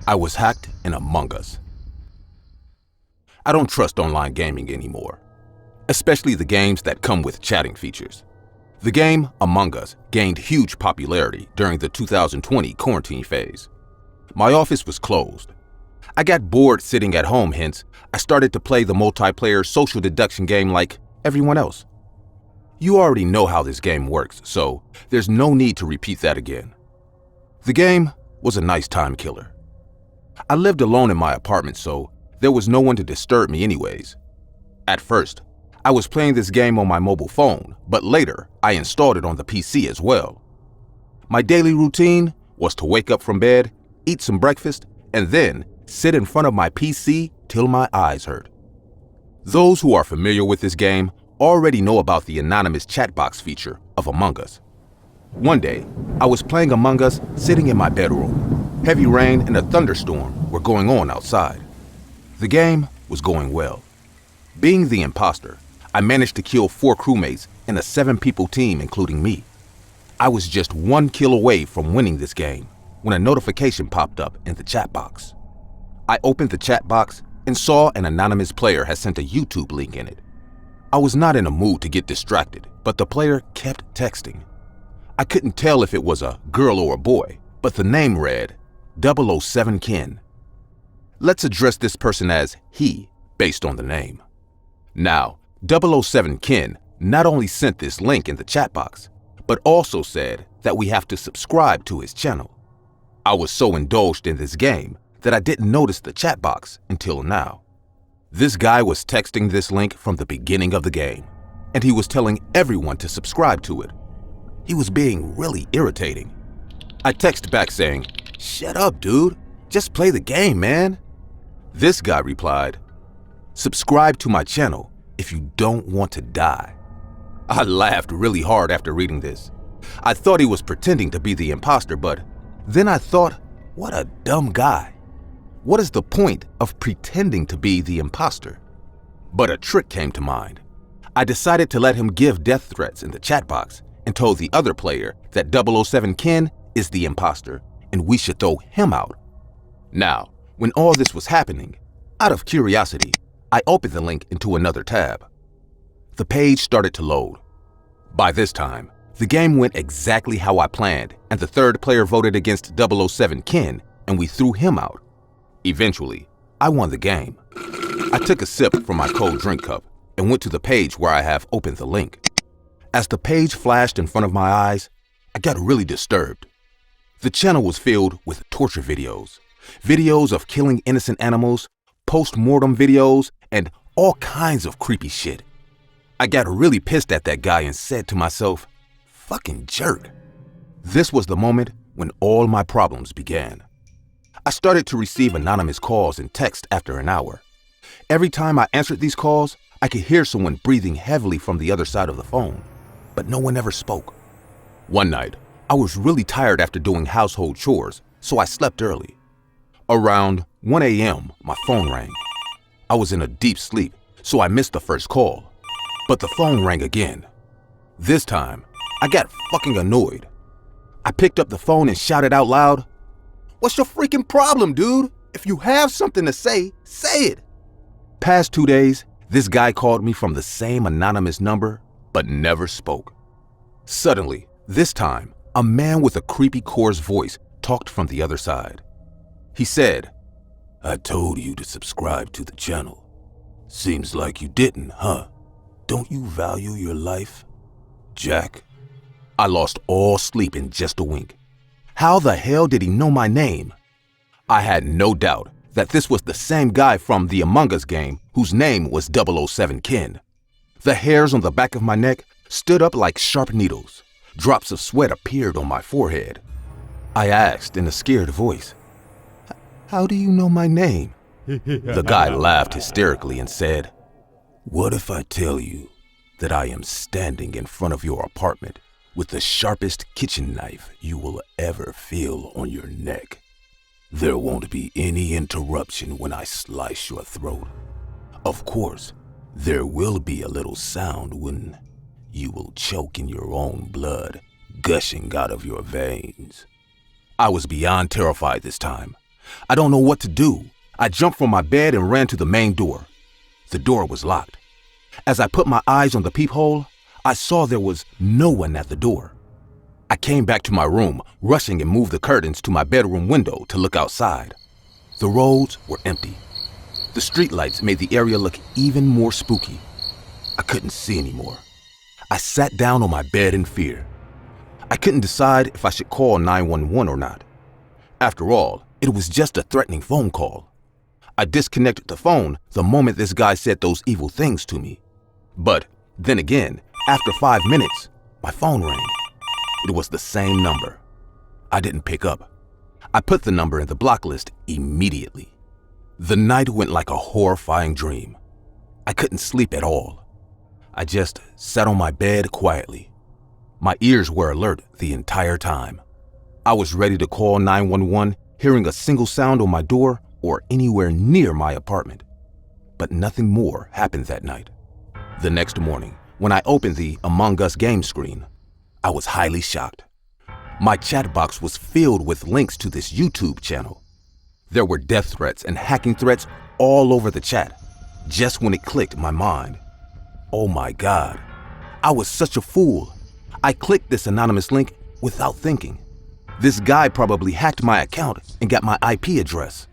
I was hacked in Among Us. I don't trust online gaming anymore, especially the games that come with chatting features. The game Among Us gained huge popularity during the 2020 quarantine phase. My office was closed. I got bored sitting at home, hence, I started to play the multiplayer social deduction game like everyone else. You already know how this game works, so there's no need to repeat that again. The game was a nice time killer. I lived alone in my apartment, so there was no one to disturb me anyways. At first, I was playing this game on my mobile phone, but later I installed it on the PC as well. My daily routine was to wake up from bed, eat some breakfast, and then sit in front of my PC till my eyes hurt. Those who are familiar with this game already know about the anonymous chat box feature of Among Us. One day, I was playing Among Us sitting in my bedroom. Heavy rain and a thunderstorm were going on outside. The game was going well. Being the imposter, I managed to kill 4 crewmates in a 7-people team, including me. I was just 1 kill away from winning this game when a notification popped up in the chat box. I opened the chat box and saw an anonymous player had sent a YouTube link in it. I was not in a mood to get distracted, but the player kept texting. I couldn't tell if it was a girl or a boy, but the name read 007 Ken. Let's address this person as he, based on the name. Now, 007 Ken not only sent this link in the chat box, but also said that we have to subscribe to his channel. I was so indulged in this game that I didn't notice the chat box until now. This guy was texting this link from the beginning of the game, and he was telling everyone to subscribe to it. He was being really irritating. I texted back saying, "Shut up, dude. Just play the game, man." This guy replied, "Subscribe to my channel if you don't want to die." I laughed really hard after reading this. I thought he was pretending to be the imposter, but then I thought, what a dumb guy. What is the point of pretending to be the imposter? But a trick came to mind. I decided to let him give death threats in the chat box and told the other player that 007 Ken is the imposter and we should throw him out. Now, when all this was happening, out of curiosity, I opened the link into another tab. The page started to load. By this time, the game went exactly how I planned, and the third player voted against 007 Ken, and we threw him out. Eventually, I won the game. I took a sip from my cold drink cup and went to the page where I have opened the link. As the page flashed in front of my eyes, I got really disturbed. The channel was filled with torture videos, videos of killing innocent animals, post-mortem videos, and all kinds of creepy shit. I got really pissed at that guy and said to myself, "Fucking jerk." This was the moment when all my problems began. I started to receive anonymous calls and texts after an hour. Every time I answered these calls, I could hear someone breathing heavily from the other side of the phone, but no one ever spoke. One night, I was really tired after doing household chores, so I slept early. Around 1 a.m., my phone rang. I was in a deep sleep, so I missed the first call. But the phone rang again. This time, I got fucking annoyed. I picked up the phone and shouted out loud, "What's your freaking problem, dude? If you have something to say, say it." Past 2 days, this guy called me from the same anonymous number, but never spoke. Suddenly, this time, a man with a creepy coarse voice talked from the other side. He said, "I told you to subscribe to the channel. Seems like you didn't, huh? Don't you value your life, Jack?" I lost all sleep in just a wink. How the hell did he know my name? I had no doubt that this was the same guy from the Among Us game whose name was 007 Ken. The hairs on the back of my neck stood up like sharp needles. Drops of sweat appeared on my forehead. I asked in a scared voice, "How do you know my name?" The guy laughed hysterically and said, "What if I tell you that I am standing in front of your apartment with the sharpest kitchen knife you will ever feel on your neck? There won't be any interruption when I slice your throat. Of course, there will be a little sound when you will choke in your own blood, gushing out of your veins." I was beyond terrified this time. I don't know what to do. I jumped from my bed and ran to the main door. The door was locked. As I put my eyes on the peephole, I saw there was no one at the door. I came back to my room, rushing and moved the curtains to my bedroom window to look outside. The roads were empty. The streetlights made the area look even more spooky. I couldn't see anymore. I sat down on my bed in fear. I couldn't decide if I should call 911 or not. After all, it was just a threatening phone call. I disconnected the phone the moment this guy said those evil things to me. But then again, after 5 minutes, my phone rang. It was the same number. I didn't pick up. I put the number in the block list immediately. The night went like a horrifying dream. I couldn't sleep at all. I just sat on my bed quietly. My ears were alert the entire time. I was ready to call 911, hearing a single sound on my door or anywhere near my apartment. But nothing more happened that night. The next morning, when I opened the Among Us game screen, I was highly shocked. My chat box was filled with links to this YouTube channel. There were death threats and hacking threats all over the chat. Just when it clicked my mind. Oh my God, I was such a fool. I clicked this anonymous link without thinking. This guy probably hacked my account and got my IP address.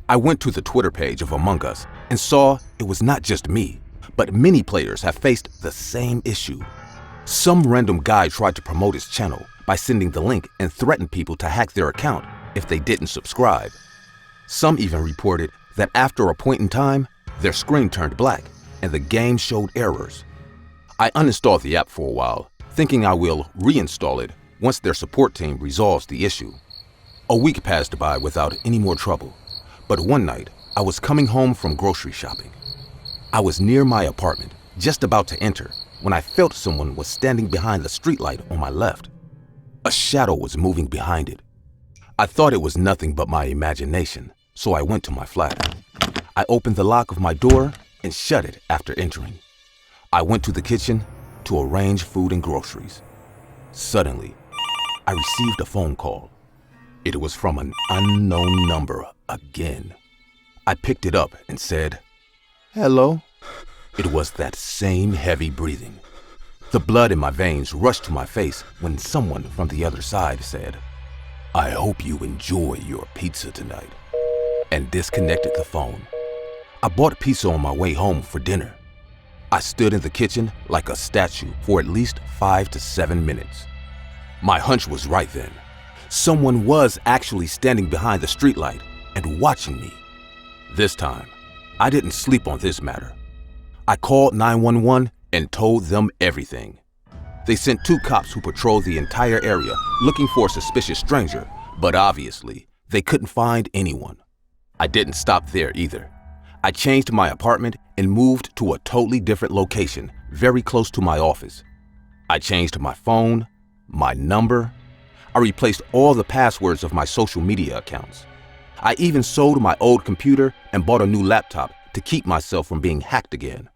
I went to the Twitter page of Among Us and saw it was not just me, but many players have faced the same issue. Some random guy tried to promote his channel by sending the link and threatened people to hack their account if they didn't subscribe. Some even reported that after a point in time, their screen turned black and the game showed errors. I uninstalled the app for a while, thinking I will reinstall it once their support team resolves the issue. A week passed by without any more trouble, but one night I was coming home from grocery shopping. I was near my apartment, just about to enter, when I felt someone was standing behind the streetlight on my left. A shadow was moving behind it. I thought it was nothing but my imagination, so I went to my flat. I opened the lock of my door and shut it after entering. I went to the kitchen to arrange food and groceries. Suddenly, I received a phone call. It was from an unknown number again. I picked it up and said, "Hello." It was that same heavy breathing. The blood in my veins rushed to my face when someone from the other side said, "I hope you enjoy your pizza tonight," and disconnected the phone. I bought pizza on my way home for dinner. I stood in the kitchen like a statue for at least 5 to 7 minutes. My hunch was right then. Someone was actually standing behind the streetlight and watching me. This time, I didn't sleep on this matter. I called 911 and told them everything. They sent 2 cops who patrolled the entire area looking for a suspicious stranger, but obviously, they couldn't find anyone. I didn't stop there either. I changed my apartment and moved to a totally different location, very close to my office. I changed my phone, my number. I replaced all the passwords of my social media accounts. I even sold my old computer and bought a new laptop to keep myself from being hacked again.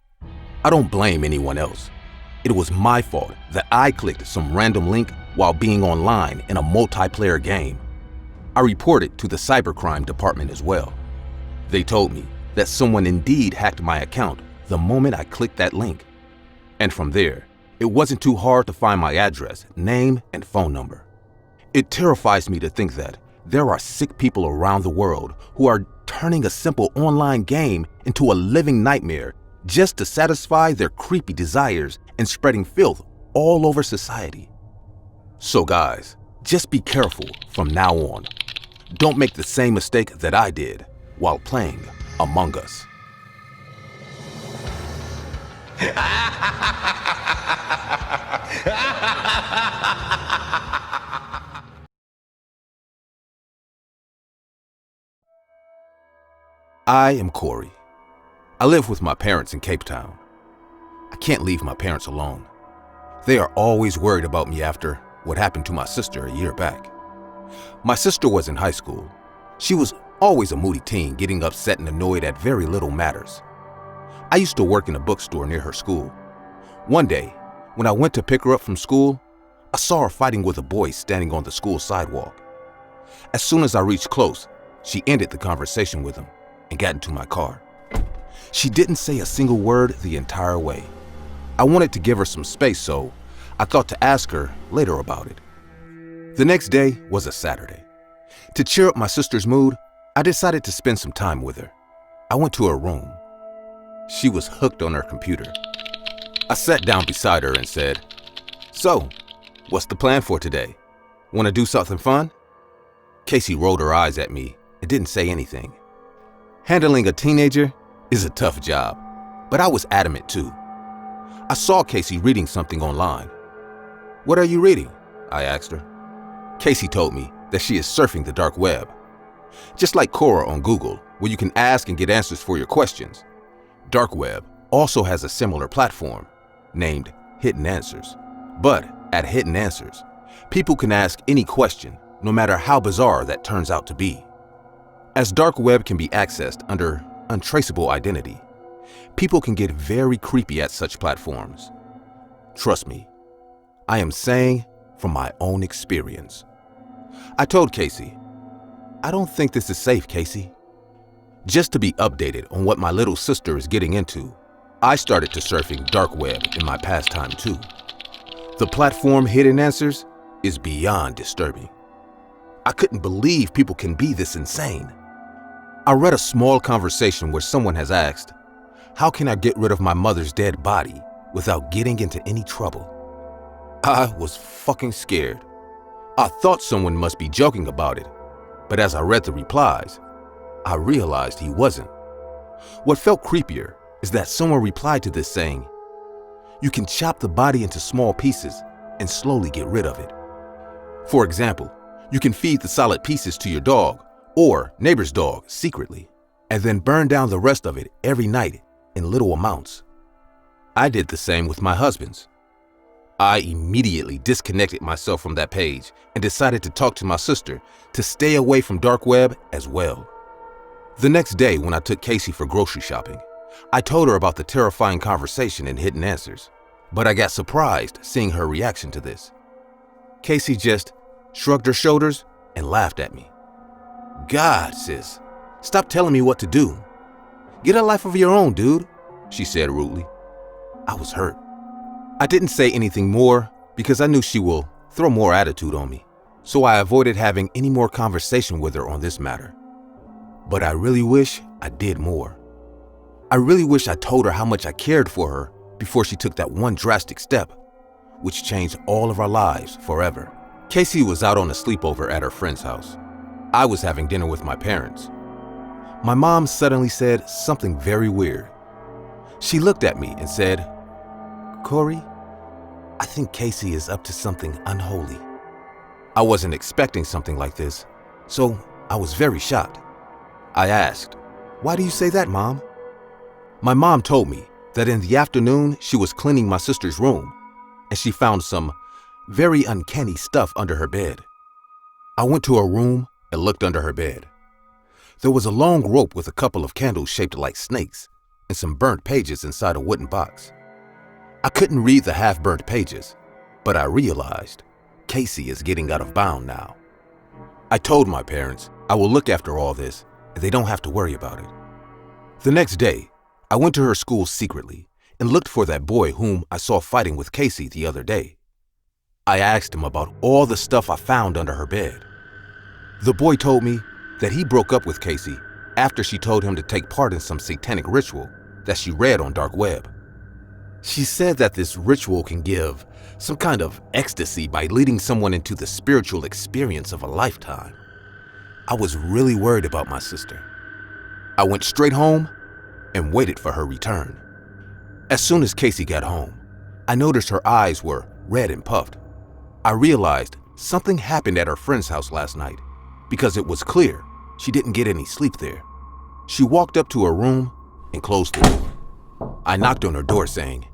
I don't blame anyone else. It was my fault that I clicked some random link while being online in a multiplayer game. I reported to the cybercrime department as well. They told me that someone indeed hacked my account the moment I clicked that link. And from there, it wasn't too hard to find my address, name, and phone number. It terrifies me to think that there are sick people around the world who are turning a simple online game into a living nightmare just to satisfy their creepy desires and spreading filth all over society. So guys, just be careful from now on. Don't make the same mistake that I did while playing Among Us. I am Corey. I live with my parents in Cape Town. I can't leave my parents alone. They are always worried about me after what happened to my sister a year back. My sister was in high school. She was always a moody teen, getting upset and annoyed at very little matters. I used to work in a bookstore near her school. One day, when I went to pick her up from school, I saw her fighting with a boy standing on the school sidewalk. As soon as I reached close, She ended the conversation with him and got into my car. She didn't say a single word the entire way. I wanted to give her some space, so I thought to ask her later about it. The next day was a Saturday. To cheer up my sister's mood, I decided to spend some time with her. I went to her room. She was hooked on her computer. I sat down beside her and said, "So, what's the plan for today? Want to do something fun?" Casey rolled her eyes at me and didn't say anything. Handling a teenager is a tough job, but I was adamant too. I saw Casey reading something online. "What are you reading?" I asked her. Casey told me that she is surfing the dark web. Just like Quora on Google, where you can ask and get answers for your questions, dark web also has a similar platform named Hidden Answers. But at Hidden Answers, people can ask any question, no matter how bizarre that turns out to be. As dark web can be accessed under untraceable identity, people can get very creepy at such platforms. Trust me, I am saying from my own experience. I told Casey, "I don't think this is safe, Casey." Just to be updated on what my little sister is getting into, I started to surfing dark web in my pastime too. The platform Hidden Answers is beyond disturbing. I couldn't believe people can be this insane. I read a small conversation where someone has asked, "How can I get rid of my mother's dead body without getting into any trouble?" I was fucking scared. I thought someone must be joking about it, but as I read the replies, I realized he wasn't. What felt creepier is that someone replied to this saying, "You can chop the body into small pieces and slowly get rid of it. For example, you can feed the solid pieces to your dog or neighbor's dog secretly, and then burn down the rest of it every night in little amounts." I did the same with my husband's. I immediately disconnected myself from that page and decided to talk to my sister to stay away from dark web as well. The next day when I took Casey for grocery shopping, I told her about the terrifying conversation in Hidden Answers, but I got surprised seeing her reaction to this. Casey just shrugged her shoulders and laughed at me. "God, sis, stop telling me what to do. Get a life of your own, dude," she said rudely. I was hurt. I didn't say anything more because I knew she will throw more attitude on me, so I avoided having any more conversation with her on this matter. But I really wish I did more. I really wish I told her how much I cared for her before she took that one drastic step, which changed all of our lives forever. Casey was out on a sleepover at her friend's house. I was having dinner with my parents. My mom suddenly said something very weird. She looked at me and said, "Corey, I think Casey is up to something unholy." I wasn't expecting something like this, so I was very shocked. I asked, "Why do you say that, Mom?" My mom told me that in the afternoon she was cleaning my sister's room and she found some very uncanny stuff under her bed. I went to her room and looked under her bed. There was a long rope with a couple of candles shaped like snakes and some burnt pages inside a wooden box. I couldn't read the half-burnt pages, but I realized Casey is getting out of bound now. I told my parents I will look after all this and they don't have to worry about it. The next day, I went to her school secretly and looked for that boy whom I saw fighting with Casey the other day. I asked him about all the stuff I found under her bed. The boy told me that he broke up with Casey after she told him to take part in some satanic ritual that she read on dark web. She said that this ritual can give some kind of ecstasy by leading someone into the spiritual experience of a lifetime. I was really worried about my sister. I went straight home and waited for her return. As soon as Casey got home, I noticed her eyes were red and puffed. I realized something happened at her friend's house last night because it was clear she didn't get any sleep there. She walked up to her room and closed the door. I knocked on her door saying,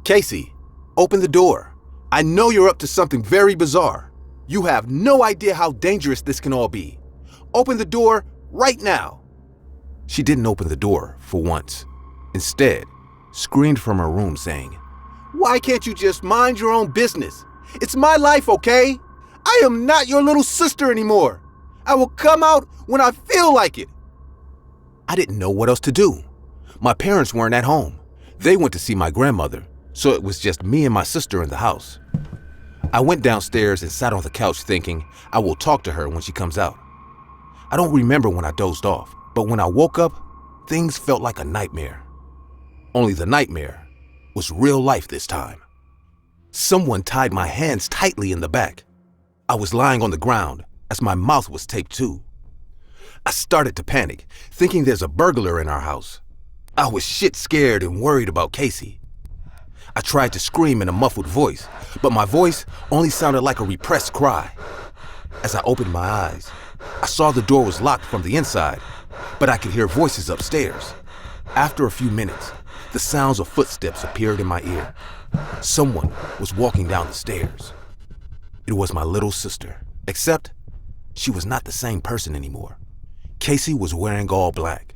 "Casey, open the door. I know you're up to something very bizarre. You have no idea how dangerous this can all be. Open the door right now." She didn't open the door for once. Instead, screamed from her room saying, "Why can't you just mind your own business? It's my life, okay? I am not your little sister anymore. I will come out when I feel like it. I didn't know what else to do. My parents weren't at home. They went to see my grandmother, so it was just me and my sister in the house. I went downstairs and sat on the couch thinking I will talk to her when she comes out. I don't remember when I dozed off, but when I woke up, things felt like a nightmare. Only the nightmare was real life this time. Someone tied my hands tightly in the back. I was lying on the ground as my mouth was taped too. I started to panic, thinking there's a burglar in our house. I was shit scared and worried about Casey. I tried to scream in a muffled voice, but my voice only sounded like a repressed cry. As I opened my eyes, I saw the door was locked from the inside, but I could hear voices upstairs. After a few minutes, the sounds of footsteps appeared in my ear. Someone was walking down the stairs. It was my little sister, except she was not the same person anymore. Casey was wearing all black.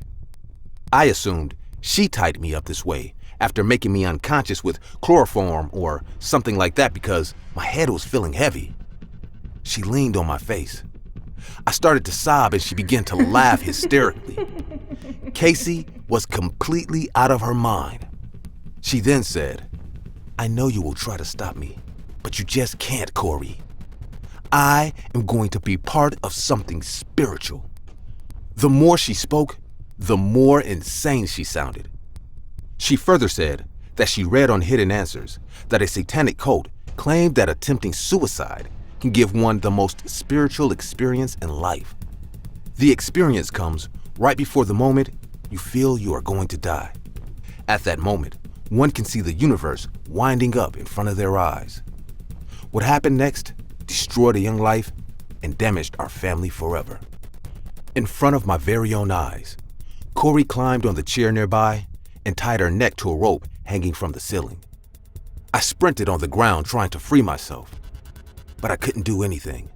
I assumed she tied me up this way after making me unconscious with chloroform or something like that because my head was feeling heavy. She leaned on my face. I started to sob and she began to laugh hysterically. Casey was completely out of her mind. She then said, "I know you will try to stop me, but you just can't, Corey. I am going to be part of something spiritual." The more she spoke, the more insane she sounded. She further said that she read on Hidden Answers that a satanic cult claimed that attempting suicide can give one the most spiritual experience in life. The experience comes right before the moment you feel you are going to die. At that moment, one can see the universe winding up in front of their eyes. What happened next destroyed a young life and damaged our family forever. In front of my very own eyes, Corey climbed on the chair nearby and tied her neck to a rope hanging from the ceiling. I sprinted on the ground trying to free myself, but I couldn't do anything.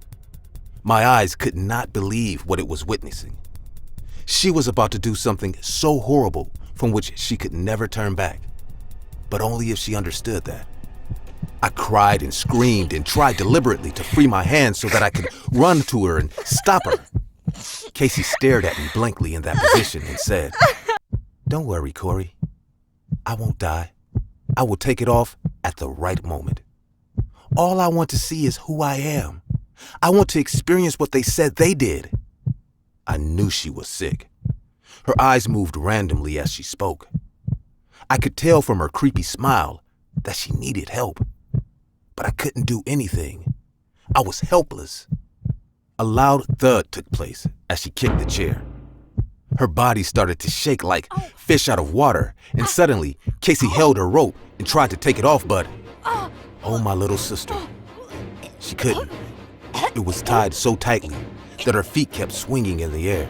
My eyes could not believe what it was witnessing. She was about to do something so horrible from which she could never turn back, but only if she understood that. I cried and screamed and tried deliberately to free my hands so that I could run to her and stop her. Casey stared at me blankly in that position and said, "Don't worry, Corey. I won't die. I will take it off at the right moment. All I want to see is who I am. I want to experience what they said they did." I knew she was sick. Her eyes moved randomly as she spoke. I could tell from her creepy smile that she needed help, but I couldn't do anything. I was helpless. A loud thud took place as she kicked the chair. Her body started to shake like fish out of water, and suddenly Casey held her rope and tried to take it off, but oh, my little sister, she couldn't. It was tied so tightly that her feet kept swinging in the air.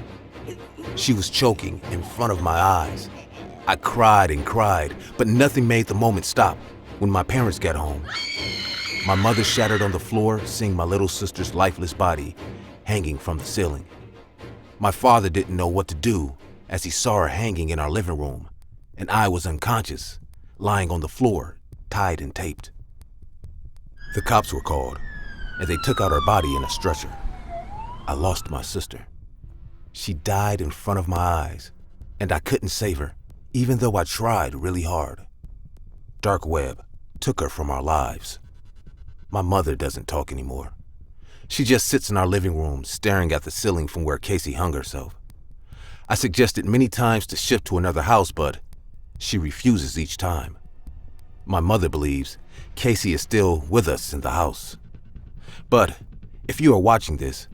She was choking in front of my eyes. I cried and cried, but nothing made the moment stop. When my parents got home, my mother shattered on the floor, seeing my little sister's lifeless body hanging from the ceiling. My father didn't know what to do as he saw her hanging in our living room, and I was unconscious, lying on the floor, tied and taped. The cops were called, and they took out her body in a stretcher. I lost my sister. She died in front of my eyes, and I couldn't save her, even though I tried really hard. Dark web took her from our lives. My mother doesn't talk anymore. She just sits in our living room, staring at the ceiling from where Casey hung herself. I suggested many times to shift to another house, but she refuses each time. My mother believes Casey is still with us in the house. But if you are watching this,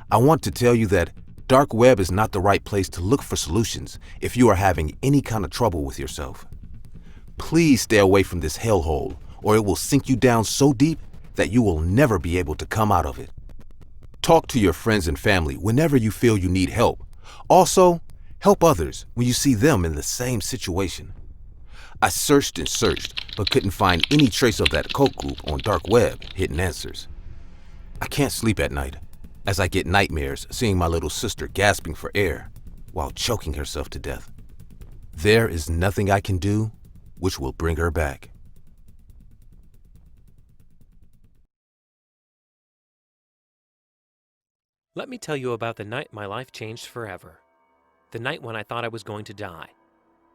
I want to tell you that dark web is not the right place to look for solutions if you are having any kind of trouble with yourself. Please stay away from this hellhole, or it will sink you down so deep that you will never be able to come out of it. Talk to your friends and family whenever you feel you need help. Also, help others when you see them in the same situation. I searched and searched, but couldn't find any trace of that cult group on dark web, Hidden Answers. I can't sleep at night, as I get nightmares seeing my little sister gasping for air while choking herself to death. There is nothing I can do which will bring her back. Let me tell you about the night my life changed forever. The night when I thought I was going to die.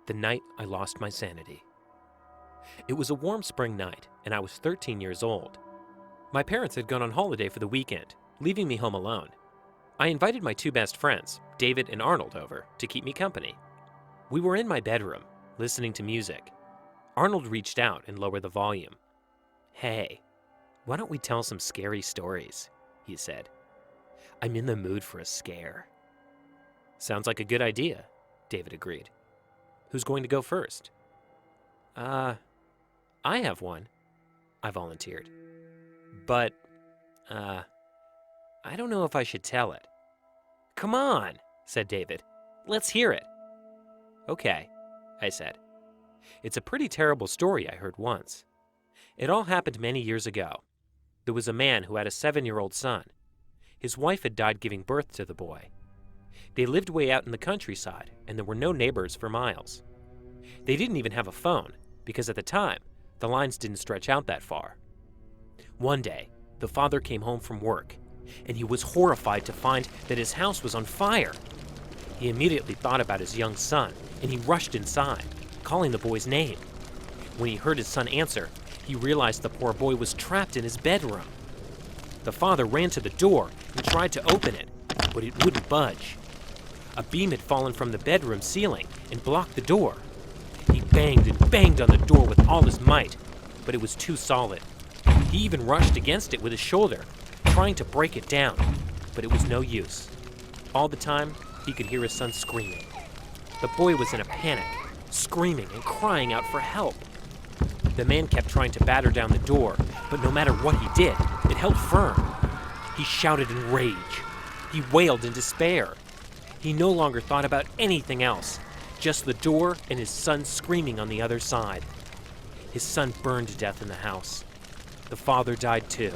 The night I lost my sanity. It was a warm spring night, and I was 13 years old. My parents had gone on holiday for the weekend, leaving me home alone. I invited my two best friends, David and Arnold, over to keep me company. We were in my bedroom, listening to music. Arnold reached out and lowered the volume. "Hey, why don't we tell some scary stories?" he said. "I'm in the mood for a scare." "Sounds like a good idea," David agreed. "Who's going to go first?" I have one," I volunteered. "But, I don't know if I should tell it." "Come on," said David. "Let's hear it." "Okay," I said. "It's a pretty terrible story I heard once. It all happened many years ago. There was a man who had a 7-year-old son. His wife had died giving birth to the boy. They lived way out in the countryside, and there were no neighbors for miles. They didn't even have a phone, because at the time, the lines didn't stretch out that far. One day, the father came home from work, and he was horrified to find that his house was on fire. He immediately thought about his young son, and he rushed inside, calling the boy's name. When he heard his son answer, he realized the poor boy was trapped in his bedroom. The father ran to the door and tried to open it, but it wouldn't budge. A beam had fallen from the bedroom ceiling and blocked the door. He banged and banged on the door with all his might, but it was too solid. He even rushed against it with his shoulder, trying to break it down, but it was no use. All the time, he could hear his son screaming. The boy was in a panic, screaming and crying out for help. The man kept trying to batter down the door, but no matter what he did, it held firm. He shouted in rage. He wailed in despair. He no longer thought about anything else, just the door and his son screaming on the other side. His son burned to death in the house. The father died too.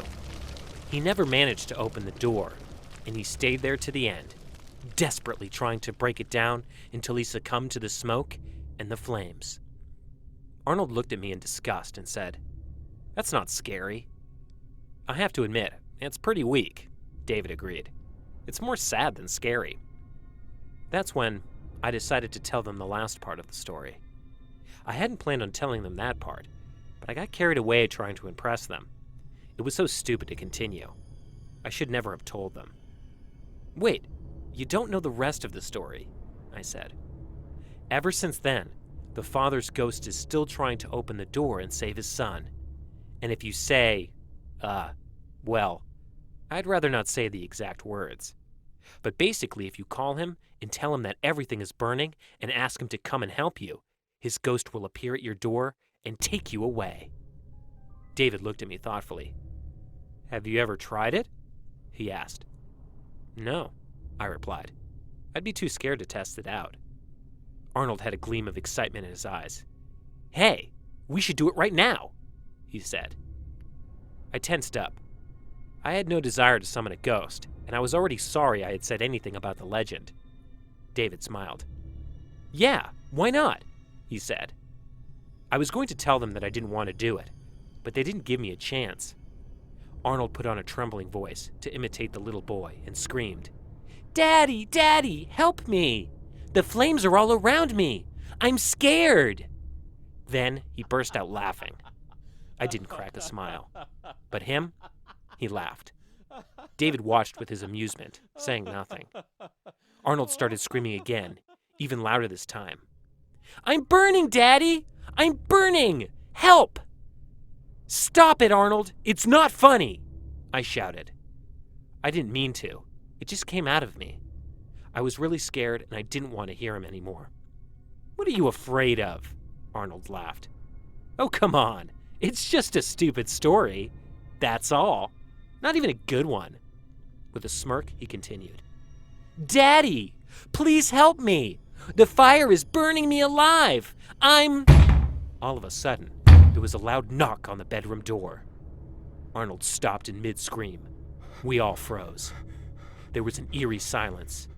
He never managed to open the door, and he stayed there to the end, desperately trying to break it down until he succumbed to the smoke and the flames. Arnold looked at me in disgust and said, "That's not scary." "I have to admit, it's pretty weak," David agreed. "It's more sad than scary." That's when I decided to tell them the last part of the story. I hadn't planned on telling them that part, but I got carried away trying to impress them. It was so stupid to continue. I should never have told them. "Wait, you don't know the rest of the story," I said. "Ever since then, the father's ghost is still trying to open the door and save his son. And if you say, well, I'd rather not say the exact words. But basically, if you call him and tell him that everything is burning and ask him to come and help you, his ghost will appear at your door and take you away." David looked at me thoughtfully. "Have you ever tried it?" he asked. "No," I replied. "I'd be too scared to test it out." Arnold had a gleam of excitement in his eyes. "Hey, we should do it right now," he said. I tensed up. I had no desire to summon a ghost, and I was already sorry I had said anything about the legend. David smiled. "Yeah, why not?" he said. I was going to tell them that I didn't want to do it, but they didn't give me a chance. Arnold put on a trembling voice to imitate the little boy and screamed, "Daddy, Daddy, help me! The flames are all around me! I'm scared!" Then he burst out laughing. I didn't crack a smile. But him, he laughed. David watched with his amusement, saying nothing. Arnold started screaming again, even louder this time. "I'm burning, Daddy! I'm burning! Help!" "Stop it, Arnold! It's not funny!" I shouted. I didn't mean to. It just came out of me. I was really scared, and I didn't want to hear him anymore. "What are you afraid of?" Arnold laughed. "Oh, come on. It's just a stupid story. That's all. Not even a good one." With a smirk, he continued. "Daddy, please help me. The fire is burning me alive. All of a sudden, there was a loud knock on the bedroom door. Arnold stopped in mid-scream. We all froze. There was an eerie silence.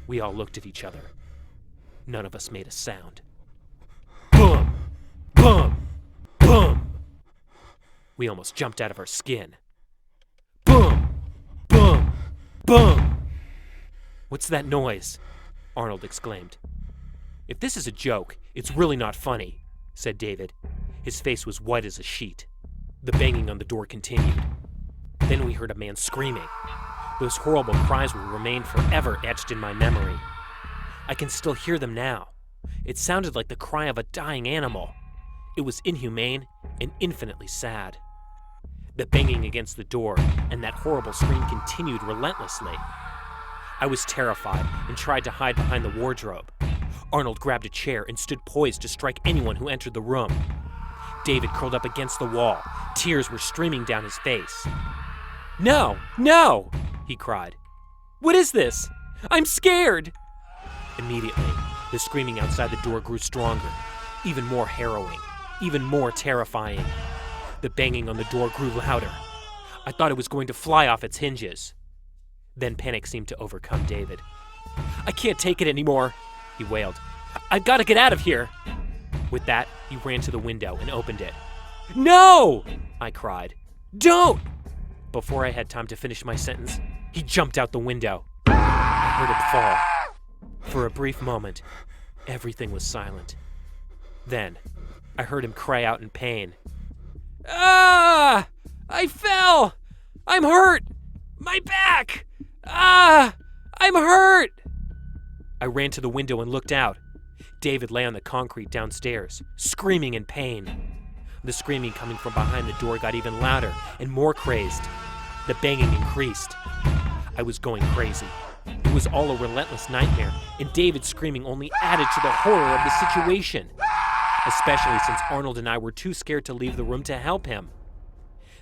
We all looked at each other. None of us made a sound. Boom! Boom! Boom! We almost jumped out of our skin. Boom! Boom! Boom! "What's that noise?" Arnold exclaimed. "If this is a joke, it's really not funny," said David. His face was white as a sheet. The banging on the door continued. Then we heard a man screaming. Those horrible cries will remain forever etched in my memory. I can still hear them now. It sounded like the cry of a dying animal. It was inhumane and infinitely sad. The banging against the door and that horrible scream continued relentlessly. I was terrified and tried to hide behind the wardrobe. Arnold grabbed a chair and stood poised to strike anyone who entered the room. David curled up against the wall. Tears were streaming down his face. "No! No!" he cried. "What is this? I'm scared!" Immediately, the screaming outside the door grew stronger, even more harrowing, even more terrifying. The banging on the door grew louder. I thought it was going to fly off its hinges. Then panic seemed to overcome David. "I can't take it anymore," he wailed. "I've got to get out of here." With that, he ran to the window and opened it. "No!" I cried. "Don't!" Before I had time to finish my sentence, he jumped out the window. I heard him fall. For a brief moment, everything was silent. Then, I heard him cry out in pain. "Ah! I fell! I'm hurt! My back! Ah! I'm hurt!" I ran to the window and looked out. David lay on the concrete downstairs, screaming in pain. The screaming coming from behind the door got even louder and more crazed. The banging increased. I was going crazy. It was all a relentless nightmare, and David's screaming only added to the horror of the situation, especially since Arnold and I were too scared to leave the room to help him.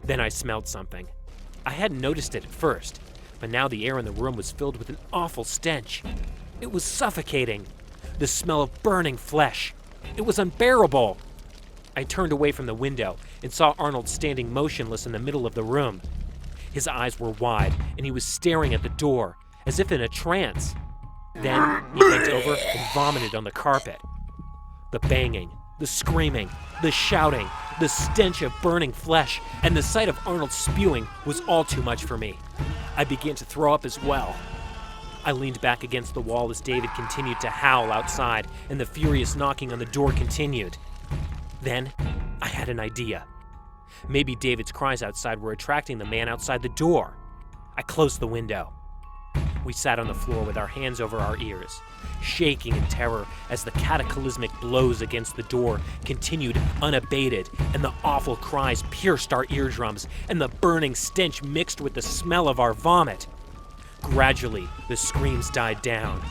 Then I smelled something. I hadn't noticed it at first, but now the air in the room was filled with an awful stench. It was suffocating. The smell of burning flesh. It was unbearable. I turned away from the window and saw Arnold standing motionless in the middle of the room. His eyes were wide, and he was staring at the door, as if in a trance. Then he bent over and vomited on the carpet. The banging, the screaming, the shouting, the stench of burning flesh, and the sight of Arnold spewing was all too much for me. I began to throw up as well. I leaned back against the wall as David continued to howl outside, and the furious knocking on the door continued. Then, I had an idea. Maybe David's cries outside were attracting the man outside the door. I closed the window. We sat on the floor with our hands over our ears, shaking in terror as the cataclysmic blows against the door continued unabated, and the awful cries pierced our eardrums, and the burning stench mixed with the smell of our vomit. Gradually, the screams died down.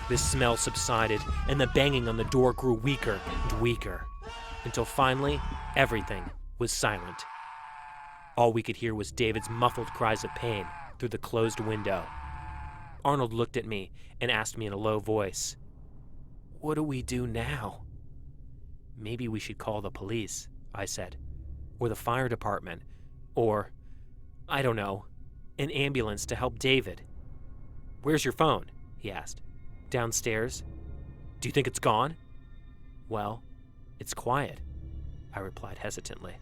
The smell subsided, and the banging on the door grew weaker and weaker, until finally, everything was silent. All we could hear was David's muffled cries of pain through the closed window. Arnold looked at me and asked me in a low voice, "What do we do now?" "Maybe we should call the police," I said, "or the fire department, or, I don't know, an ambulance to help David." "Where's your phone?" he asked. "Downstairs." "Do you think it's gone?" "Well, it's quiet," I replied hesitantly.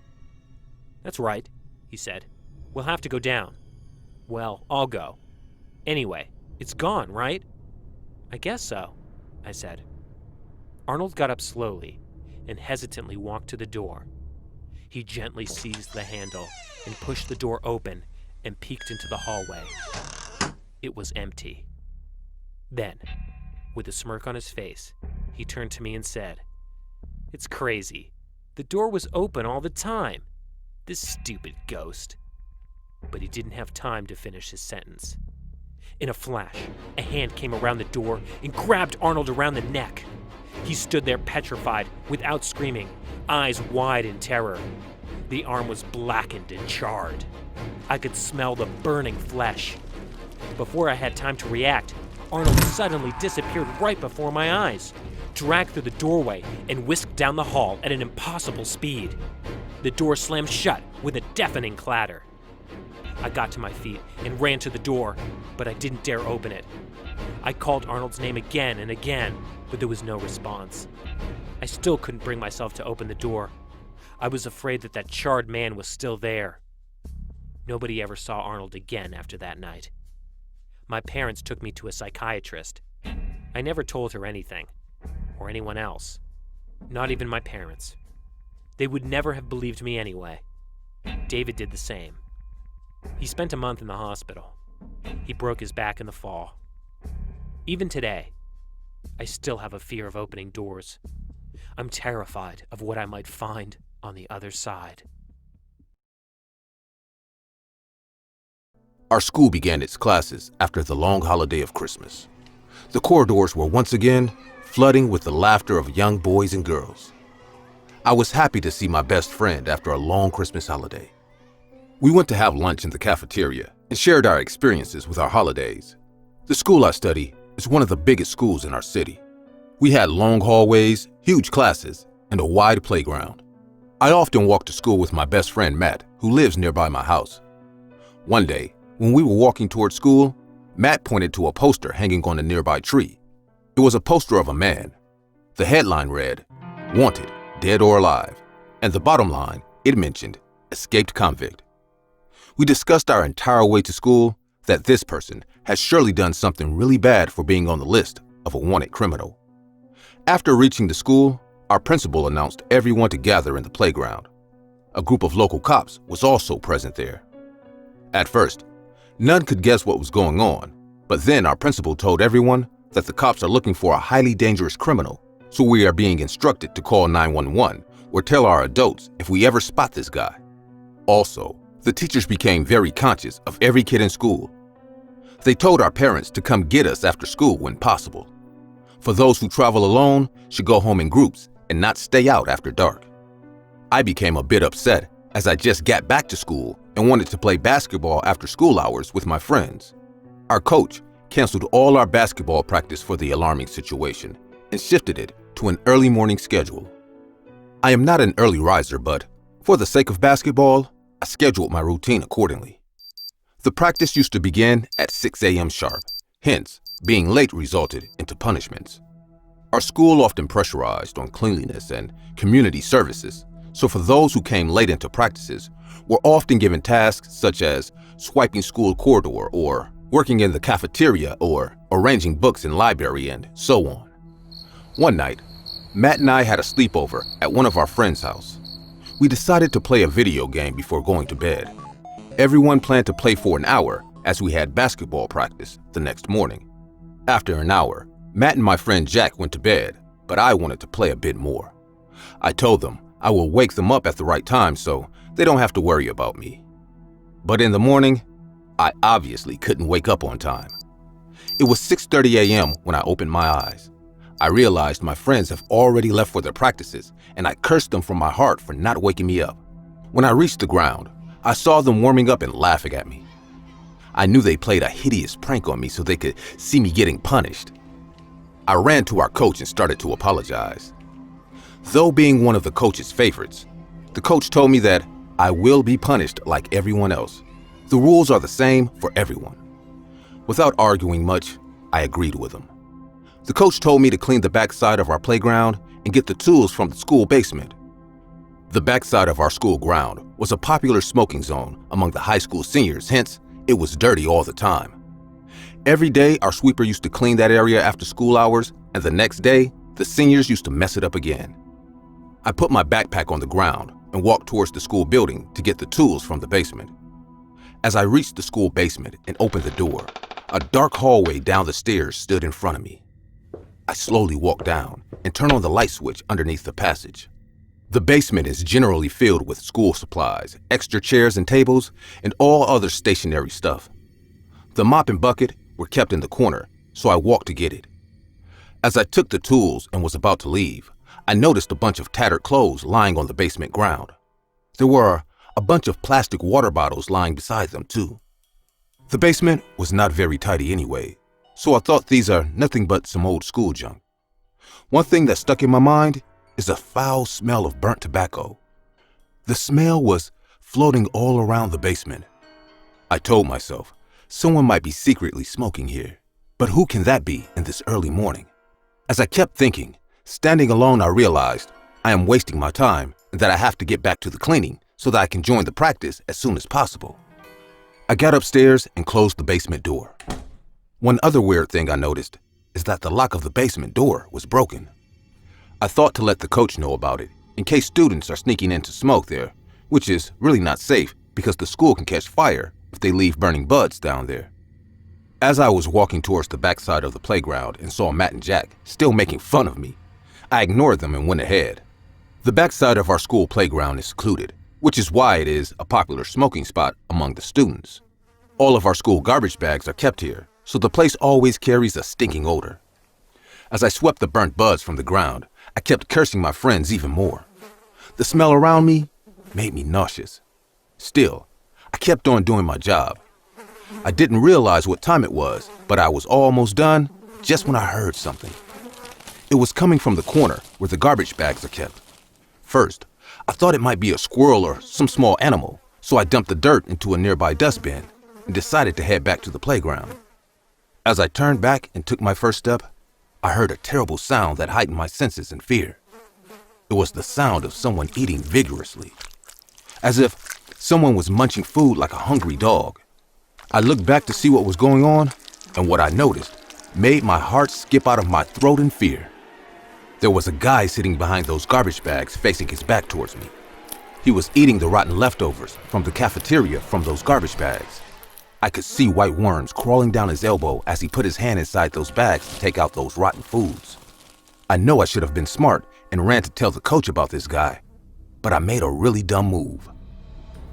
"That's right," he said. "We'll have to go down." "Well, I'll go. Anyway, it's gone, right?" "I guess so," I said. Arnold got up slowly and hesitantly walked to the door. He gently seized the handle and pushed the door open and peeked into the hallway. It was empty. Then, with a smirk on his face, he turned to me and said, "It's crazy. The door was open all the time. This stupid ghost." But he didn't have time to finish his sentence. In a flash, a hand came around the door and grabbed Arnold around the neck. He stood there petrified, without screaming, eyes wide in terror. The arm was blackened and charred. I could smell the burning flesh. Before I had time to react, Arnold suddenly disappeared right before my eyes, dragged through the doorway, and whisked down the hall at an impossible speed. The door slammed shut with a deafening clatter. I got to my feet and ran to the door, but I didn't dare open it. I called Arnold's name again and again, but there was no response. I still couldn't bring myself to open the door. I was afraid that charred man was still there. Nobody ever saw Arnold again after that night. My parents took me to a psychiatrist. I never told her anything, or anyone else. Not even my parents. They would never have believed me anyway. David did the same. He spent a month in the hospital. He broke his back in the fall. Even today, I still have a fear of opening doors. I'm terrified of what I might find on the other side. Our school began its classes after the long holiday of Christmas. The corridors were once again flooding with the laughter of young boys and girls. I was happy to see my best friend after a long Christmas holiday. We went to have lunch in the cafeteria and shared our experiences with our holidays. The school I study is one of the biggest schools in our city. We had long hallways, huge classes, and a wide playground. I often walked to school with my best friend Matt, who lives nearby my house. One day, when we were walking toward school, Matt pointed to a poster hanging on a nearby tree. It was a poster of a man. The headline read, "Wanted, dead or alive," and the bottom line, it mentioned, "Escaped convict." We discussed our entire way to school that this person has surely done something really bad for being on the list of a wanted criminal. After reaching the school, our principal announced everyone to gather in the playground. A group of local cops was also present there. At first, none could guess what was going on, but then our principal told everyone that the cops are looking for a highly dangerous criminal, so we are being instructed to call 911 or tell our adults if we ever spot this guy. Also, the teachers became very conscious of every kid in school. They told our parents to come get us after school when possible. For those who travel alone, should go home in groups and not stay out after dark. I became a bit upset as I just got back to school and wanted to play basketball after school hours with my friends. Our coach canceled all our basketball practice for the alarming situation and shifted it to an early morning schedule. I am not an early riser, but for the sake of basketball, I scheduled my routine accordingly. The practice used to begin at 6 a.m. sharp, hence, being late resulted into punishments. Our school often pressurized on cleanliness and community services, so for those who came late into practices, were often given tasks such as swiping school corridor or working in the cafeteria or arranging books in library and so on. One night, Matt and I had a sleepover at one of our friends' house. We decided to play a video game before going to bed. Everyone planned to play for an hour as we had basketball practice the next morning. After an hour, Matt and my friend Jack went to bed, but I wanted to play a bit more. I told them I will wake them up at the right time so they don't have to worry about me. But in the morning, I obviously couldn't wake up on time. It was 6:30 a.m. when I opened my eyes. I realized my friends have already left for their practices, and I cursed them from my heart for not waking me up. When I reached the ground, I saw them warming up and laughing at me. I knew they played a hideous prank on me so they could see me getting punished. I ran to our coach and started to apologize. Though being one of the coach's favorites, the coach told me that I will be punished like everyone else. The rules are the same for everyone. Without arguing much, I agreed with him. The coach told me to clean the backside of our playground and get the tools from the school basement. The backside of our school ground was a popular smoking zone among the high school seniors, hence, it was dirty all the time. Every day, our sweeper used to clean that area after school hours, and the next day, the seniors used to mess it up again. I put my backpack on the ground and walked towards the school building to get the tools from the basement. As I reached the school basement and opened the door, a dark hallway down the stairs stood in front of me. I slowly walked down and turned on the light switch underneath the passage. The basement is generally filled with school supplies, extra chairs and tables, and all other stationary stuff. The mop and bucket were kept in the corner, so I walked to get it. As I took the tools and was about to leave, I noticed a bunch of tattered clothes lying on the basement ground. There were a bunch of plastic water bottles lying beside them, too. The basement was not very tidy anyway, so I thought these are nothing but some old school junk. One thing that stuck in my mind is a foul smell of burnt tobacco. The smell was floating all around the basement. I told myself, someone might be secretly smoking here, but who can that be in this early morning? As I kept thinking, standing alone, I realized I am wasting my time and that I have to get back to the cleaning so that I can join the practice as soon as possible. I got upstairs and closed the basement door. One other weird thing I noticed is that the lock of the basement door was broken. I thought to let the coach know about it in case students are sneaking in to smoke there, which is really not safe because the school can catch fire if they leave burning buds down there. As I was walking towards the backside of the playground and saw Matt and Jack still making fun of me, I ignored them and went ahead. The backside of our school playground is secluded, which is why it is a popular smoking spot among the students. All of our school garbage bags are kept here, so the place always carries a stinking odor. As I swept the burnt buds from the ground, I kept cursing my friends even more. The smell around me made me nauseous. Still, I kept on doing my job. I didn't realize what time it was, but I was almost done just when I heard something. It was coming from the corner where the garbage bags are kept. First, I thought it might be a squirrel or some small animal, so I dumped the dirt into a nearby dustbin and decided to head back to the playground. As I turned back and took my first step, I heard a terrible sound that heightened my senses and fear. It was the sound of someone eating vigorously, as if someone was munching food like a hungry dog. I looked back to see what was going on, and what I noticed made my heart skip out of my throat in fear. There was a guy sitting behind those garbage bags facing his back towards me. He was eating the rotten leftovers from the cafeteria from those garbage bags. I could see white worms crawling down his elbow as he put his hand inside those bags to take out those rotten foods. I know I should have been smart and ran to tell the coach about this guy, but I made a really dumb move.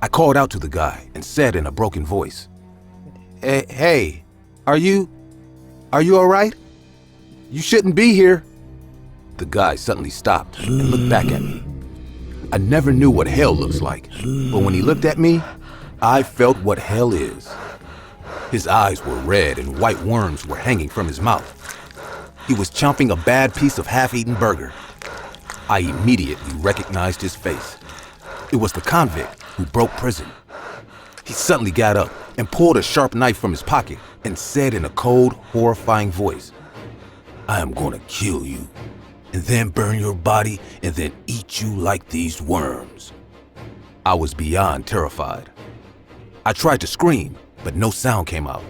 I called out to the guy and said in a broken voice, Hey, are you all right? You shouldn't be here." The guy suddenly stopped and looked back at me. I never knew what hell looks like, but when he looked at me, I felt what hell is. His eyes were red and white worms were hanging from his mouth. He was chomping a bad piece of half-eaten burger. I immediately recognized his face. It was the convict who broke prison. He suddenly got up and pulled a sharp knife from his pocket and said in a cold, horrifying voice, "I am going to kill you, and then burn your body, and then eat you like these worms." I was beyond terrified. I tried to scream, but no sound came out.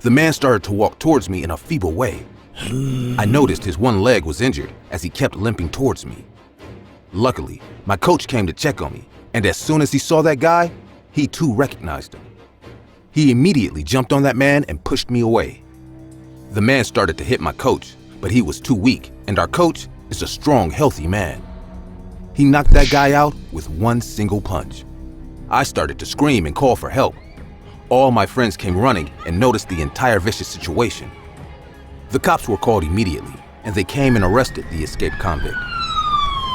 The man started to walk towards me in a feeble way. I noticed his one leg was injured as he kept limping towards me. Luckily, my coach came to check on me, and as soon as he saw that guy, he too recognized him. He immediately jumped on that man and pushed me away. The man started to hit my coach, but he was too weak, and our coach is a strong, healthy man. He knocked that guy out with one single punch. I started to scream and call for help. All my friends came running and noticed the entire vicious situation. The cops were called immediately, and they came and arrested the escaped convict.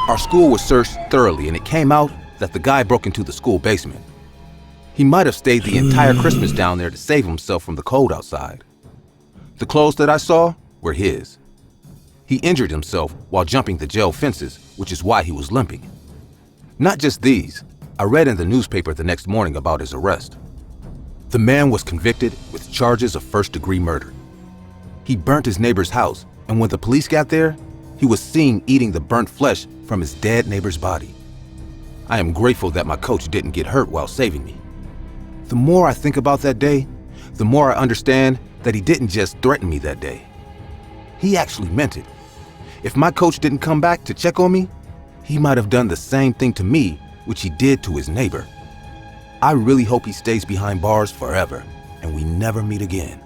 Our school was searched thoroughly, and it came out that the guy broke into the school basement. He might have stayed the entire Christmas down there to save himself from the cold outside. The clothes that I saw were his. He injured himself while jumping the jail fences, which is why he was limping. Not just these, I read in the newspaper the next morning about his arrest. The man was convicted with charges of first-degree murder. He burnt his neighbor's house, and when the police got there, he was seen eating the burnt flesh from his dead neighbor's body. I am grateful that my coach didn't get hurt while saving me. The more I think about that day, the more I understand that he didn't just threaten me that day. He actually meant it. If my coach didn't come back to check on me, he might have done the same thing to me, which he did to his neighbor. I really hope he stays behind bars forever, and we never meet again.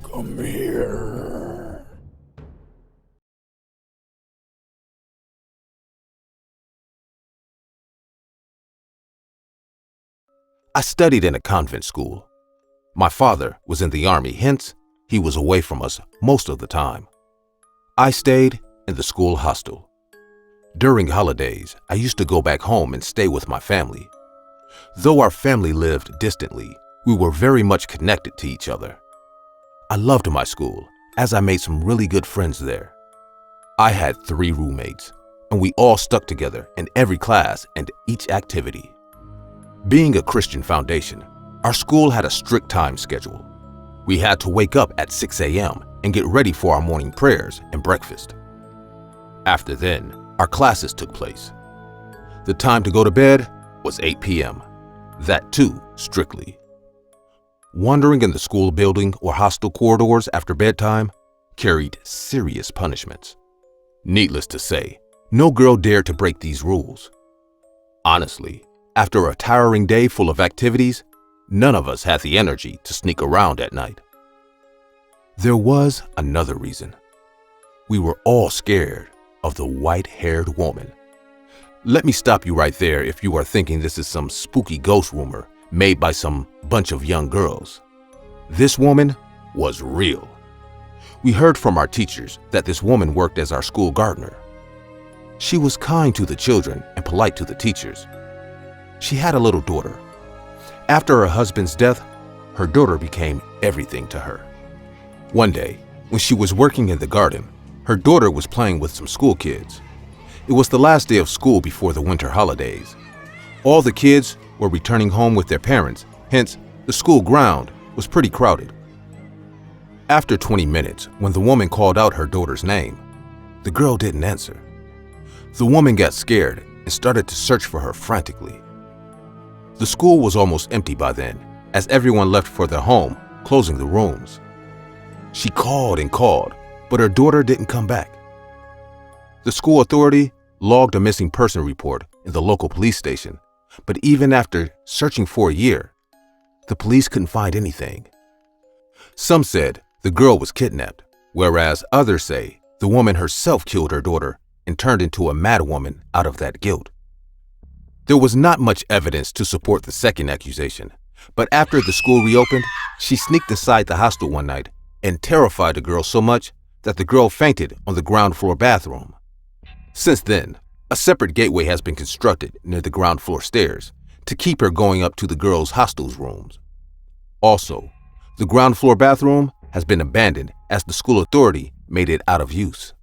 Come here. I studied in a convent school. My father was in the army, hence he was away from us most of the time. I stayed in the school hostel. During holidays, I used to go back home and stay with my family. Though our family lived distantly, we were very much connected to each other. I loved my school, as I made some really good friends there. I had 3 roommates, and we all stuck together in every class and each activity. Being a Christian foundation, our school had a strict time schedule. We had to wake up at 6 a.m. and get ready for our morning prayers and breakfast. After then, our classes took place. The time to go to bed was 8 p.m., that too strictly. wandering in the school building or hostel corridors after bedtime carried serious punishments. Needless to say, no girl dared to break these rules. Honestly, after a tiring day full of activities, none of us had the energy to sneak around at night. There was another reason. We were all scared of the white-haired woman. Let me stop you right there if you are thinking this is some spooky ghost rumor made by some bunch of young girls. This woman was real. We heard from our teachers that this woman worked as our school gardener. She was kind to the children and polite to the teachers. She had a little daughter. After her husband's death, her daughter became everything to her. One day, when she was working in the garden, her daughter was playing with some school kids. It was the last day of school before the winter holidays. All the kids were returning home with their parents, hence, the school ground was pretty crowded. After 20 minutes, when the woman called out her daughter's name, the girl didn't answer. The woman got scared and started to search for her frantically. The school was almost empty by then, as everyone left for their home, closing the rooms. She called and called, but her daughter didn't come back. The school authority logged a missing person report in the local police station, but even after searching for a year, the police couldn't find anything. Some said the girl was kidnapped, whereas others say the woman herself killed her daughter and turned into a mad woman out of that guilt. There was not much evidence to support the second accusation, but after the school reopened, she sneaked inside the hostel one night and terrified the girl so much that the girl fainted on the ground floor bathroom. Since then, a separate gateway has been constructed near the ground floor stairs to keep her going up to the girls' hostel's rooms. Also, the ground floor bathroom has been abandoned as the school authority made it out of use.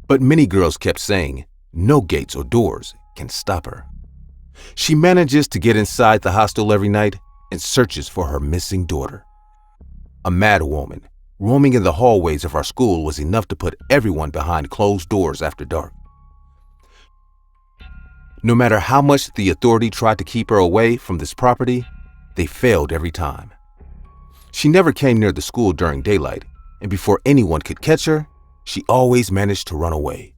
But many girls kept saying no gates or doors can stop her. She manages to get inside the hostel every night and searches for her missing daughter. A mad woman roaming in the hallways of our school was enough to put everyone behind closed doors after dark. No matter how much the authority tried to keep her away from this property, they failed every time. She never came near the school during daylight, and before anyone could catch her, she always managed to run away.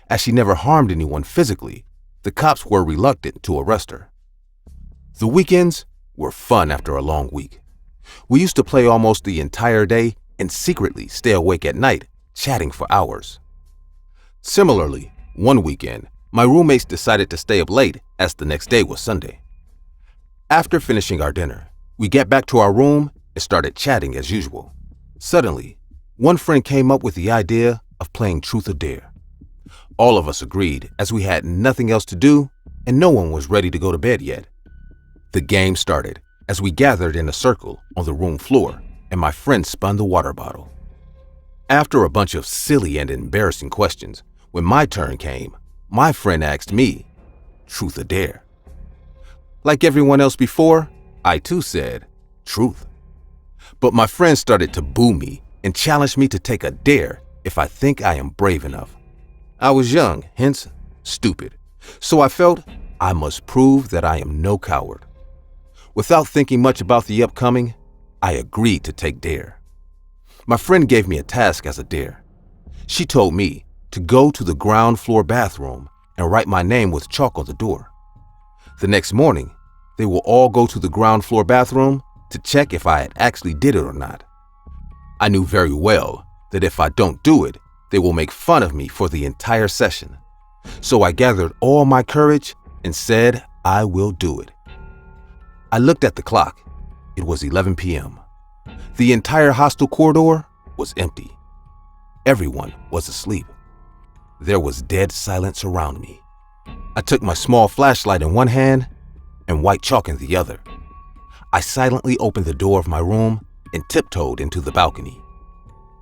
As she never harmed anyone physically, the cops were reluctant to arrest her. The weekends were fun after a long week. We used to play almost the entire day and secretly stay awake at night, chatting for hours. Similarly, one weekend, my roommates decided to stay up late as the next day was Sunday. After finishing our dinner, we got back to our room and started chatting as usual. Suddenly, one friend came up with the idea of playing Truth or Dare. All of us agreed as we had nothing else to do and no one was ready to go to bed yet. The game started as we gathered in a circle on the room floor and my friend spun the water bottle. After a bunch of silly and embarrassing questions, when my turn came, my friend asked me, Truth or Dare? Like everyone else before, I too said, Truth. But my friend started to boo me and challenged me to take a dare if I think I am brave enough. I was young, hence stupid, so I felt I must prove that I am no coward. Without thinking much about the upcoming, I agreed to take dare. My friend gave me a task as a dare. She told me to go to the ground floor bathroom and write my name with chalk on the door. The next morning, they will all go to the ground floor bathroom to check if I had actually did it or not. I knew very well that if I don't do it, they will make fun of me for the entire session. So I gathered all my courage and said I will do it. I looked at the clock. It was 11 p.m. The entire hostel corridor was empty. Everyone was asleep. There was dead silence around me. I took my small flashlight in one hand and white chalk in the other. I silently opened the door of my room and tiptoed into the balcony.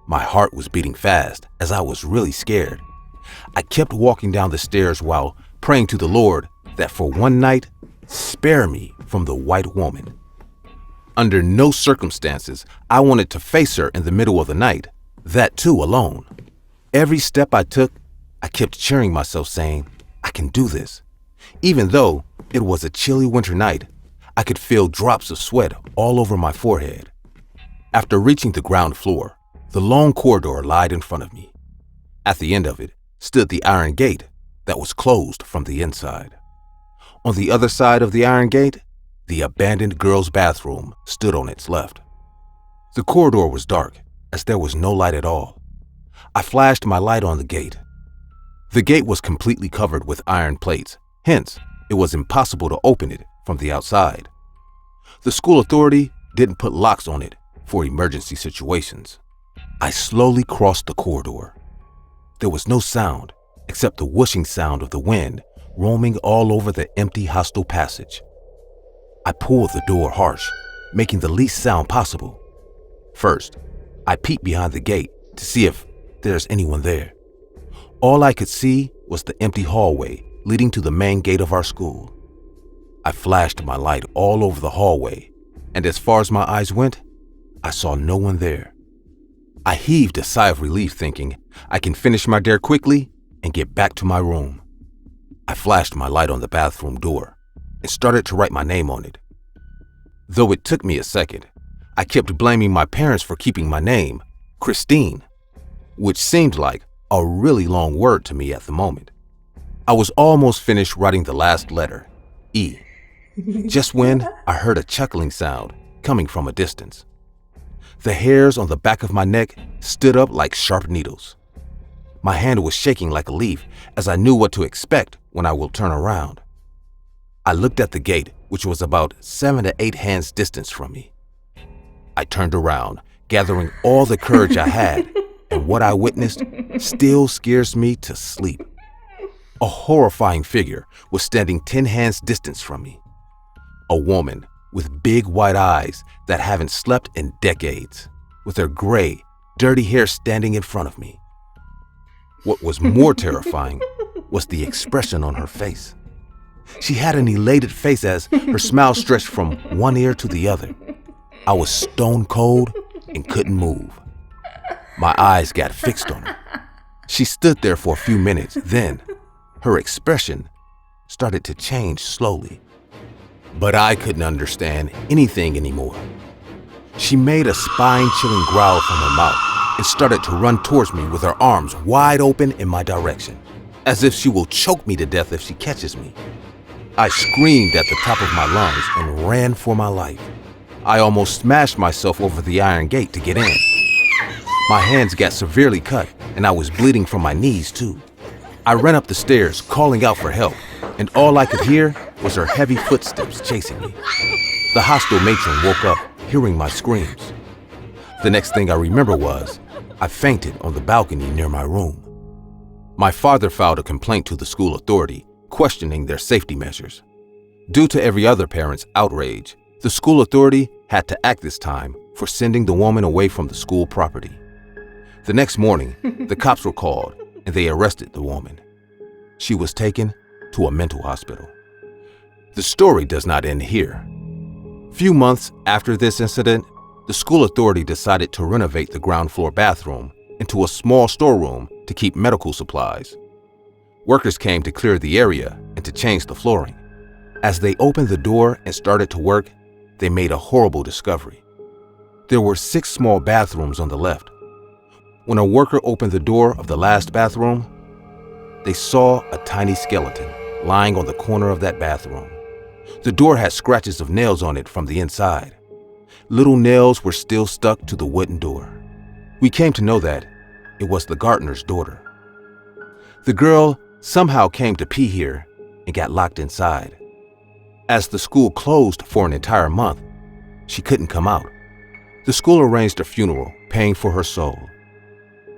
My heart was beating fast as I was really scared. I kept walking down the stairs while praying to the Lord that for one night, spare me from the white woman. Under no circumstances, I wanted to face her in the middle of the night, that too alone. Every step I took, I kept cheering myself saying, I can do this. Even though it was a chilly winter night, I could feel drops of sweat all over my forehead. After reaching the ground floor, the long corridor lied in front of me. At the end of it stood the iron gate that was closed from the inside. On the other side of the iron gate, the abandoned girls' bathroom stood on its left. The corridor was dark, as there was no light at all. I flashed my light on the gate. The gate was completely covered with iron plates, hence, it was impossible to open it from the outside. The school authority didn't put locks on it for emergency situations. I slowly crossed the corridor. There was no sound except the whooshing sound of the wind roaming all over the empty hostel passage. I pulled the door harsh, making the least sound possible. First, I peeked behind the gate to see if there's anyone there. All I could see was the empty hallway leading to the main gate of our school. I flashed my light all over the hallway, and as far as my eyes went, I saw no one there. I heaved a sigh of relief thinking I can finish my dare quickly and get back to my room. I flashed my light on the bathroom door and started to write my name on it. Though it took me a second, I kept blaming my parents for keeping my name, Christine, which seemed like a really long word to me at the moment. I was almost finished writing the last letter, E, just when I heard a chuckling sound coming from a distance. The hairs on the back of my neck stood up like sharp needles. My hand was shaking like a leaf as I knew what to expect when I will turn around. I looked at the gate, which was about 7 to 8 hands distance from me. I turned around, gathering all the courage I had, and what I witnessed still scares me to sleep. A horrifying figure was standing 10 hands distance from me. A woman with big white eyes that haven't slept in decades, with her gray, dirty hair standing in front of me. What was more terrifying was the expression on her face. She had an elated face as her smile stretched from one ear to the other. I was stone cold and couldn't move. My eyes got fixed on her. She stood there for a few minutes, then her expression started to change slowly. But I couldn't understand anything anymore. She made a spine-chilling growl from her mouth and started to run towards me with her arms wide open in my direction, as if she will choke me to death if she catches me. I screamed at the top of my lungs and ran for my life. I almost smashed myself over the iron gate to get in. My hands got severely cut and I was bleeding from my knees too. I ran up the stairs calling out for help, and all I could hear was her heavy footsteps chasing me. The hostel matron woke up hearing my screams. The next thing I remember was I fainted on the balcony near my room. My father filed a complaint to the school authority, questioning their safety measures. Due to every other parent's outrage, the school authority had to act this time for sending the woman away from the school property. The next morning, the cops were called and they arrested the woman. She was taken to a mental hospital. The story does not end here. Few months after this incident, the school authority decided to renovate the ground floor bathroom into a small storeroom to keep medical supplies. Workers came to clear the area and to change the flooring. As they opened the door and started to work, they made a horrible discovery. There were 6 small bathrooms on the left. When a worker opened the door of the last bathroom, they saw a tiny skeleton lying on the corner of that bathroom. The door had scratches of nails on it from the inside. Little nails were still stuck to the wooden door. We came to know that it was the gardener's daughter. The girl somehow came to pee here and got locked inside. As the school closed for an entire month, she couldn't come out. The school arranged a funeral, paying for her soul.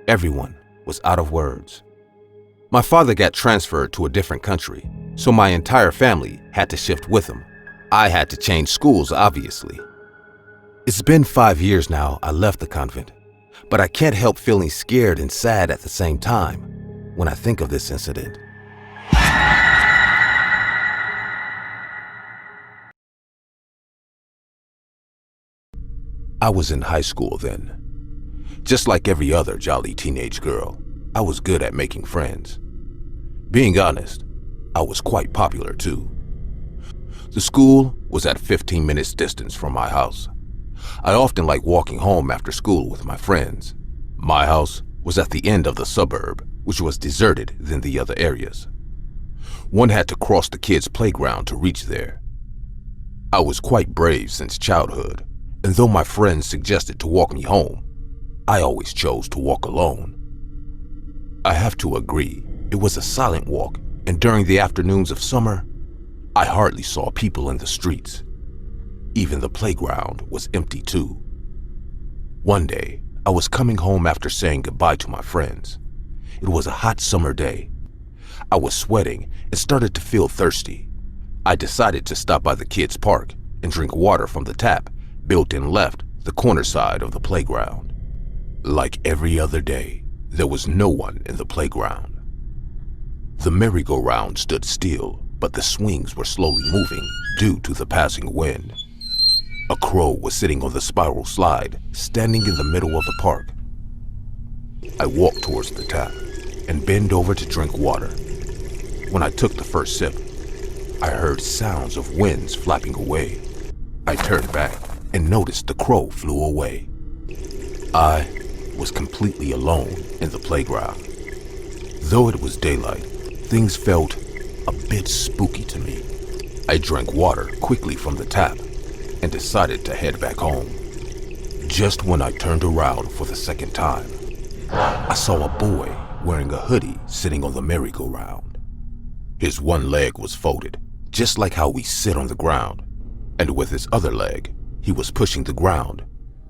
Everyone was out of words. My father got transferred to a different country, so my entire family had to shift with him. I had to change schools, obviously. It's been 5 years now I left the convent, but I can't help feeling scared and sad at the same time when I think of this incident. I was in high school then. Just like every other jolly teenage girl, I was good at making friends. Being honest, I was quite popular too. The school was at 15 minutes distance from my house. I often liked walking home after school with my friends. My house was at the end of the suburb, which was deserted than the other areas. One had to cross the kids' playground to reach there. I was quite brave since childhood, and though my friends suggested to walk me home, I always chose to walk alone. I have to agree, it was a silent walk, and during the afternoons of summer, I hardly saw people in the streets. Even the playground was empty too. One day, I was coming home after saying goodbye to my friends. It was a hot summer day. I was sweating and started to feel thirsty. I decided to stop by the kids' park and drink water from the tap built in left the corner side of the playground. Like every other day, there was no one in the playground. The merry-go-round stood still, but the swings were slowly moving due to the passing wind. A crow was sitting on the spiral slide, standing in the middle of the park. I walked towards the tap and bent over to drink water. When I took the first sip, I heard sounds of wings flapping away. I turned back and noticed the crow flew away. I was completely alone in the playground. Though it was daylight, things felt a bit spooky to me. I drank water quickly from the tap and decided to head back home. Just when I turned around for the second time, I saw a boy wearing a hoodie sitting on the merry-go-round. His one leg was folded, just like how we sit on the ground, and with his other leg, he was pushing the ground,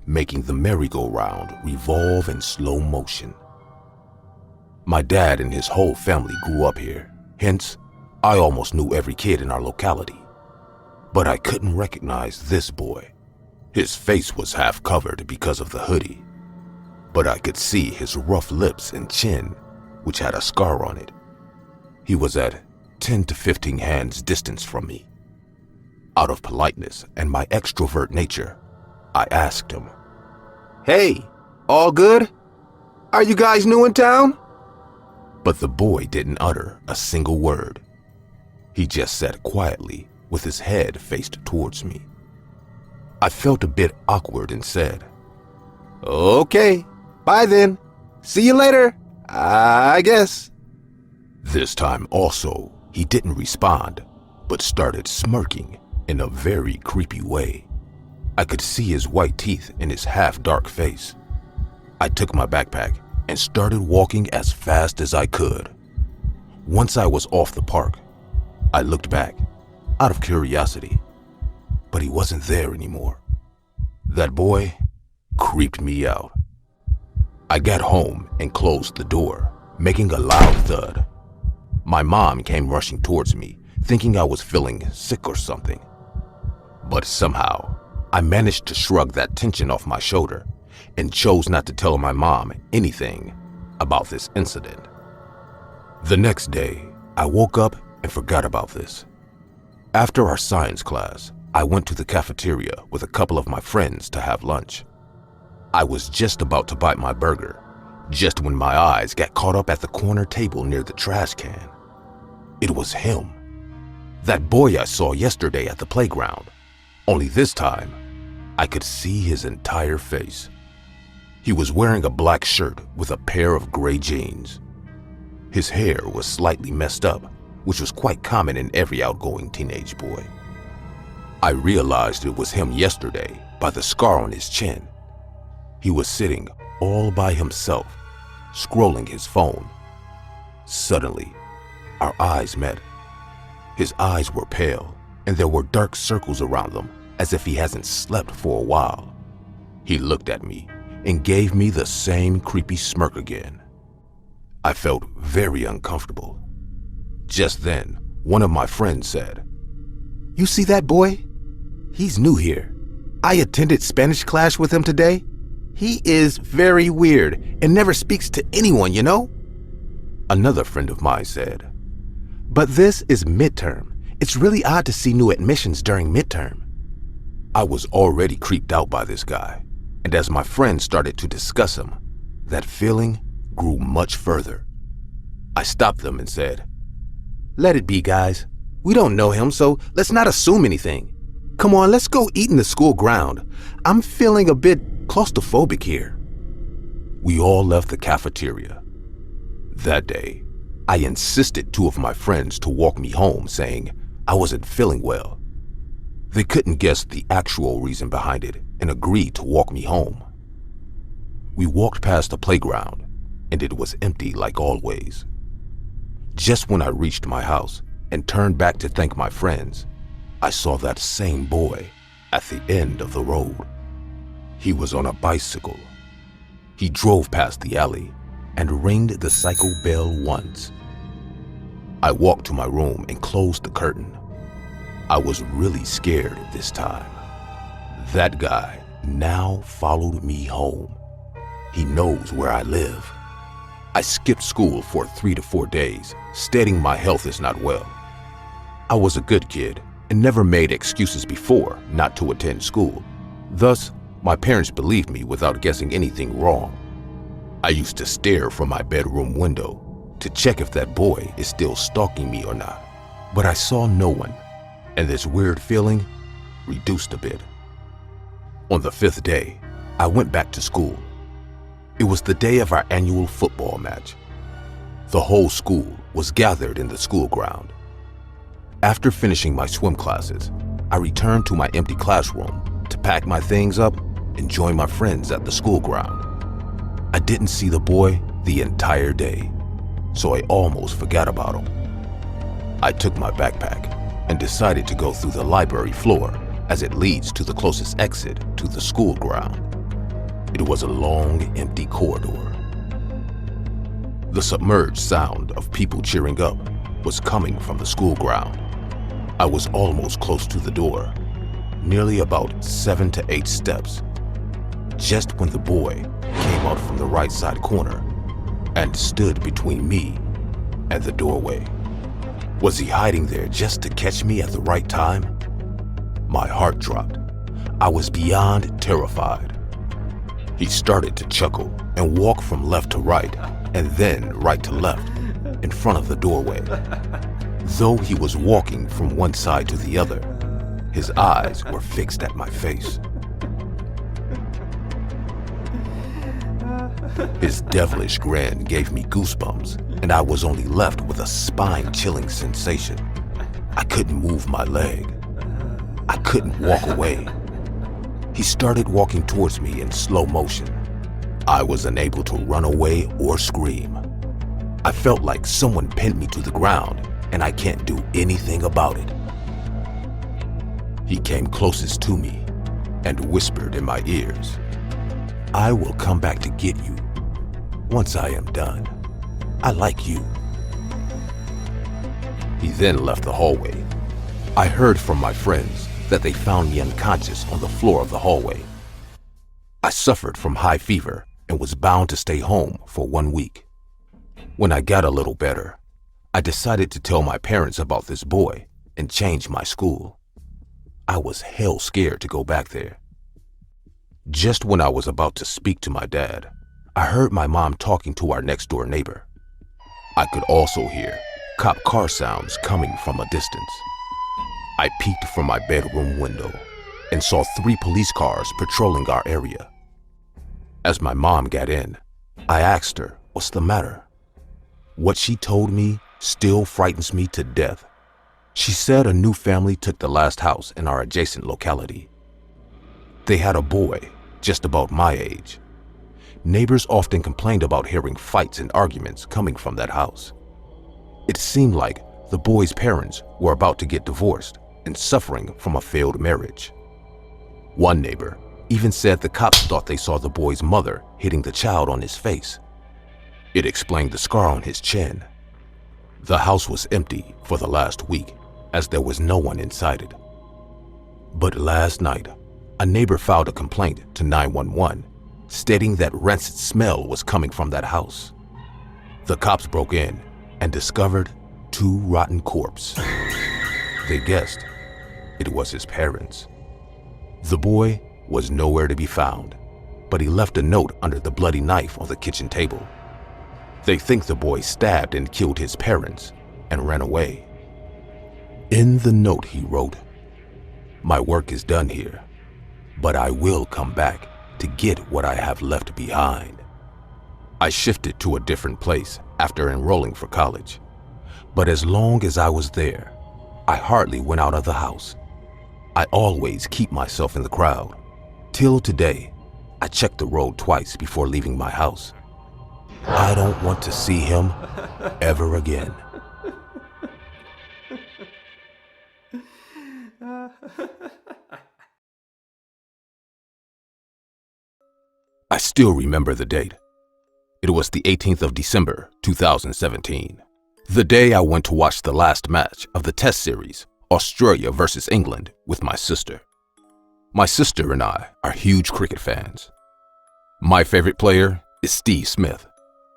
making the merry-go-round revolve in slow motion. My dad and his whole family grew up here, hence, I almost knew every kid in our locality. But I couldn't recognize this boy. His face was half covered because of the hoodie, but I could see his rough lips and chin, which had a scar on it. He was at 10 to 15 hands distance from me. Out of politeness and my extrovert nature, I asked him, "Hey, all good? Are you guys new in town?" But the boy didn't utter a single word. He just sat quietly with his head faced towards me. I felt a bit awkward and said, "Okay, bye then. See you later, I guess." This time also, he didn't respond, but started smirking in a very creepy way. I could see his white teeth in his half-dark face. I took my backpack and started walking as fast as I could. Once I was off the park, I looked back, out of curiosity, but he wasn't there anymore. That boy creeped me out. I got home and closed the door, making a loud thud. My mom came rushing towards me, thinking I was feeling sick or something. But somehow, I managed to shrug that tension off my shoulder and chose not to tell my mom anything about this incident. The next day, I woke up and forgot about this. After our science class, I went to the cafeteria with a couple of my friends to have lunch. I was just about to bite my burger, just when my eyes got caught up at the corner table near the trash can. It was him. That boy I saw yesterday at the playground. Only this time, I could see his entire face. He was wearing a black shirt with a pair of gray jeans. His hair was slightly messed up, which was quite common in every outgoing teenage boy. I realized it was him yesterday by the scar on his chin. He was sitting all by himself, scrolling his phone. Suddenly, our eyes met. His eyes were pale, and there were dark circles around them, as if he hasn't slept for a while. He looked at me and gave me the same creepy smirk again. I felt very uncomfortable. Just then, one of my friends said, "You see that boy? He's new here. I attended Spanish class with him today. He is very weird and never speaks to anyone, you know?" Another friend of mine said, "But this is midterm. It's really odd to see new admissions during midterm." I was already creeped out by this guy, and as my friends started to discuss him, that feeling grew much further. I stopped them and said, "Let it be, guys. We don't know him, so let's not assume anything. Come on, let's go eat in the school ground. I'm feeling a bit claustrophobic here. We all left the cafeteria. That day, I insisted two of my friends to walk me home, saying I wasn't feeling well. They couldn't guess the actual reason behind it and agreed to walk me home. We walked past the playground, and it was empty like always. Just when I reached my house and turned back to thank my friends, I saw that same boy at the end of the road. He was on a bicycle. He drove past the alley and ringed the cycle bell once. I walked to my room and closed the curtain. I was really scared this time. That guy now followed me home. He knows where I live. I skipped school for 3 to 4 days, stating my health is not well. I was a good kid and never made excuses before not to attend school. Thus, my parents believed me without guessing anything wrong. I used to stare from my bedroom window to check if that boy is still stalking me or not, but I saw no one, and this weird feeling reduced a bit. On the 5th day, I went back to school. It was the day of our annual football match. The whole school was gathered in the school ground. After finishing my swim classes, I returned to my empty classroom to pack my things up and join my friends at the school ground. I didn't see the boy the entire day, so I almost forgot about him. I took my backpack and decided to go through the library floor as it leads to the closest exit to the school ground. It was a long, empty corridor. The submerged sound of people cheering up was coming from the school ground. I was almost close to the door, nearly about 7 to 8 steps, just when the boy came out from the right side corner and stood between me and the doorway. Was he hiding there just to catch me at the right time? My heart dropped. I was beyond terrified. He started to chuckle and walk from left to right and then right to left in front of the doorway. Though he was walking from one side to the other, his eyes were fixed at my face. His devilish grin gave me goosebumps, and I was only left with a spine-chilling sensation. I couldn't move my leg. I couldn't walk away. He started walking towards me in slow motion. I was unable to run away or scream. I felt like someone pinned me to the ground, and I can't do anything about it. He came closest to me and whispered in my ears, "I will come back to get you once I am done. I like you." He then left the hallway. I heard from my friends that they found me unconscious on the floor of the hallway. I suffered from high fever and was bound to stay home for 1 week. When I got a little better, I decided to tell my parents about this boy and change my school. I was hell scared to go back there. Just when I was about to speak to my dad, I heard my mom talking to our next door neighbor. I could also hear cop car sounds coming from a distance. I peeked from my bedroom window and saw 3 police cars patrolling our area. As my mom got in, I asked her, "What's the matter?" What she told me still frightens me to death. She said a new family took the last house in our adjacent locality. They had a boy just about my age. Neighbors often complained about hearing fights and arguments coming from that house. It seemed like the boy's parents were about to get divorced and suffering from a failed marriage. One neighbor even said the cops thought they saw the boy's mother hitting the child on his face. It explained the scar on his chin. The house was empty for the last week, as there was no one inside it. But last night, a neighbor filed a complaint to 911, stating that rancid smell was coming from that house. The cops broke in and discovered 2 rotten corpses. They guessed it was his parents. The boy was nowhere to be found, but he left a note under the bloody knife on the kitchen table. They think the boy stabbed and killed his parents and ran away. In the note he wrote, "My work is done here, but I will come back to get what I have left behind." I shifted to a different place after enrolling for college, but as long as I was there, I hardly went out of the house. I always keep myself in the crowd. Till today, I check the road twice before leaving my house. I don't want to see him ever again. I still remember the date. It was the 18th of December, 2017. The day I went to watch the last match of the Test Series, Australia versus England, with my sister. My sister and I are huge cricket fans. My favorite player is Steve Smith,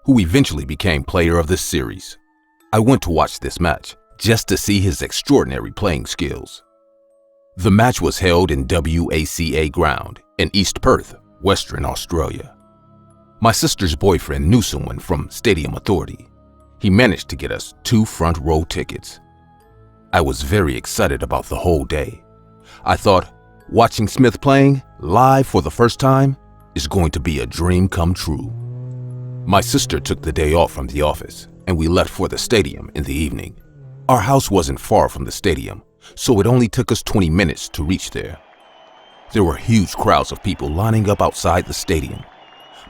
who eventually became player of this series. I went to watch this match just to see his extraordinary playing skills. The match was held in WACA ground in East Perth, Western Australia. My sister's boyfriend knew someone from Stadium Authority. He managed to get us 2 front row tickets. I was very excited about the whole day. I thought watching Smith playing live for the first time is going to be a dream come true. My sister took the day off from the office and we left for the stadium in the evening. Our house wasn't far from the stadium, so it only took us 20 minutes to reach there. There were huge crowds of people lining up outside the stadium.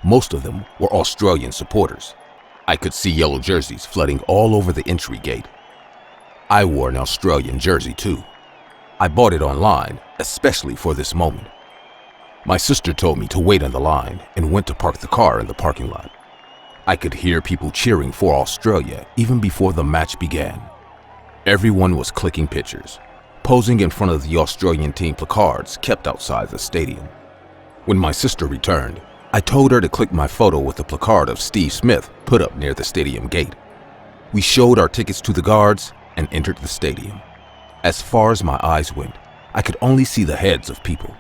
Most of them were Australian supporters. I could see yellow jerseys flooding all over the entry gate. I wore an Australian jersey too. I bought it online, especially for this moment. My sister told me to wait on the line and went to park the car in the parking lot. I could hear people cheering for Australia even before the match began. Everyone was clicking pictures, posing in front of the Australian team placards kept outside the stadium. When my sister returned, I told her to click my photo with the placard of Steve Smith put up near the stadium gate. We showed our tickets to the guards and entered the stadium. As far as my eyes went, I could only see the heads of people.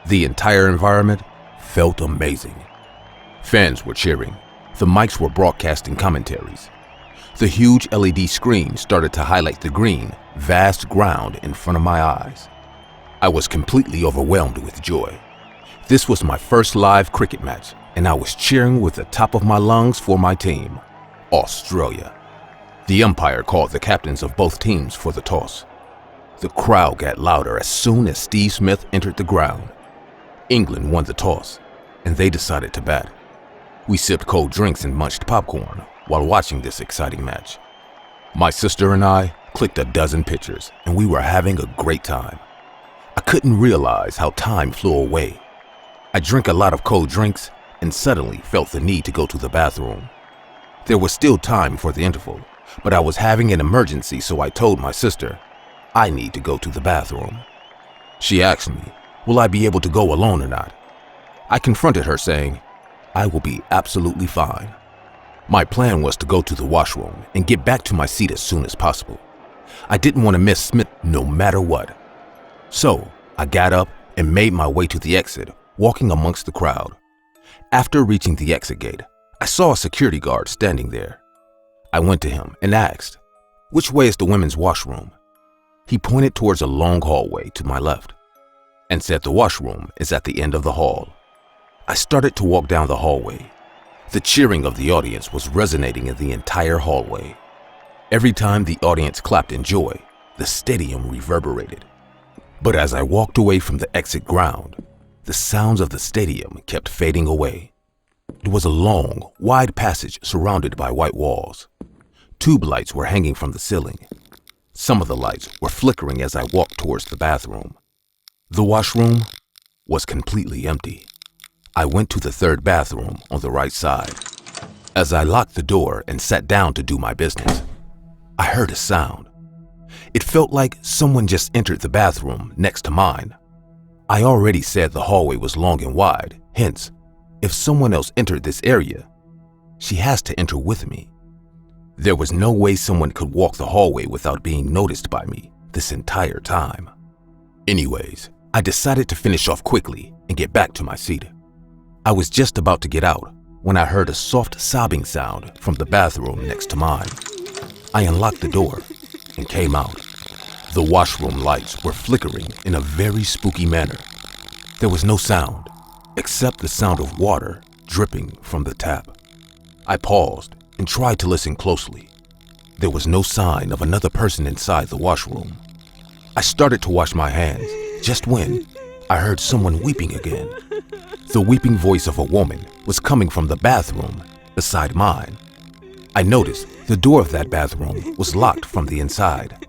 The entire environment felt amazing. Fans were cheering. The mics were broadcasting commentaries. The huge LED screen started to highlight the green, vast ground in front of my eyes. I was completely overwhelmed with joy. This was my first live cricket match, and I was cheering with the top of my lungs for my team, Australia. The umpire called the captains of both teams for the toss. The crowd got louder as soon as Steve Smith entered the ground. England won the toss, and they decided to bat. We sipped cold drinks and munched popcorn while watching this exciting match. My sister and I clicked a dozen pictures, and we were having a great time. I couldn't realize how time flew away. I drank a lot of cold drinks and suddenly felt the need to go to the bathroom. There was still time for the interval, but I was having an emergency, so I told my sister, I need to go to the bathroom. She asked me, will I be able to go alone or not? I confronted her saying, I will be absolutely fine. My plan was to go to the washroom and get back to my seat as soon as possible. I didn't want to miss Smith no matter what. So I got up and made my way to the exit, walking amongst the crowd. After reaching the exit gate, I saw a security guard standing there. I went to him and asked, which way is the women's washroom? He pointed towards a long hallway to my left and said the washroom is at the end of the hall. I started to walk down the hallway. The cheering of the audience was resonating in the entire hallway. Every time the audience clapped in joy, the stadium reverberated. But as I walked away from the exit ground, the sounds of the stadium kept fading away. It was a long, wide passage surrounded by white walls. Tube lights were hanging from the ceiling. Some of the lights were flickering as I walked towards the bathroom. The washroom was completely empty. I went to the third bathroom on the right side. As I locked the door and sat down to do my business, I heard a sound. It felt like someone just entered the bathroom next to mine. I already said the hallway was long and wide, hence, if someone else entered this area, she has to enter with me. There was no way someone could walk the hallway without being noticed by me this entire time. Anyways, I decided to finish off quickly and get back to my seat. I was just about to get out when I heard a soft sobbing sound from the bathroom next to mine. I unlocked the door and came out. The washroom lights were flickering in a very spooky manner. There was no sound, except the sound of water dripping from the tap. I paused and tried to listen closely. There was no sign of another person inside the washroom. I started to wash my hands just when I heard someone weeping again. The weeping voice of a woman was coming from the bathroom beside mine. I noticed the door of that bathroom was locked from the inside.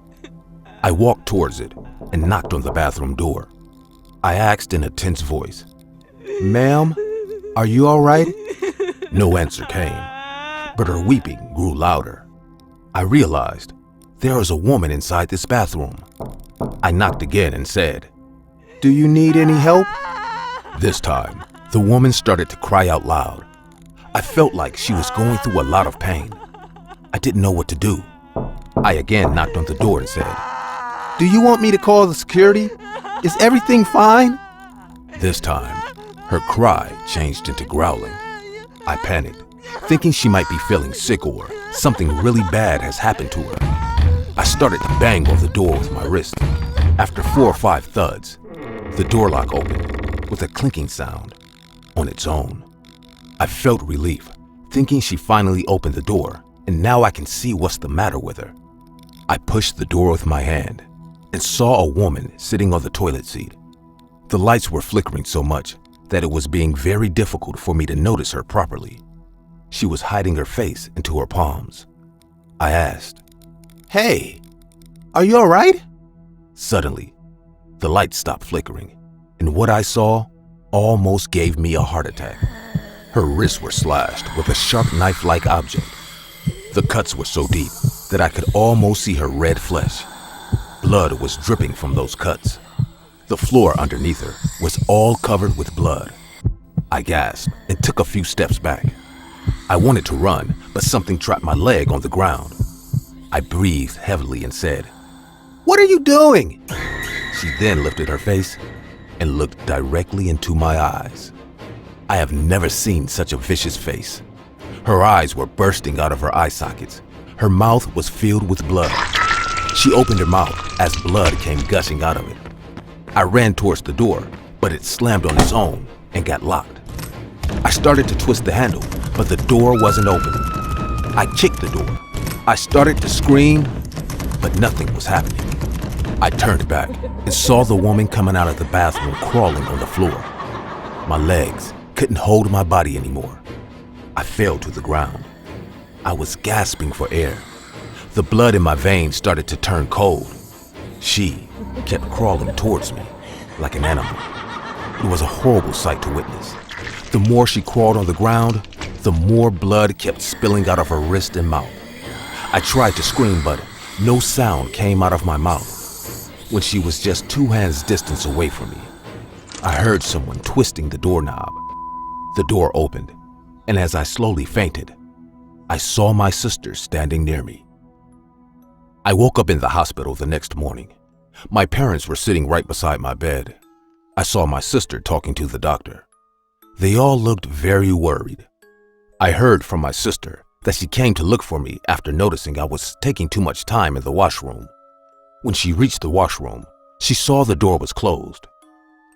I walked towards it and knocked on the bathroom door. I asked in a tense voice, "Ma'am, are you all right?" No answer came, but her weeping grew louder. I realized there was a woman inside this bathroom. I knocked again and said, "Do you need any help?" This time, the woman started to cry out loud. I felt like she was going through a lot of pain. I didn't know what to do. I again knocked on the door and said, "Do you want me to call the security? Is everything fine?" This time, her cry changed into growling. I panicked, thinking she might be feeling sick or something really bad has happened to her. I started to bang on the door with my wrist. After 4 or 5 thuds, the door lock opened with a clinking sound on its own. I felt relief, thinking she finally opened the door, and now I can see what's the matter with her. I pushed the door with my hand and saw a woman sitting on the toilet seat. The lights were flickering so much that it was being very difficult for me to notice her properly. She was hiding her face into her palms. I asked, "Hey, are you all right?" Suddenly, the lights stopped flickering, and what I saw almost gave me a heart attack. Her wrists were slashed with a sharp knife-like object. The cuts were so deep that I could almost see her red flesh. Blood was dripping from those cuts. The floor underneath her was all covered with blood. I gasped and took a few steps back. I wanted to run, but something trapped my leg on the ground. I breathed heavily and said, "What are you doing?" She then lifted her face and looked directly into my eyes. I have never seen such a vicious face. Her eyes were bursting out of her eye sockets. Her mouth was filled with blood. She opened her mouth as blood came gushing out of it. I ran towards the door, but it slammed on its own and got locked. I started to twist the handle, but the door wasn't opening. I kicked the door. I started to scream, but nothing was happening. I turned back and saw the woman coming out of the bathroom crawling on the floor. My legs couldn't hold my body anymore. I fell to the ground. I was gasping for air. The blood in my veins started to turn cold. She kept crawling towards me like an animal. It was a horrible sight to witness. The more she crawled on the ground, the more blood kept spilling out of her wrist and mouth. I tried to scream, but no sound came out of my mouth. When she was just 2 hands distance away from me, I heard someone twisting the doorknob. The door opened, and as I slowly fainted, I saw my sister standing near me. I woke up in the hospital the next morning. My parents were sitting right beside my bed. I saw my sister talking to the doctor. They all looked very worried. I heard from my sister that she came to look for me after noticing I was taking too much time in the washroom. When she reached the washroom, she saw the door was closed.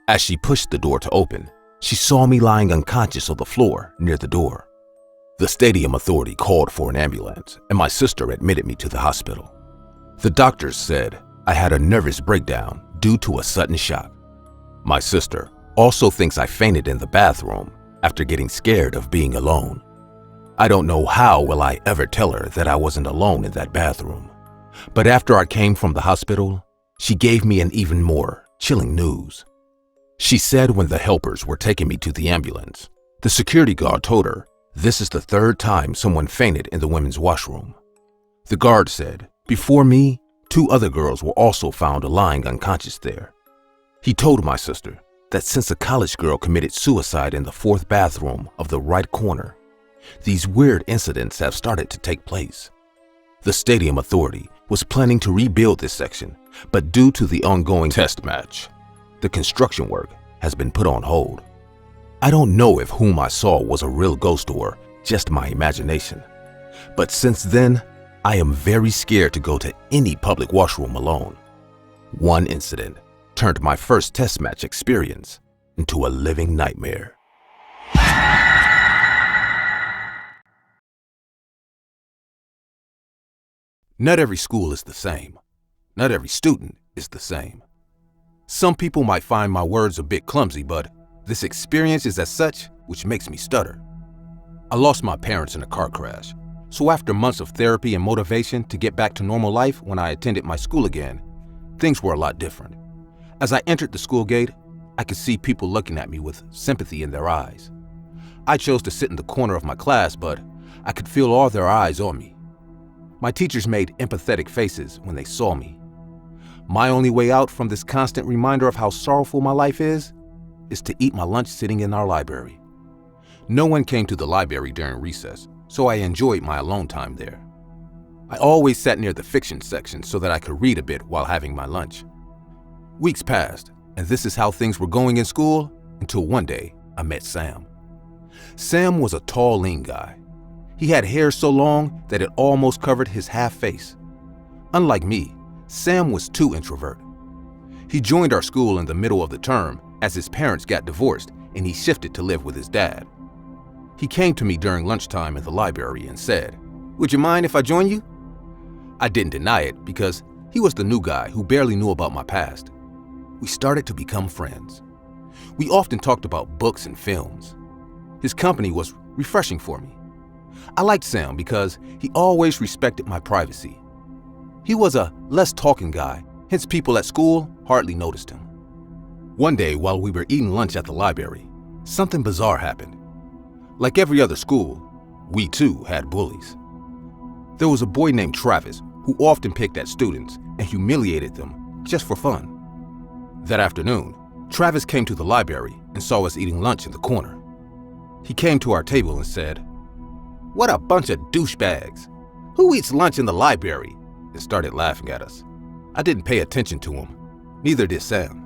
As she pushed the door to open, she saw me lying unconscious on the floor near the door. The stadium authority called for an ambulance, and my sister admitted me to the hospital. The doctors said I had a nervous breakdown due to a sudden shock. My sister also thinks I fainted in the bathroom after getting scared of being alone. I don't know how will I ever tell her that I wasn't alone in that bathroom. But after I came from the hospital, she gave me an even more chilling news. She said when the helpers were taking me to the ambulance, the security guard told her this is the 3rd time someone fainted in the women's washroom. The guard said, before me, 2 other girls were also found lying unconscious there. He told my sister that since a college girl committed suicide in the 4th bathroom of the right corner, these weird incidents have started to take place. The stadium authority was planning to rebuild this section, but due to the ongoing test match, the construction work has been put on hold. I don't know if whom I saw was a real ghost or just my imagination, but since then, I am very scared to go to any public washroom alone. One incident turned my first test match experience into a living nightmare. Not every school is the same. Not every student is the same. Some people might find my words a bit clumsy, but this experience is as such, which makes me stutter. I lost my parents in a car crash, so after months of therapy and motivation to get back to normal life when I attended my school again, things were a lot different. As I entered the school gate, I could see people looking at me with sympathy in their eyes. I chose to sit in the corner of my class, but I could feel all their eyes on me. My teachers made empathetic faces when they saw me. My only way out from this constant reminder of how sorrowful my life is to eat my lunch sitting in our library. No one came to the library during recess, so I enjoyed my alone time there. I always sat near the fiction section so that I could read a bit while having my lunch. Weeks passed, and this is how things were going in school until one day I met Sam. Sam was a tall, lean guy. He had hair so long that it almost covered his half face. Unlike me, Sam was too introverted. He joined our school in the middle of the term as his parents got divorced and he shifted to live with his dad. He came to me during lunchtime in the library and said, "Would you mind if I join you?" I didn't deny it because he was the new guy who barely knew about my past. We started to become friends. We often talked about books and films. His company was refreshing for me. I liked Sam because he always respected my privacy. He was a less talking guy, hence people at school hardly noticed him. One day while we were eating lunch at the library, something bizarre happened. Like every other school, we too had bullies. There was a boy named Travis who often picked at students and humiliated them just for fun. That afternoon, Travis came to the library and saw us eating lunch in the corner. He came to our table and said, "What a bunch of douchebags! Who eats lunch in the library?" and started laughing at us. I didn't pay attention to him, neither did Sam.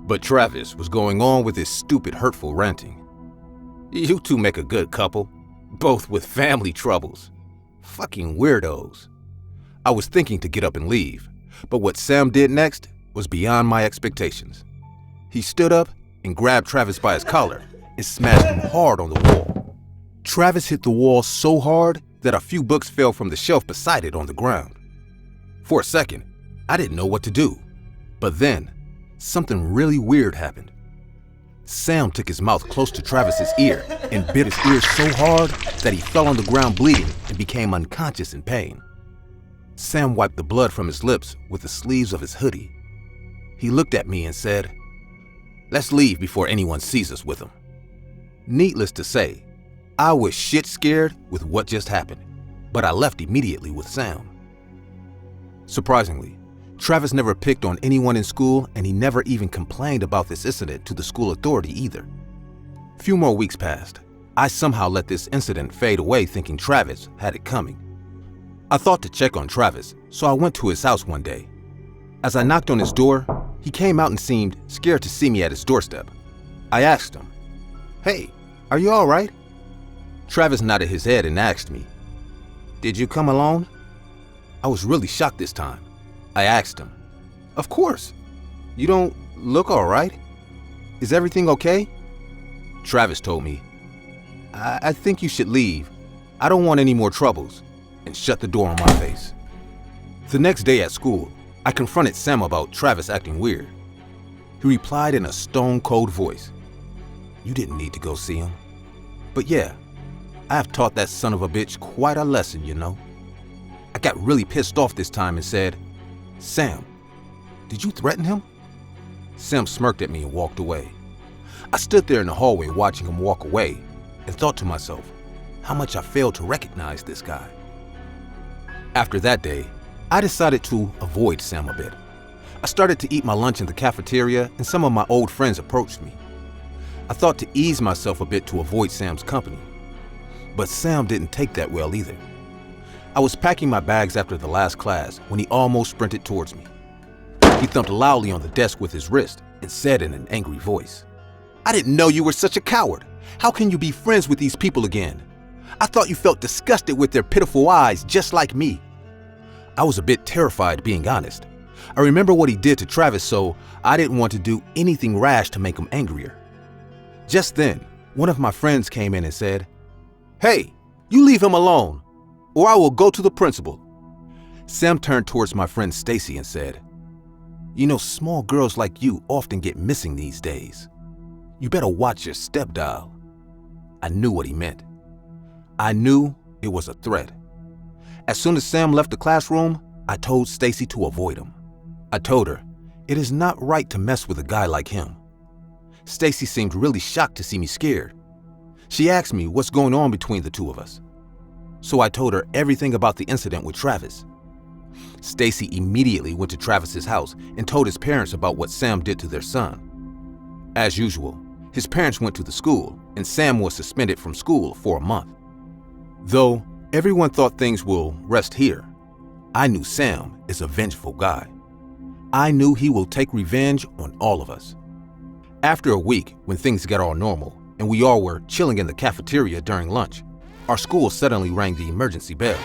But Travis was going on with his stupid, hurtful ranting. "You two make a good couple, both with family troubles. Fucking weirdos." I was thinking to get up and leave, but what Sam did next was beyond my expectations. He stood up and grabbed Travis by his collar and smashed him hard on the wall. Travis hit the wall so hard that a few books fell from the shelf beside it on the ground. For a second, I didn't know what to do. But then, something really weird happened. Sam took his mouth close to Travis's ear and bit his ear so hard that he fell on the ground bleeding and became unconscious in pain. Sam wiped the blood from his lips with the sleeves of his hoodie. He looked at me and said, "Let's leave before anyone sees us with him." Needless to say, I was shit scared with what just happened, but I left immediately with Sam. Surprisingly, Travis never picked on anyone in school and he never even complained about this incident to the school authority either. Few more weeks passed. I somehow let this incident fade away thinking Travis had it coming. I thought to check on Travis, so I went to his house one day. As I knocked on his door, he came out and seemed scared to see me at his doorstep. I asked him, "Hey, are you all right?" Travis nodded his head and asked me, "Did you come alone?" I was really shocked this time. I asked him, "Of course. You don't look all right. Is everything okay?" Travis told me, I think you should leave. I don't want any more troubles," and shut the door on my face. The next day at school, I confronted Sam about Travis acting weird. He replied in a stone-cold voice, "You didn't need to go see him." But yeah, I have taught that son of a bitch quite a lesson, you know. I got really pissed off this time and said, "Sam, did you threaten him?" Sam smirked at me and walked away. I stood there in the hallway watching him walk away and thought to myself how much I failed to recognize this guy. After that day, I decided to avoid Sam a bit. I started to eat my lunch in the cafeteria and some of my old friends approached me. I thought to ease myself a bit to avoid Sam's company. But Sam didn't take that well either. I was packing my bags after the last class when he almost sprinted towards me. He thumped loudly on the desk with his wrist and said in an angry voice, "I didn't know you were such a coward. How can you be friends with these people again? I thought you felt disgusted with their pitiful eyes just like me." I was a bit terrified, being honest, I remember what he did to Travis, so I didn't want to do anything rash to make him angrier. Just then, one of my friends came in and said, "Hey, you leave him alone, or I will go to the principal." Sam turned towards my friend Stacy and said, "You know, small girls like you often get missing these days. You better watch your step dial." I knew what he meant. I knew it was a threat. As soon as Sam left the classroom, I told Stacy to avoid him. I told her, it is not right to mess with a guy like him. Stacy seemed really shocked to see me scared. She asked me what's going on between the two of us. So I told her everything about the incident with Travis. Stacy immediately went to Travis's house and told his parents about what Sam did to their son. As usual, his parents went to the school and Sam was suspended from school for a month. Though everyone thought things will rest here, I knew Sam is a vengeful guy. I knew he will take revenge on all of us. After a week, when things got all normal and we all were chilling in the cafeteria during lunch, our school suddenly rang the emergency bell.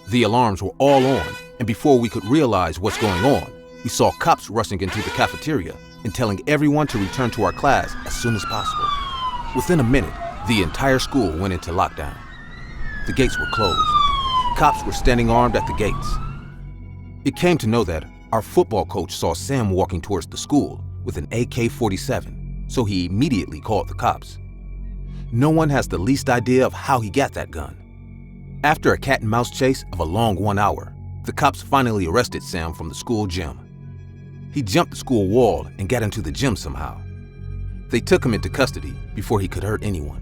The alarms were all on, and before we could realize what's going on, we saw cops rushing into the cafeteria and telling everyone to return to our class as soon as possible. Within a minute, the entire school went into lockdown. The gates were closed. Cops were standing armed at the gates. It came to know that our football coach saw Sam walking towards the school with an AK-47, so he immediately called the cops. No one has the least idea of how he got that gun. After a cat and mouse chase of a long 1 hour, the cops finally arrested Sam from the school gym. He jumped the school wall and got into the gym somehow. They took him into custody before he could hurt anyone.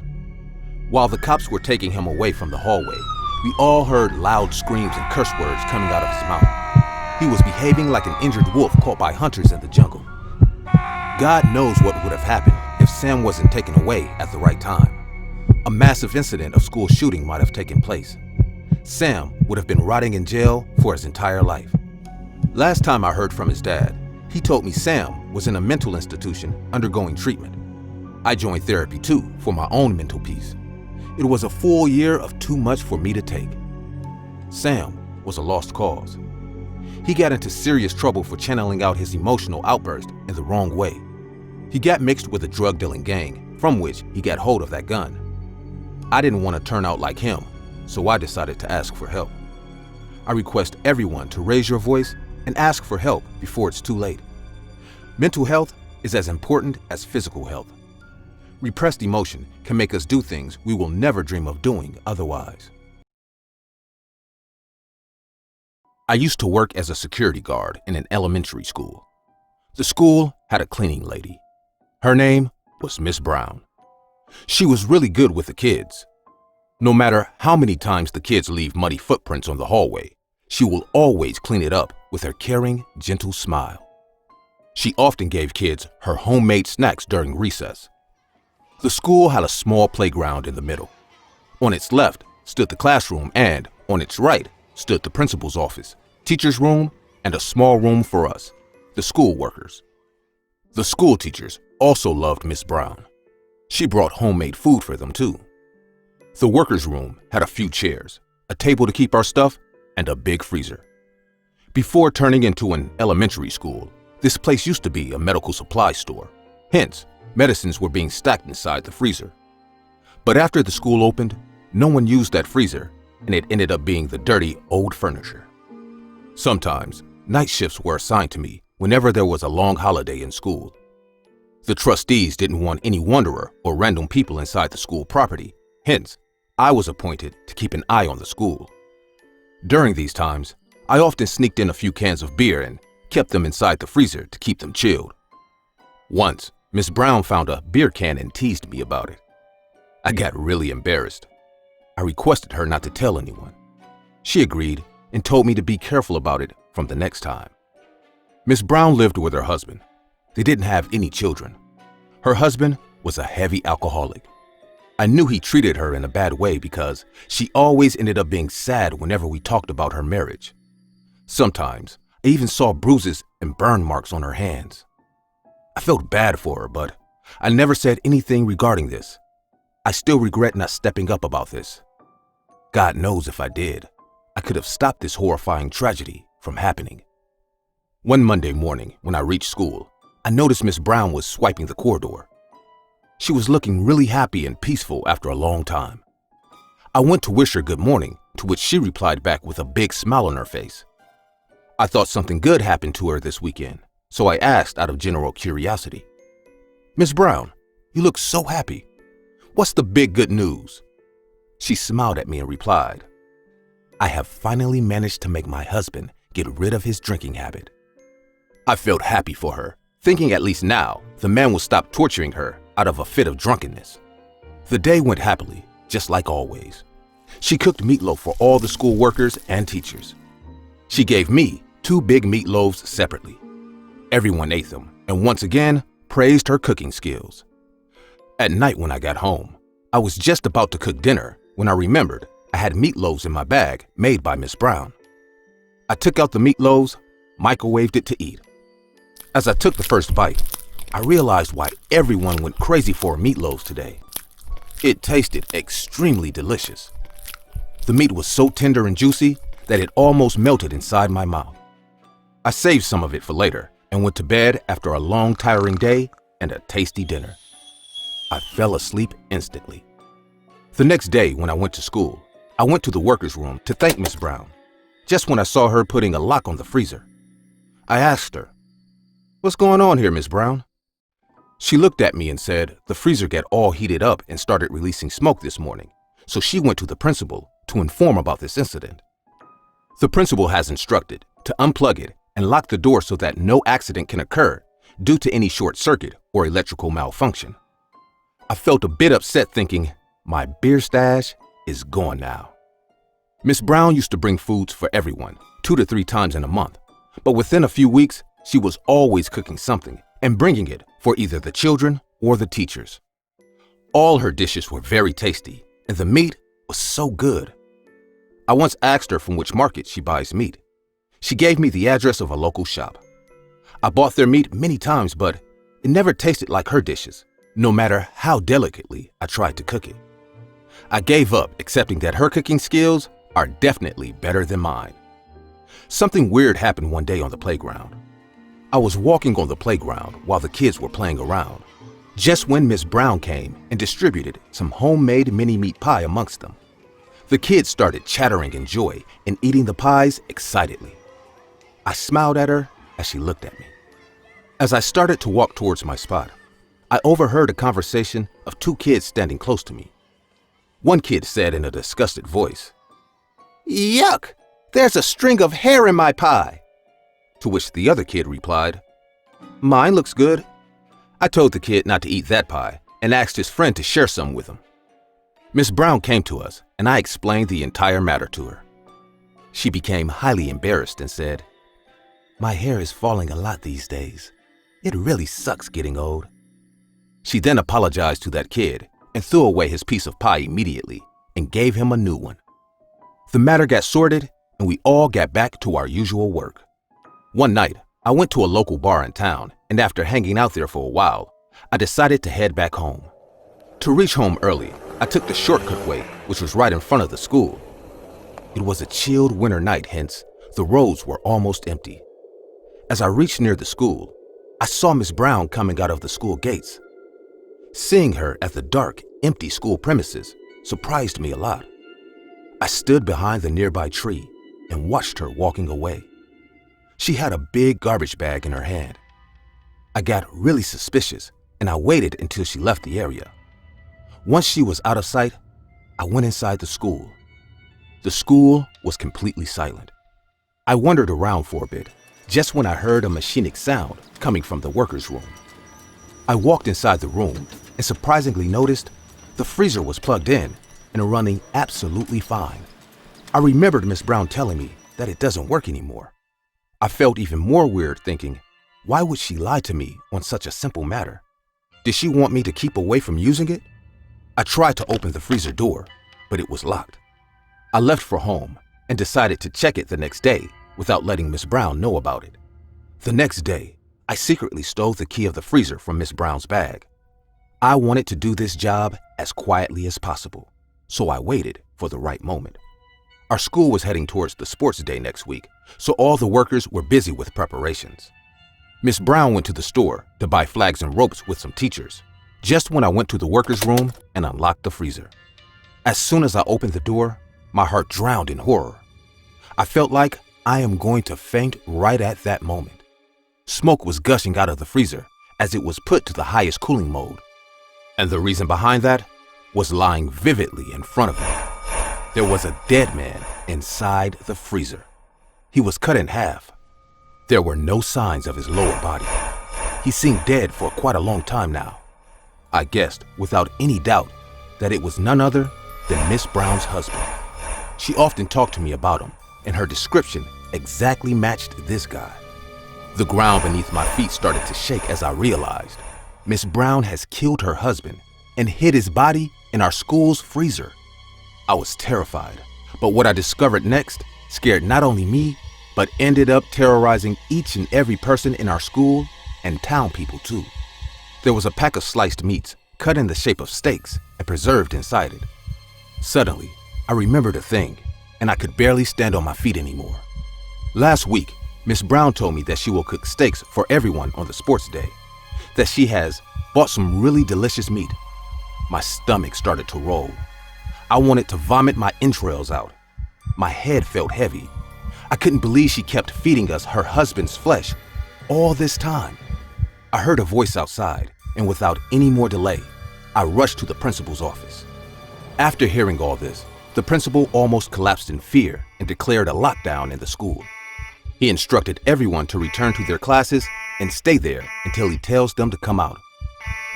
While the cops were taking him away from the hallway, we all heard loud screams and curse words coming out of his mouth. He was behaving like an injured wolf caught by hunters in the jungle. God knows what would have happened if Sam wasn't taken away at the right time. A massive incident of school shooting might have taken place. Sam would have been rotting in jail for his entire life. Last time I heard from his dad, he told me Sam was in a mental institution undergoing treatment. I joined therapy too for my own mental peace. It was a full year of too much for me to take. Sam was a lost cause. He got into serious trouble for channeling out his emotional outburst in the wrong way. He got mixed with a drug-dealing gang, from which he got hold of that gun. I didn't want to turn out like him, so I decided to ask for help. I request everyone to raise your voice and ask for help before it's too late. Mental health is as important as physical health. Repressed emotion can make us do things we will never dream of doing otherwise. I used to work as a security guard in an elementary school. The school had a cleaning lady. Her name was Miss Brown. She was really good with the kids. No matter how many times the kids leave muddy footprints on the hallway, she will always clean it up with her caring, gentle smile. She often gave kids her homemade snacks during recess. The school had a small playground in the middle. On its left stood the classroom and, on its right, stood the principal's office, teacher's room, and a small room for us, the school workers. The school teachers also loved Miss Brown. She brought homemade food for them too. The workers' room had a few chairs, a table to keep our stuff, and a big freezer. Before turning into an elementary school, this place used to be a medical supply store. Hence, medicines were being stacked inside the freezer. But after the school opened, no one used that freezer, and it ended up being the dirty old furniture. Sometimes, night shifts were assigned to me whenever there was a long holiday in school. The trustees didn't want any wanderer or random people inside the school property. Hence, I was appointed to keep an eye on the school. During these times, I often sneaked in a few cans of beer and kept them inside the freezer to keep them chilled. Once, Miss Brown found a beer can and teased me about it. I got really embarrassed. I requested her not to tell anyone. She agreed and told me to be careful about it from the next time. Miss Brown lived with her husband. They didn't have any children. Her husband was a heavy alcoholic. I knew he treated her in a bad way because she always ended up being sad whenever we talked about her marriage. Sometimes, I even saw bruises and burn marks on her hands. I felt bad for her, but I never said anything regarding this. I still regret not stepping up about this. God knows if I did, I could have stopped this horrifying tragedy from happening. One Monday morning, when I reached school, I noticed Miss Brown was swiping the corridor. She was looking really happy and peaceful after a long time. I went to wish her good morning, to which she replied back with a big smile on her face. I thought something good happened to her this weekend, so I asked out of general curiosity, "Miss Brown, you look so happy. What's the big good news?" She smiled at me and replied, "I have finally managed to make my husband get rid of his drinking habit." I felt happy for her, thinking at least now the man will stop torturing her out of a fit of drunkenness. The day went happily, just like always. She cooked meatloaf for all the school workers and teachers. She gave me 2 big meatloaves separately. Everyone ate them and once again praised her cooking skills. At night when I got home, I was just about to cook dinner when I remembered I had meatloaves in my bag made by Miss Brown. I took out the meatloaves, microwaved it to eat. As I took the first bite, I realized why everyone went crazy for meatloaves today. It tasted extremely delicious. The meat was so tender and juicy that it almost melted inside my mouth. I saved some of it for later and went to bed after a long, tiring day and a tasty dinner. I fell asleep instantly. The next day when I went to school, I went to the workers' room to thank Miss Brown, just when I saw her putting a lock on the freezer. I asked her, "What's going on here, Miss Brown?" She looked at me and said the freezer got all heated up and started releasing smoke this morning, so she went to the principal to inform about this incident. The principal has instructed to unplug it and lock the door so that no accident can occur due to any short circuit or electrical malfunction. I felt a bit upset thinking, my beer stash is gone now. Miss Brown used to bring foods for everyone 2 to 3 times in a month, but within a few weeks, she was always cooking something and bringing it for either the children or the teachers. All her dishes were very tasty, and the meat was so good. I once asked her from which market she buys meat. She gave me the address of a local shop. I bought their meat many times, but it never tasted like her dishes, no matter how delicately I tried to cook it. I gave up, accepting that her cooking skills are definitely better than mine. Something weird happened one day on the playground. I was walking on the playground while the kids were playing around, just when Miss Brown came and distributed some homemade mini-meat pie amongst them. The kids started chattering in joy and eating the pies excitedly. I smiled at her as she looked at me. As I started to walk towards my spot, I overheard a conversation of 2 kids standing close to me. One kid said in a disgusted voice, "Yuck! There's a string of hair in my pie." To which the other kid replied, "Mine looks good." I told the kid not to eat that pie and asked his friend to share some with him. Miss Brown came to us and I explained the entire matter to her. She became highly embarrassed and said, "My hair is falling a lot these days. It really sucks getting old." She then apologized to that kid and threw away his piece of pie immediately and gave him a new one. The matter got sorted and we all got back to our usual work. One night, I went to a local bar in town, and after hanging out there for a while, I decided to head back home. To reach home early, I took the shortcut way, which was right in front of the school. It was a chilled winter night, hence, the roads were almost empty. As I reached near the school, I saw Miss Brown coming out of the school gates. Seeing her at the dark, empty school premises surprised me a lot. I stood behind the nearby tree and watched her walking away. She had a big garbage bag in her hand. I got really suspicious and I waited until she left the area. Once she was out of sight, I went inside the school. The school was completely silent. I wandered around for a bit, just when I heard a machinic sound coming from the workers' room. I walked inside the room and surprisingly noticed the freezer was plugged in and running absolutely fine. I remembered Miss Brown telling me that it doesn't work anymore. I felt even more weird thinking, why would she lie to me on such a simple matter? Did she want me to keep away from using it? I tried to open the freezer door, but it was locked. I left for home and decided to check it the next day without letting Miss Brown know about it. The next day, I secretly stole the key of the freezer from Miss Brown's bag. I wanted to do this job as quietly as possible, so I waited for the right moment. Our school was heading towards the sports day next week, so all the workers were busy with preparations. Miss Brown went to the store to buy flags and ropes with some teachers, just when I went to the workers' room and unlocked the freezer. As soon as I opened the door, my heart drowned in horror. I felt like I am going to faint right at that moment. Smoke was gushing out of the freezer as it was put to the highest cooling mode. And the reason behind that was lying vividly in front of me. There was a dead man inside the freezer. He was cut in half. There were no signs of his lower body. He seemed dead for quite a long time now. I guessed without any doubt that it was none other than Miss Brown's husband. She often talked to me about him, and her description exactly matched this guy. The ground beneath my feet started to shake as I realized Miss Brown has killed her husband and hid his body in our school's freezer. I was terrified, but what I discovered next scared not only me, but ended up terrorizing each and every person in our school and town people too. There was a pack of sliced meats cut in the shape of steaks and preserved inside it. Suddenly, I remembered a thing, and I could barely stand on my feet anymore. Last week, Miss Brown told me that she will cook steaks for everyone on the sports day, that she has bought some really delicious meat. My stomach started to roll. I wanted to vomit my entrails out. My head felt heavy. I couldn't believe she kept feeding us her husband's flesh all this time. I heard a voice outside, and without any more delay, I rushed to the principal's office. After hearing all this, the principal almost collapsed in fear and declared a lockdown in the school. He instructed everyone to return to their classes and stay there until he tells them to come out.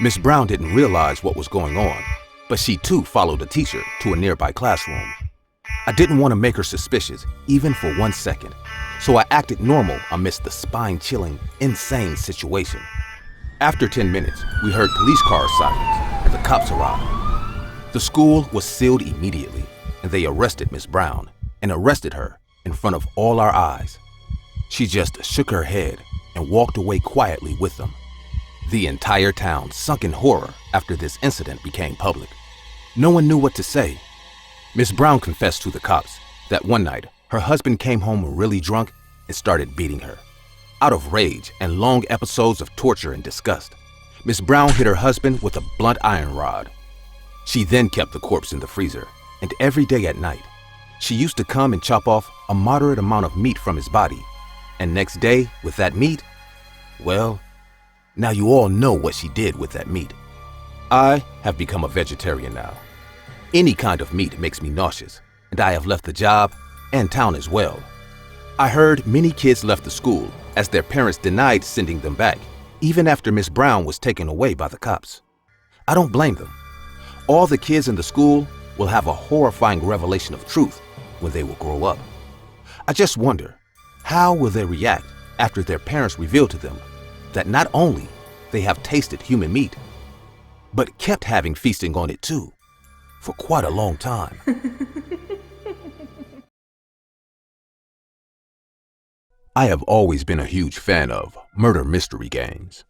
Miss Brown didn't realize what was going on, but she too followed the teacher to a nearby classroom. I didn't want to make her suspicious, even for 1 second, so I acted normal amidst the spine-chilling, insane situation. After 10 minutes, we heard police car sirens and the cops arrived. The school was sealed immediately, and they arrested Miss Brown and arrested her in front of all our eyes. She just shook her head and walked away quietly with them. The entire town sunk in horror after this incident became public. No one knew what to say. Miss Brown confessed to the cops that one night her husband came home really drunk and started beating her. Out of rage and long episodes of torture and disgust, Miss Brown hit her husband with a blunt iron rod. She then kept the corpse in the freezer, and every day at night, she used to come and chop off a moderate amount of meat from his body. And next day, with that meat, well, now you all know what she did with that meat. I have become a vegetarian now. Any kind of meat makes me nauseous, and I have left the job and town as well. I heard many kids left the school as their parents denied sending them back, even after Miss Brown was taken away by the cops. I don't blame them. All the kids in the school will have a horrifying revelation of truth when they will grow up. I just wonder, how will they react after their parents reveal to them that not only they have tasted human meat, but kept having feasting on it too, for quite a long time? I have always been a huge fan of murder mystery games.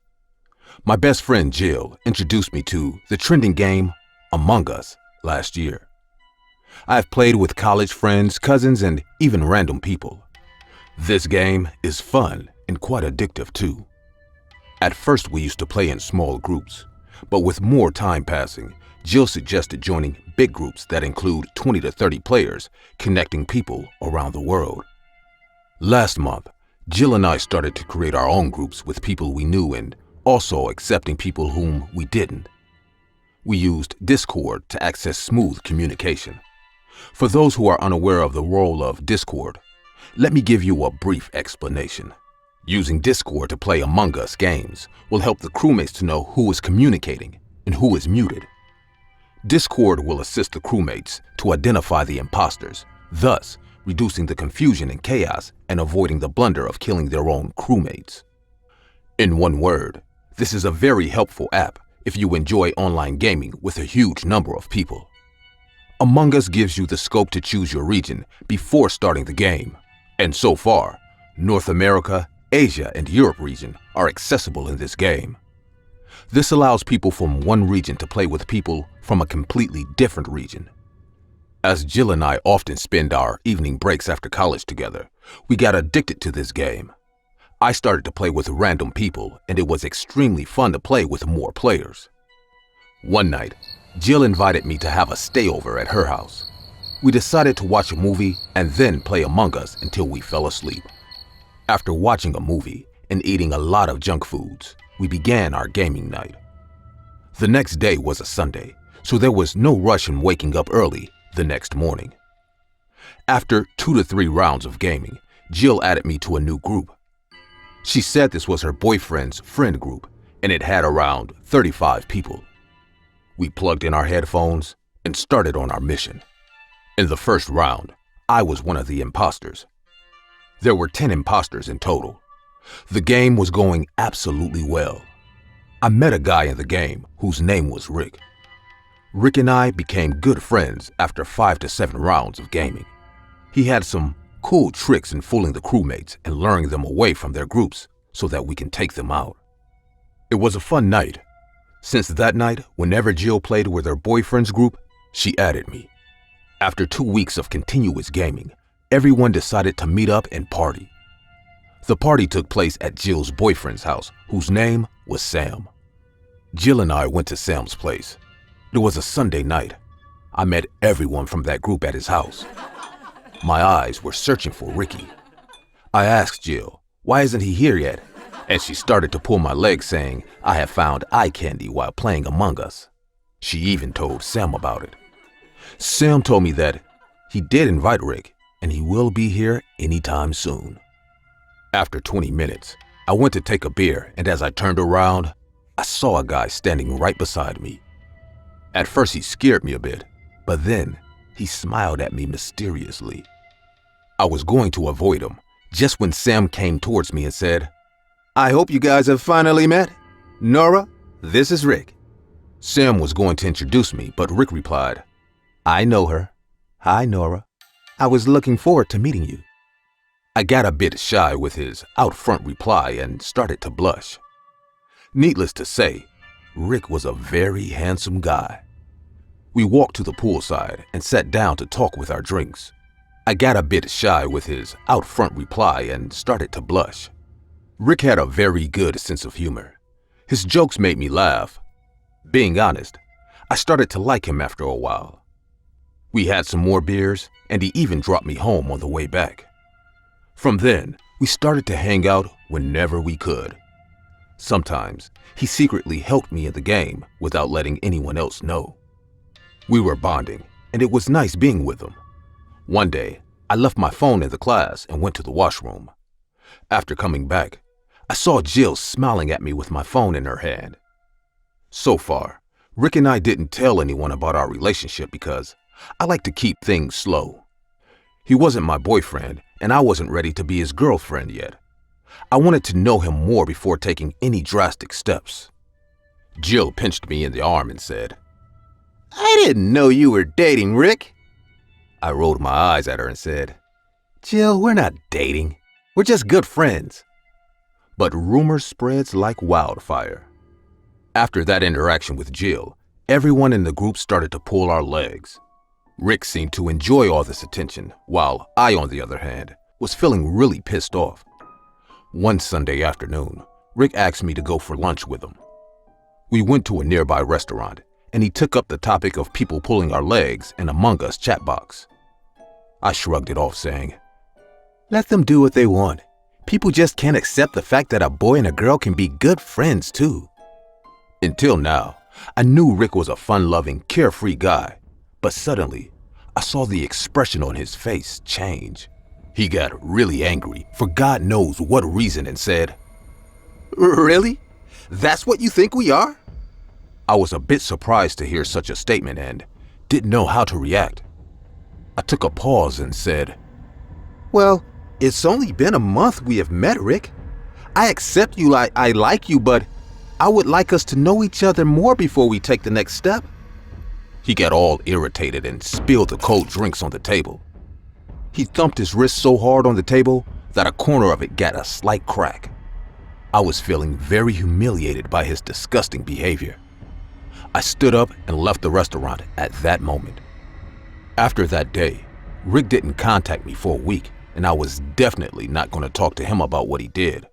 My best friend Jill introduced me to the trending game Among Us last year. I have played with college friends, cousins, and even random people. This game is fun and quite addictive too. At first we used to play in small groups, but with more time passing, Jill suggested joining big groups that include 20 to 30 players, connecting people around the world. Last month, Jill and I started to create our own groups with people we knew and also accepting people whom we didn't. We used Discord to access smooth communication. For those who are unaware of the role of Discord, let me give you a brief explanation. Using Discord to play Among Us games will help the crewmates to know who is communicating and who is muted. Discord will assist the crewmates to identify the imposters, thus reducing the confusion and chaos and avoiding the blunder of killing their own crewmates. In one word, this is a very helpful app if you enjoy online gaming with a huge number of people. Among Us gives you the scope to choose your region before starting the game. And so far, North America, Asia, and Europe region are accessible in this game. This allows people from one region to play with people from a completely different region. As Jill and I often spend our evening breaks after college together, we got addicted to this game. I started to play with random people, and it was extremely fun to play with more players. One night, Jill invited me to have a stayover at her house. We decided to watch a movie and then play Among Us until we fell asleep. After watching a movie and eating a lot of junk foods, we began our gaming night. The next day was a Sunday, so there was no rush in waking up early the next morning. After 2 to 3 rounds of gaming, Jill added me to a new group. She said this was her boyfriend's friend group, and it had around 35 people. We plugged in our headphones and started on our mission. In the first round, I was one of the imposters. There were 10 imposters in total. The game was going absolutely well. I met a guy in the game whose name was Rick. Rick and I became good friends after 5 to 7 rounds of gaming. He had some cool tricks in fooling the crewmates and luring them away from their groups so that we can take them out. It was a fun night. Since that night, whenever Jill played with her boyfriend's group, she added me. After 2 weeks of continuous gaming, everyone decided to meet up and party. The party took place at Jill's boyfriend's house, whose name was Sam. Jill and I went to Sam's place. It was a Sunday night. I met everyone from that group at his house. My eyes were searching for Ricky. I asked Jill, "Why isn't he here yet?" And she started to pull my leg, saying I had found eye candy while playing Among Us. She even told Sam about it. Sam told me that he did invite Rick, and he will be here anytime soon. After 20 minutes, I went to take a beer, and as I turned around, I saw a guy standing right beside me. At first, he scared me a bit, but then he smiled at me mysteriously. I was going to avoid him just when Sam came towards me and said, "I hope you guys have finally met. Nora, this is Rick." Sam was going to introduce me, but Rick replied, "I know her. Hi, Nora. I was looking forward to meeting you." I got a bit shy with his out-front reply and started to blush. Needless to say, Rick was a very handsome guy. We walked to the poolside and sat down to talk with our drinks. I got a bit shy with his out-front reply and started to blush. Rick had a very good sense of humor. His jokes made me laugh. Being honest, I started to like him after a while. We had some more beers, and he even dropped me home on the way back. From then, we started to hang out whenever we could. Sometimes, he secretly helped me in the game without letting anyone else know. We were bonding, and it was nice being with him. One day, I left my phone in the class and went to the washroom. After coming back, I saw Jill smiling at me with my phone in her hand. So far, Rick and I didn't tell anyone about our relationship because I like to keep things slow. He wasn't my boyfriend, and I wasn't ready to be his girlfriend yet. I wanted to know him more before taking any drastic steps. Jill pinched me in the arm and said, "I didn't know you were dating Rick." I rolled my eyes at her and said, "Jill, we're not dating. We're just good friends." But rumor spreads like wildfire. After that interaction with Jill, everyone in the group started to pull our legs. Rick seemed to enjoy all this attention, while I, on the other hand, was feeling really pissed off. One Sunday afternoon, Rick asked me to go for lunch with him. We went to a nearby restaurant, and he took up the topic of people pulling our legs in Among Us chat box. I shrugged it off, saying, "Let them do what they want. People just can't accept the fact that a boy and a girl can be good friends, too." Until now, I knew Rick was a fun-loving, carefree guy, but suddenly, I saw the expression on his face change. He got really angry for God knows what reason and said, "Really? That's what you think we are?" I was a bit surprised to hear such a statement and didn't know how to react. I took a pause and said, "Well, it's only been a month we have met, Rick. I accept you like I like you, but I would like us to know each other more before we take the next step." He got all irritated and spilled the cold drinks on the table. He thumped his wrist so hard on the table that a corner of it got a slight crack. I was feeling very humiliated by his disgusting behavior. I stood up and left the restaurant at that moment. After that day, Rick didn't contact me for a week, and I was definitely not going to talk to him about what he did.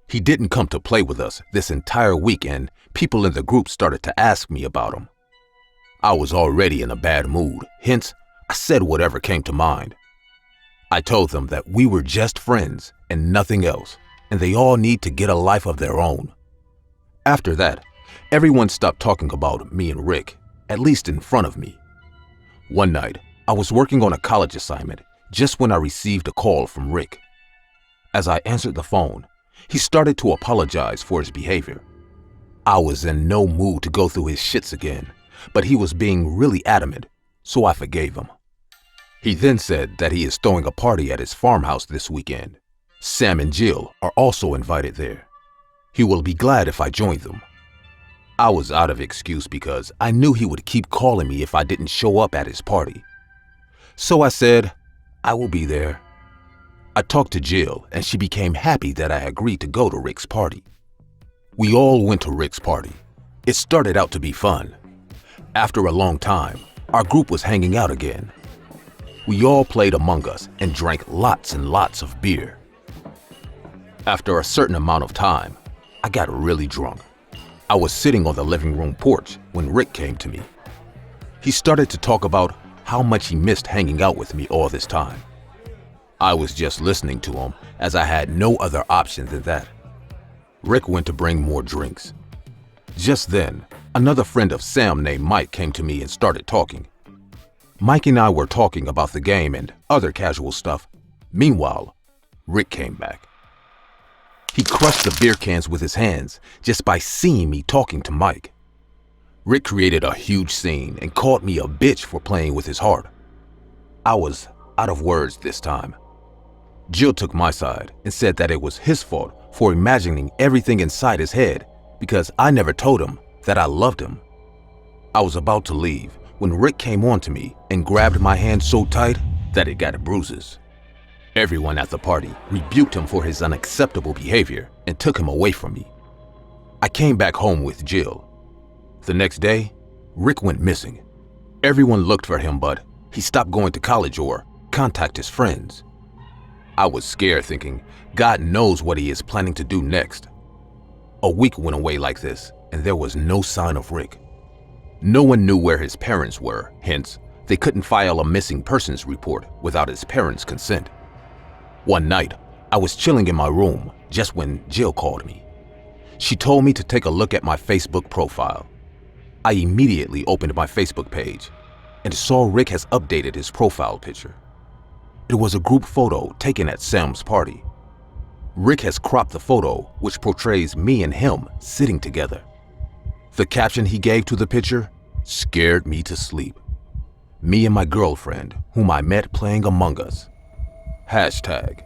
He didn't come to play with us this entire week, and people in the group started to ask me about him. I was already in a bad mood, hence, I said whatever came to mind. I told them that we were just friends and nothing else, and they all need to get a life of their own. After that, everyone stopped talking about me and Rick, at least in front of me. One night, I was working on a college assignment just when I received a call from Rick. As I answered the phone, he started to apologize for his behavior. I was in no mood to go through his shits again, but he was being really adamant, so I forgave him. He then said that he is throwing a party at his farmhouse this weekend. Sam and Jill are also invited there. He will be glad if I join them. I was out of excuse because I knew he would keep calling me if I didn't show up at his party. So I said, I will be there. I talked to Jill and she became happy that I agreed to go to Rick's party. We all went to Rick's party. It started out to be fun. After a long time, our group was hanging out again. We all played Among Us and drank lots and lots of beer. After a certain amount of time, I got really drunk. I was sitting on the living room porch when Rick came to me. He started to talk about how much he missed hanging out with me all this time. I was just listening to him as I had no other option than that. Rick went to bring more drinks. Just then, another friend of Sam named Mike came to me and started talking. Mike and I were talking about the game and other casual stuff. Meanwhile, Rick came back. He crushed the beer cans with his hands just by seeing me talking to Mike. Rick created a huge scene and called me a bitch for playing with his heart. I was out of words this time. Jill took my side and said that it was his fault for imagining everything inside his head because I never told him that I loved him. I was about to leave when Rick came on to me and grabbed my hand so tight that it got bruises. Everyone at the party rebuked him for his unacceptable behavior and took him away from me. I came back home with Jill. The next day, Rick went missing. Everyone looked for him, but he stopped going to college or contact his friends. I was scared, thinking, God knows what he is planning to do next. A week went away like this, and there was no sign of Rick. No one knew where his parents were, hence, they couldn't file a missing persons report without his parents' consent. One night, I was chilling in my room just when Jill called me. She told me to take a look at my Facebook profile. I immediately opened my Facebook page and saw Rick has updated his profile picture. It was a group photo taken at Sam's party. Rick has cropped the photo, which portrays me and him sitting together. The caption he gave to the picture scared me to sleep. Me and my girlfriend, whom I met playing Among Us. Hashtag,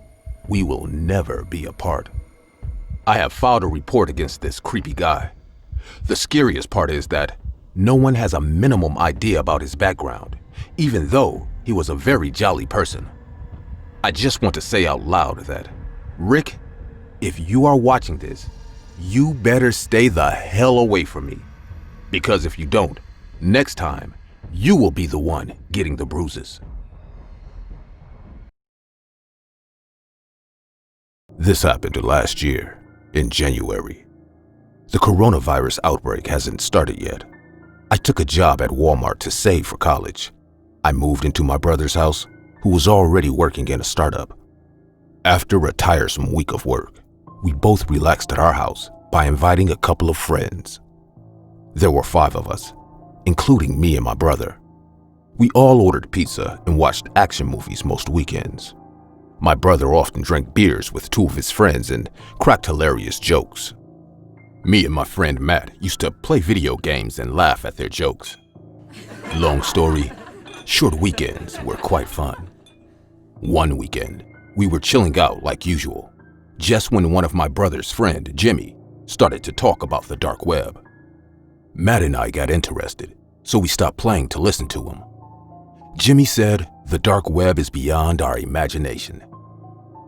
we will never be apart. I have filed a report against this creepy guy. The scariest part is that no one has a minimum idea about his background, even though he was a very jolly person. I just want to say out loud that, Rick, if you are watching this, you better stay the hell away from me. Because if you don't, next time, you will be the one getting the bruises. This happened last year, in January. The coronavirus outbreak hasn't started yet. I took a job at Walmart to save for college. I moved into my brother's house, who was already working in a startup. After a tiresome week of work, we both relaxed at our house by inviting a couple of friends. There were 5 of us, including me and my brother. We all ordered pizza and watched action movies most weekends. My brother often drank beers with 2 of his friends and cracked hilarious jokes. Me and my friend Matt used to play video games and laugh at their jokes. Long story, short weekends were quite fun. One weekend, we were chilling out like usual, just when one of my brother's friend, Jimmy, started to talk about the dark web. Matt and I got interested, so we stopped playing to listen to him. Jimmy said the dark web is beyond our imagination.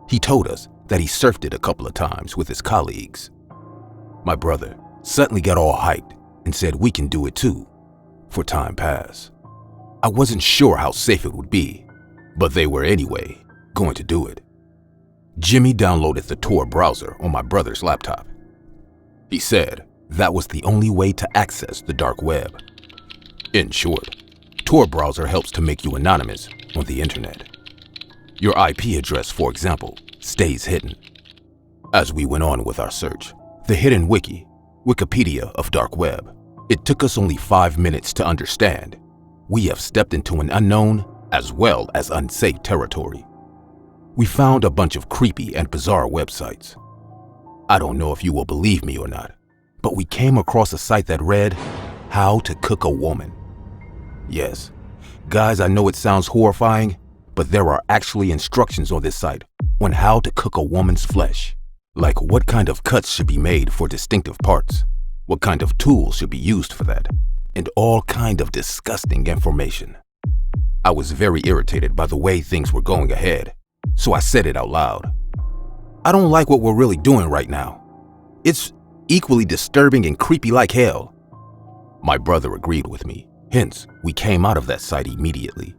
He told us that he surfed it a couple of times with his colleagues. My brother suddenly got all hyped and said we can do it too, for time pass. I wasn't sure how safe it would be, but they were anyway going to do it. Jimmy downloaded the Tor browser on my brother's laptop. He said that was the only way to access the dark web. In short, Tor browser helps to make you anonymous on the internet. Your IP address, for example, stays hidden. As we went on with our search, the hidden Wikipedia of dark web, it took us only 5 minutes to understand we have stepped into an unknown as well as unsafe territory. We found a bunch of creepy and bizarre websites. I don't know if you will believe me or not, but we came across a site that read, "How to Cook a Woman." Yes, guys, I know it sounds horrifying, but there are actually instructions on this site on how to cook a woman's flesh. Like what kind of cuts should be made for distinctive parts, what kind of tools should be used for that, and all kind of disgusting information. I was very irritated by the way things were going ahead, so I said it out loud. I don't like what we're really doing right now. It's equally disturbing and creepy like hell. My brother agreed with me, hence we came out of that site immediately.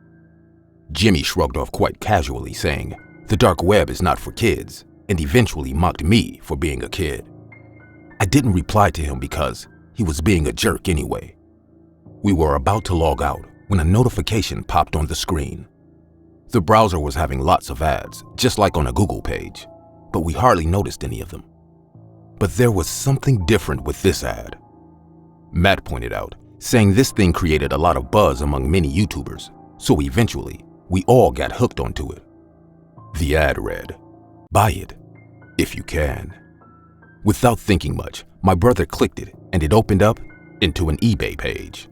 Jimmy shrugged off quite casually, saying, "The dark web is not for kids," and eventually mocked me for being a kid. I didn't reply to him because he was being a jerk anyway. We were about to log out when a notification popped on the screen. The browser was having lots of ads, just like on a Google page, but we hardly noticed any of them. But there was something different with this ad. Matt pointed out, saying this thing created a lot of buzz among many YouTubers, so eventually we all got hooked onto it. The ad read, "Buy it, if you can." Without thinking much, my brother clicked it and it opened up into an eBay page.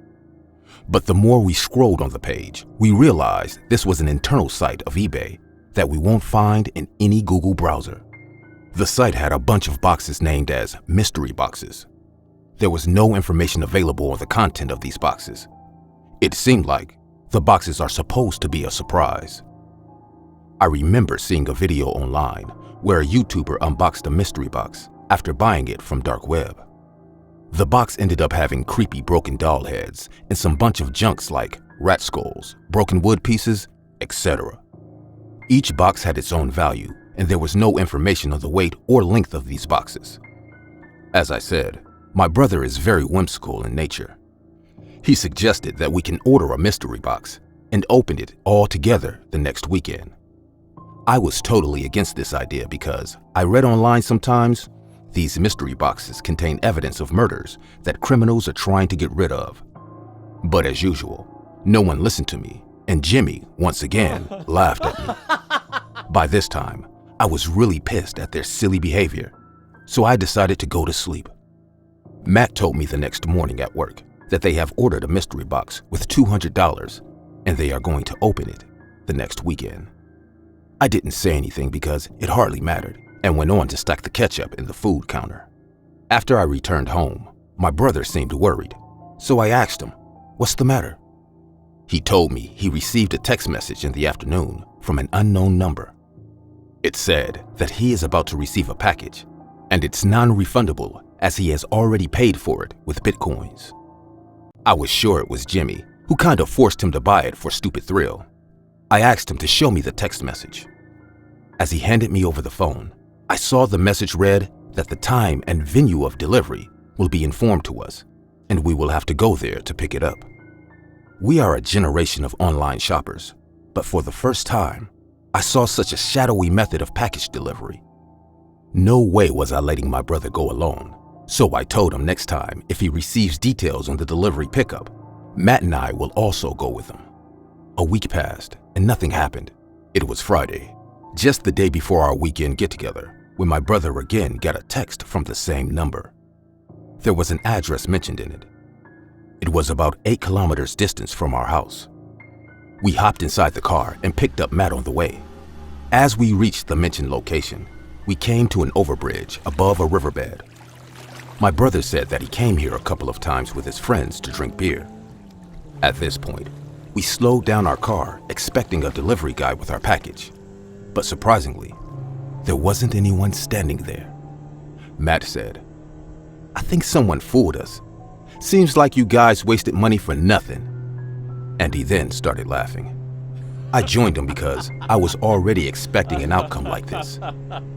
But the more we scrolled on the page, we realized this was an internal site of eBay that we won't find in any Google browser. The site had a bunch of boxes named as mystery boxes. There was no information available on the content of these boxes. It seemed like the boxes are supposed to be a surprise. I remember seeing a video online where a YouTuber unboxed a mystery box after buying it from dark web. The box ended up having creepy broken doll heads and some bunch of junks like rat skulls, broken wood pieces, etc. Each box had its own value, and there was no information on the weight or length of these boxes. As I said, my brother is very whimsical in nature. He suggested that we can order a mystery box and open it all together the next weekend. I was totally against this idea because I read online sometimes these mystery boxes contain evidence of murders that criminals are trying to get rid of. But as usual, no one listened to me, and Jimmy, once again, laughed at me. By this time, I was really pissed at their silly behavior, so I decided to go to sleep. Matt told me the next morning at work that they have ordered a mystery box with $200 and they are going to open it the next weekend. I didn't say anything because it hardly mattered and went on to stack the ketchup in the food counter. After I returned home, my brother seemed worried, so I asked him, "What's the matter?" He told me he received a text message in the afternoon from an unknown number. It said that he is about to receive a package, and it's non-refundable as he has already paid for it with Bitcoins. I was sure it was Jimmy, who kind of forced him to buy it for stupid thrill. I asked him to show me the text message. As he handed me over the phone, I saw the message read that the time and venue of delivery will be informed to us, and we will have to go there to pick it up. We are a generation of online shoppers, but for the first time, I saw such a shadowy method of package delivery. No way was I letting my brother go alone, so I told him next time if he receives details on the delivery pickup, Matt and I will also go with him. A week passed and nothing happened. It was Friday, just the day before our weekend get-together, when my brother again got a text from the same number. There was an address mentioned in it. It was about 8 kilometers distance from our house. We hopped inside the car and picked up Matt on the way. As we reached the mentioned location, we came to an overbridge above a riverbed. My brother said that he came here a couple of times with his friends to drink beer. At this point, we slowed down our car expecting a delivery guy with our package. But surprisingly, there wasn't anyone standing there. Matt said, "I think someone fooled us. Seems like you guys wasted money for nothing." And he then started laughing. I joined him because I was already expecting an outcome like this.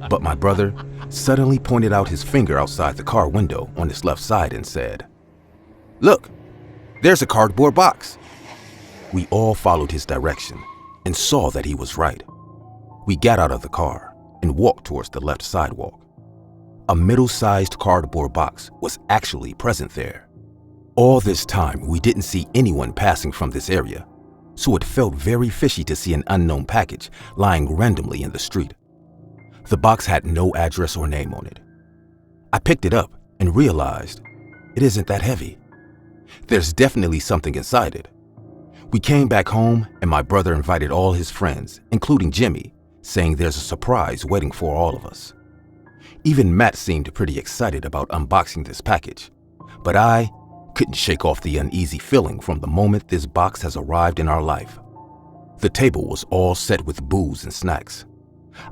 But my brother suddenly pointed out his finger outside the car window on his left side and said, "Look, there's a cardboard box." We all followed his direction and saw that he was right. We got out of the car and walked towards the left sidewalk. A middle-sized cardboard box was actually present there. All this time, we didn't see anyone passing from this area, so it felt very fishy to see an unknown package lying randomly in the street. The box had no address or name on it. I picked it up and realized it isn't that heavy. There's definitely something inside it. We came back home and my brother invited all his friends, including Jimmy, saying there's a surprise waiting for all of us. Even Matt seemed pretty excited about unboxing this package, but I couldn't shake off the uneasy feeling from the moment this box has arrived in our life. The table was all set with booze and snacks.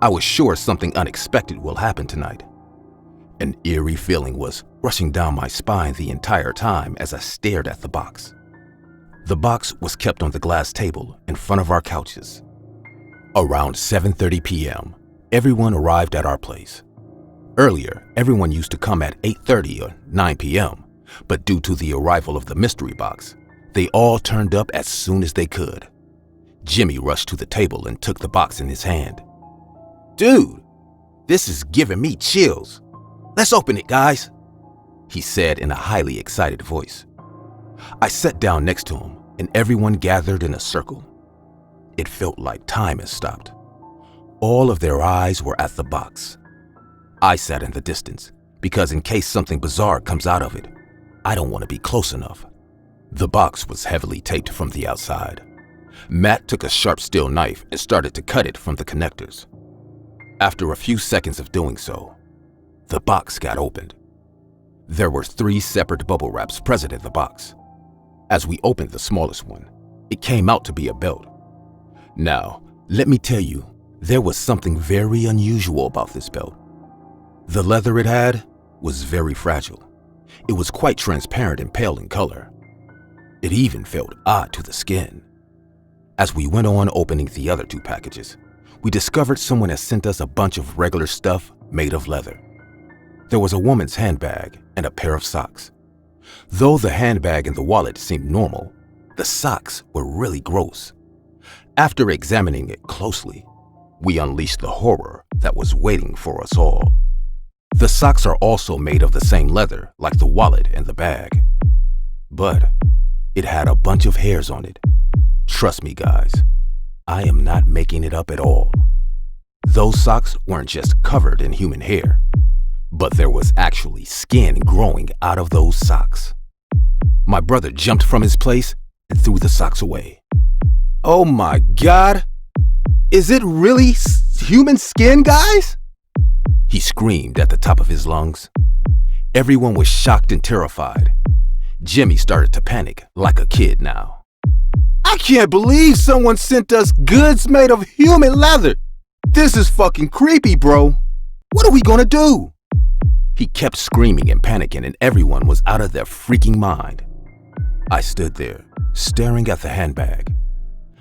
I was sure something unexpected will happen tonight. An eerie feeling was rushing down my spine the entire time as I stared at the box. The box was kept on the glass table in front of our couches. Around 7:30 p.m., everyone arrived at our place. Earlier, everyone used to come at 8:30 or 9 p.m., but due to the arrival of the mystery box, they all turned up as soon as they could. Jimmy rushed to the table and took the box in his hand. "Dude, this is giving me chills. Let's open it, guys," he said in a highly excited voice. I sat down next to him and everyone gathered in a circle. It felt like time had stopped. All of their eyes were at the box. I sat in the distance because in case something bizarre comes out of it, I don't want to be close enough. The box was heavily taped from the outside. Matt took a sharp steel knife and started to cut it from the connectors. After a few seconds of doing so, the box got opened. There were 3 separate bubble wraps present in the box. As we opened the smallest one, it came out to be a belt. Now, let me tell you, there was something very unusual about this belt. The leather it had was very fragile. It was quite transparent and pale in color. It even felt odd to the skin. As we went on opening the other 2 packages, we discovered someone had sent us a bunch of regular stuff made of leather. There was a woman's handbag and a pair of socks. Though the handbag and the wallet seemed normal, the socks were really gross. After examining it closely, we unleashed the horror that was waiting for us all. The socks are also made of the same leather like the wallet and the bag, but it had a bunch of hairs on it. Trust me, guys, I am not making it up at all. Those socks weren't just covered in human hair, but there was actually skin growing out of those socks. My brother jumped from his place and threw the socks away. "Oh my God! Is it really human skin, guys?" He screamed at the top of his lungs. Everyone was shocked and terrified. Jimmy started to panic like a kid now. "I can't believe someone sent us goods made of human leather. This is fucking creepy, bro. What are we gonna do?" He kept screaming and panicking and everyone was out of their freaking mind. I stood there, staring at the handbag.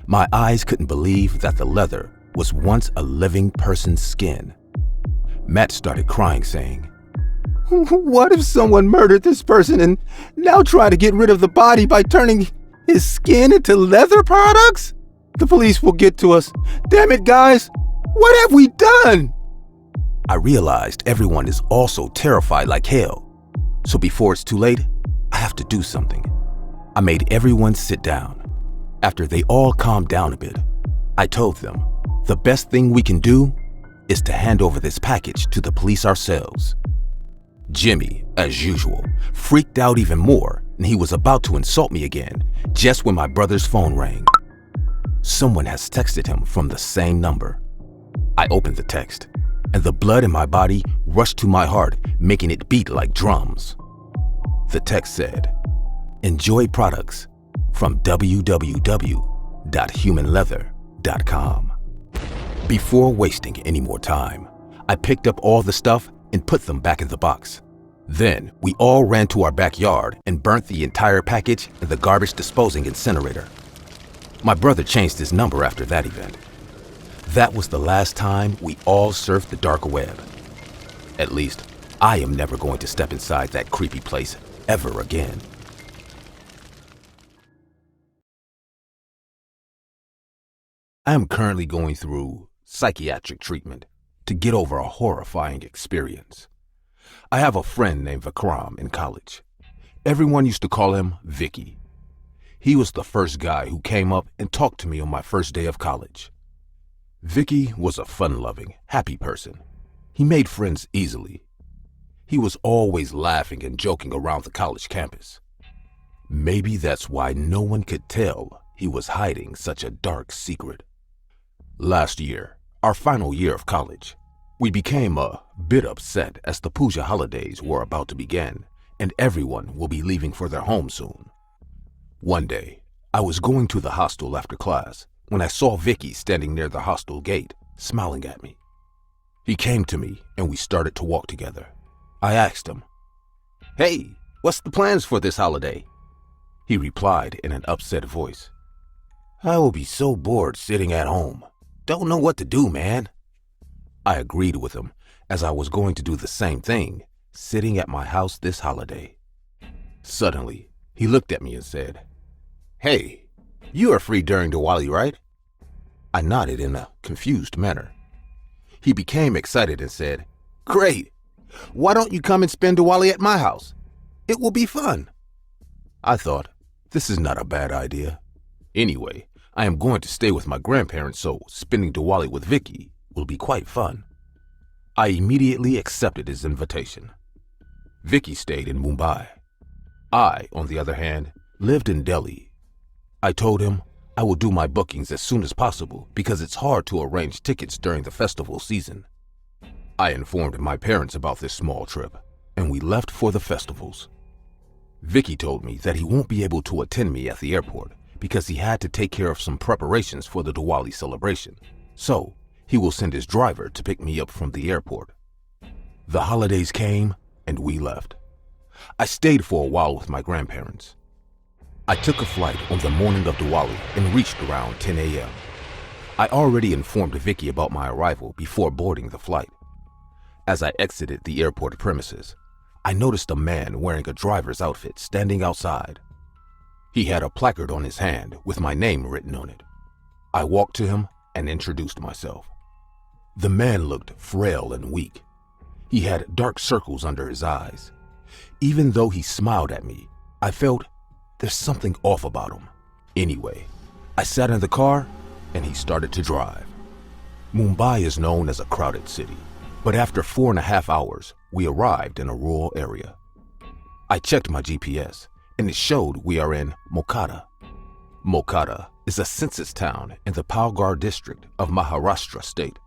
My eyes couldn't believe that the leather was once a living person's skin. Matt started crying, saying, "What if someone murdered this person and now try to get rid of the body by turning his skin into leather products? The police will get to us. Damn it, guys. What have we done?" I realized everyone is also terrified like hell. So before it's too late, I have to do something. I made everyone sit down. After they all calmed down a bit, I told them the best thing we can do is to hand over this package to the police ourselves. Jimmy, as usual, freaked out even more and he was about to insult me again just when my brother's phone rang. Someone has texted him from the same number. I opened the text and the blood in my body rushed to my heart, making it beat like drums. The text said, "Enjoy products from www.humanleather.com." Before wasting any more time, I picked up all the stuff and put them back in the box. Then we all ran to our backyard and burnt the entire package in the garbage disposing incinerator. My brother changed his number after that event. That was the last time we all surfed the dark web. At least, I am never going to step inside that creepy place ever again. I am currently going through psychiatric treatment to get over a horrifying experience. I have a friend named Vikram in college. Everyone used to call him Vicky. He was the first guy who came up and talked to me on my first day of college. Vicky was a fun-loving, happy person. He made friends easily. He was always laughing and joking around the college campus. Maybe that's why no one could tell he was hiding such a dark secret. Last year, our final year of college, we became a bit upset as the Puja holidays were about to begin and everyone will be leaving for their home soon. One day, I was going to the hostel after class when I saw Vicky standing near the hostel gate, smiling at me. He came to me and we started to walk together. I asked him, "Hey, what's the plans for this holiday?" He replied in an upset voice, "I will be so bored sitting at home. Don't know what to do, man." I agreed with him as I was going to do the same thing, sitting at my house this holiday. Suddenly, he looked at me and said, "Hey, you are free during Diwali, right?" I nodded in a confused manner. He became excited and said, "Great! Why don't you come and spend Diwali at my house? It will be fun." I thought, this is not a bad idea. Anyway, I am going to stay with my grandparents, so spending Diwali with Vicky will be quite fun. I immediately accepted his invitation. Vicky stayed in Mumbai. I, on the other hand, lived in Delhi. I told him I will do my bookings as soon as possible because it's hard to arrange tickets during the festival season. I informed my parents about this small trip, and we left for the festivals. Vicky told me that he won't be able to attend me at the airport because he had to take care of some preparations for the Diwali celebration, so he will send his driver to pick me up from the airport. The holidays came, and we left. I stayed for a while with my grandparents. I took a flight on the morning of Diwali and reached around 10 a.m. I already informed Vicky about my arrival before boarding the flight. As I exited the airport premises, I noticed a man wearing a driver's outfit standing outside. He had a placard on his hand with my name written on it. I walked to him and introduced myself. The man looked frail and weak. He had dark circles under his eyes. Even though he smiled at me, I felt there's something off about him. Anyway, I sat in the car and he started to drive. Mumbai is known as a crowded city, but after 4.5 hours, we arrived in a rural area. I checked my GPS and it showed we are in Mokhada. Mokhada is a census town in the Palghar district of Maharashtra state.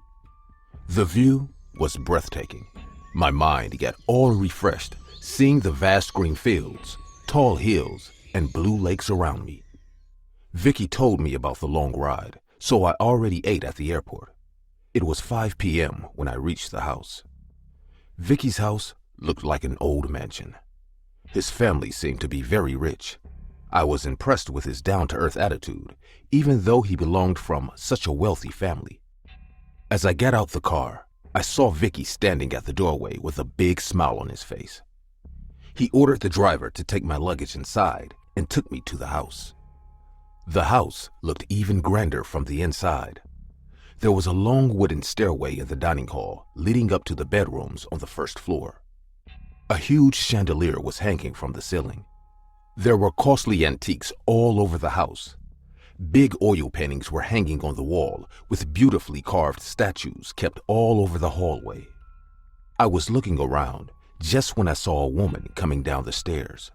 The view was breathtaking. My mind got all refreshed seeing the vast green fields, tall hills, and blue lakes around me. Vicky told me about the long ride, so I already ate at the airport. It was 5 p.m. when I reached the house. Vicky's house looked like an old mansion. His family seemed to be very rich. I was impressed with his down-to-earth attitude, even though he belonged from such a wealthy family. As I got out the car, I saw Vicky standing at the doorway with a big smile on his face. He ordered the driver to take my luggage inside and took me to the house. The house looked even grander from the inside. There was a long wooden stairway in the dining hall leading up to the bedrooms on the first floor. A huge chandelier was hanging from the ceiling. There were costly antiques all over the house. Big oil paintings were hanging on the wall with beautifully carved statues kept all over the hallway. I was looking around just when I saw a woman coming down the stairs.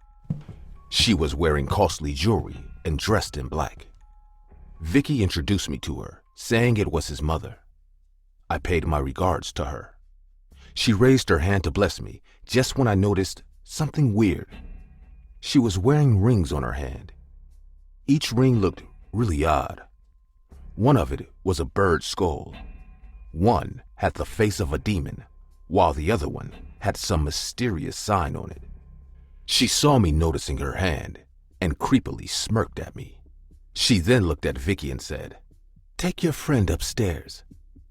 She was wearing costly jewelry and dressed in black. Vicky introduced me to her, saying it was his mother. I paid my regards to her. She raised her hand to bless me just when I noticed something weird. She was wearing rings on her hand. Each ring looked really odd. One of it was a bird's skull. One had the face of a demon, while the other one had some mysterious sign on it. She saw me noticing her hand and creepily smirked at me. She then looked at Vicky and said, "Take your friend upstairs.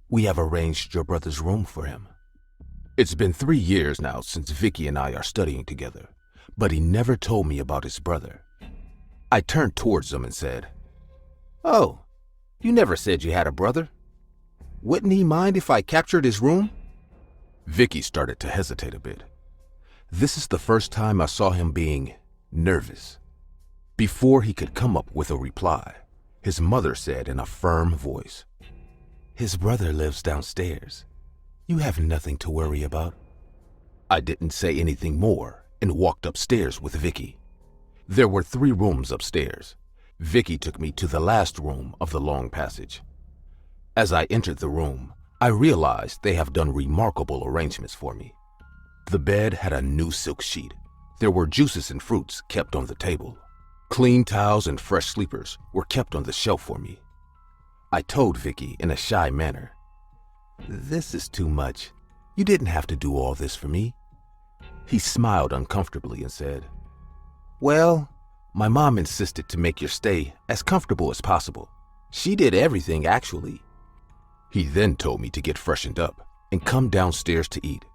We have arranged your brother's room for him." It's been 3 years now since Vicky and I are studying together, but he never told me about his brother. I turned towards him and said, "Oh, you never said you had a brother. Wouldn't he mind if I captured his room?" Vicky started to hesitate a bit. This is the first time I saw him being nervous. Before he could come up with a reply, his mother said in a firm voice, "His brother lives downstairs. You have nothing to worry about." I didn't say anything more and walked upstairs with Vicky. There were 3 rooms upstairs. Vicky took me to the last room of the long passage. As I entered the room, I realized they have done remarkable arrangements for me. The bed had a new silk sheet. There were juices and fruits kept on the table. Clean towels and fresh sleepers were kept on the shelf for me. I told Vicky in a shy manner, "This is too much. You didn't have to do all this for me." He smiled uncomfortably and said, "Well, my mom insisted to make your stay as comfortable as possible. She did everything, actually." He then told me to get freshened up and come downstairs to eat.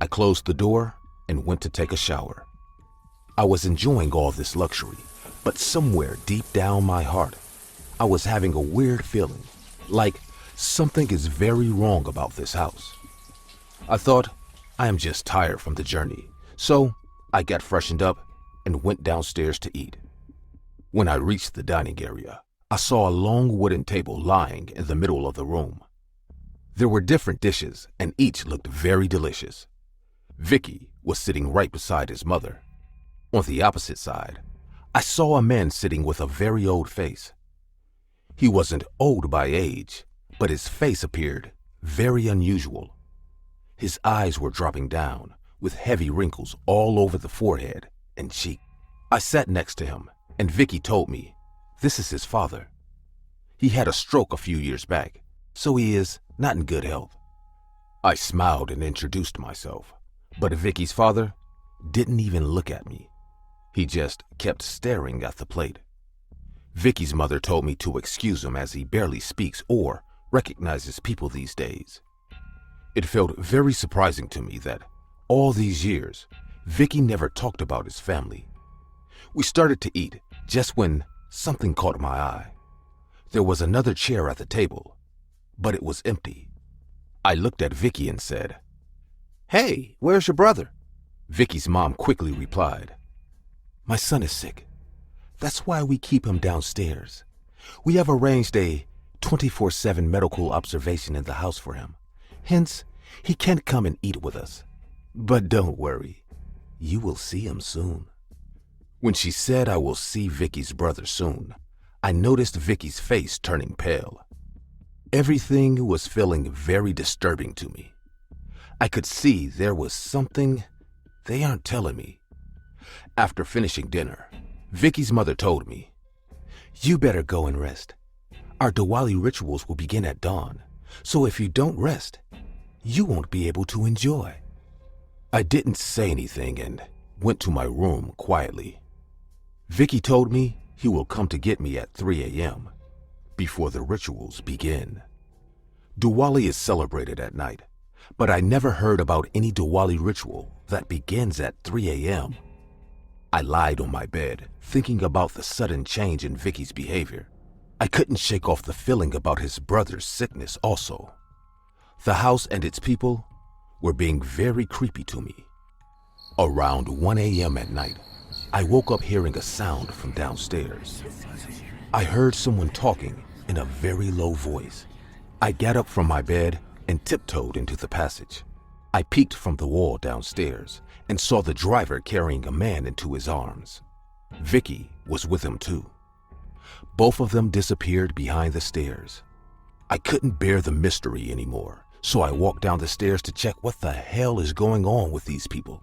I closed the door and went to take a shower. I was enjoying all this luxury, but somewhere deep down my heart, I was having a weird feeling, like something is very wrong about this house. I thought, I am just tired from the journey, so I got freshened up and went downstairs to eat. When I reached the dining area, I saw a long wooden table lying in the middle of the room. There were different dishes and each looked very delicious. Vicky was sitting right beside his mother. On the opposite side, I saw a man sitting with a very old face. He wasn't old by age, but his face appeared very unusual. His eyes were dropping down, with heavy wrinkles all over the forehead and cheek. I sat next to him, and Vicky told me, this is his father. He had a stroke a few years back, so he is not in good health. I smiled and introduced myself, but Vicky's father didn't even look at me. He just kept staring at the plate. Vicky's mother told me to excuse him as he barely speaks or recognizes people these days. It felt very surprising to me that all these years, Vicky never talked about his family. We started to eat just when something caught my eye. There was another chair at the table, but it was empty. I looked at Vicky and said, "Hey, where's your brother?" Vicky's mom quickly replied, "My son is sick. That's why we keep him downstairs. We have arranged a 24/7 medical observation in the house for him. Hence, he can't come and eat with us. But don't worry, you will see him soon." When she said I will see Vicky's brother soon, I noticed Vicky's face turning pale. Everything was feeling very disturbing to me. I could see there was something they aren't telling me. After finishing dinner, Vicky's mother told me, "You better go and rest. Our Diwali rituals will begin at dawn, so if you don't rest, you won't be able to enjoy." I didn't say anything and went to my room quietly. Vicky told me he will come to get me at 3 a.m. before the rituals begin. Diwali is celebrated at night, but I never heard about any Diwali ritual that begins at 3 a.m. I lied on my bed, thinking about the sudden change in Vicky's behavior. I couldn't shake off the feeling about his brother's sickness also. The house and its people were being very creepy to me. Around 1 a.m. at night, I woke up hearing a sound from downstairs. I heard someone talking in a very low voice. I got up from my bed and tiptoed into the passage. I peeked from the wall downstairs and saw the driver carrying a man into his arms. Vicky was with him too. Both of them disappeared behind the stairs. I couldn't bear the mystery anymore, so I walked down the stairs to check what the hell is going on with these people.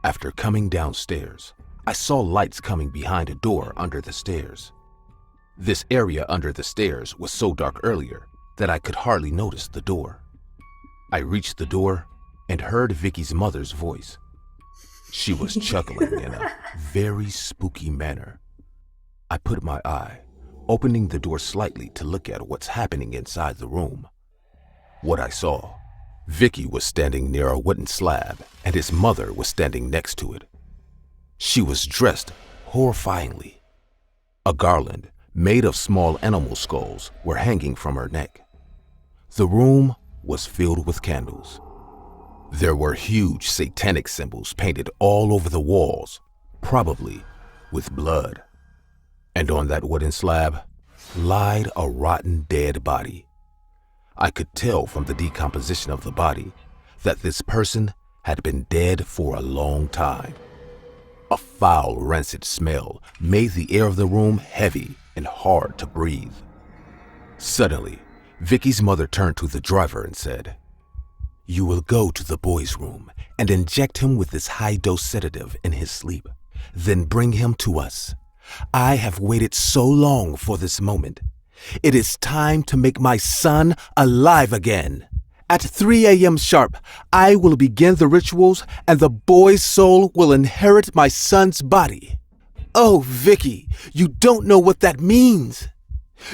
After coming downstairs, I saw lights coming behind a door under the stairs. This area under the stairs was so dark earlier that I could hardly notice the door. I reached the door and heard Vicky's mother's voice. She was chuckling in a very spooky manner. I put my eye opening the door slightly to look at what's happening inside the room. What I saw, Vicky was standing near a wooden slab and his mother was standing next to it. She was dressed horrifyingly. A garland made of small animal skulls were hanging from her neck. The room was filled with candles. There were huge satanic symbols painted all over the walls, probably with blood. And on that wooden slab lied a rotten dead body. I could tell from the decomposition of the body that this person had been dead for a long time. A foul, rancid smell made the air of the room heavy and hard to breathe. Suddenly, Vicky's mother turned to the driver and said, "You will go to the boy's room and inject him with this high-dose sedative in his sleep. Then bring him to us. I have waited so long for this moment. It is time to make my son alive again. At 3 a.m. sharp, I will begin the rituals and the boy's soul will inherit my son's body." Oh, Vicky, you don't know what that means.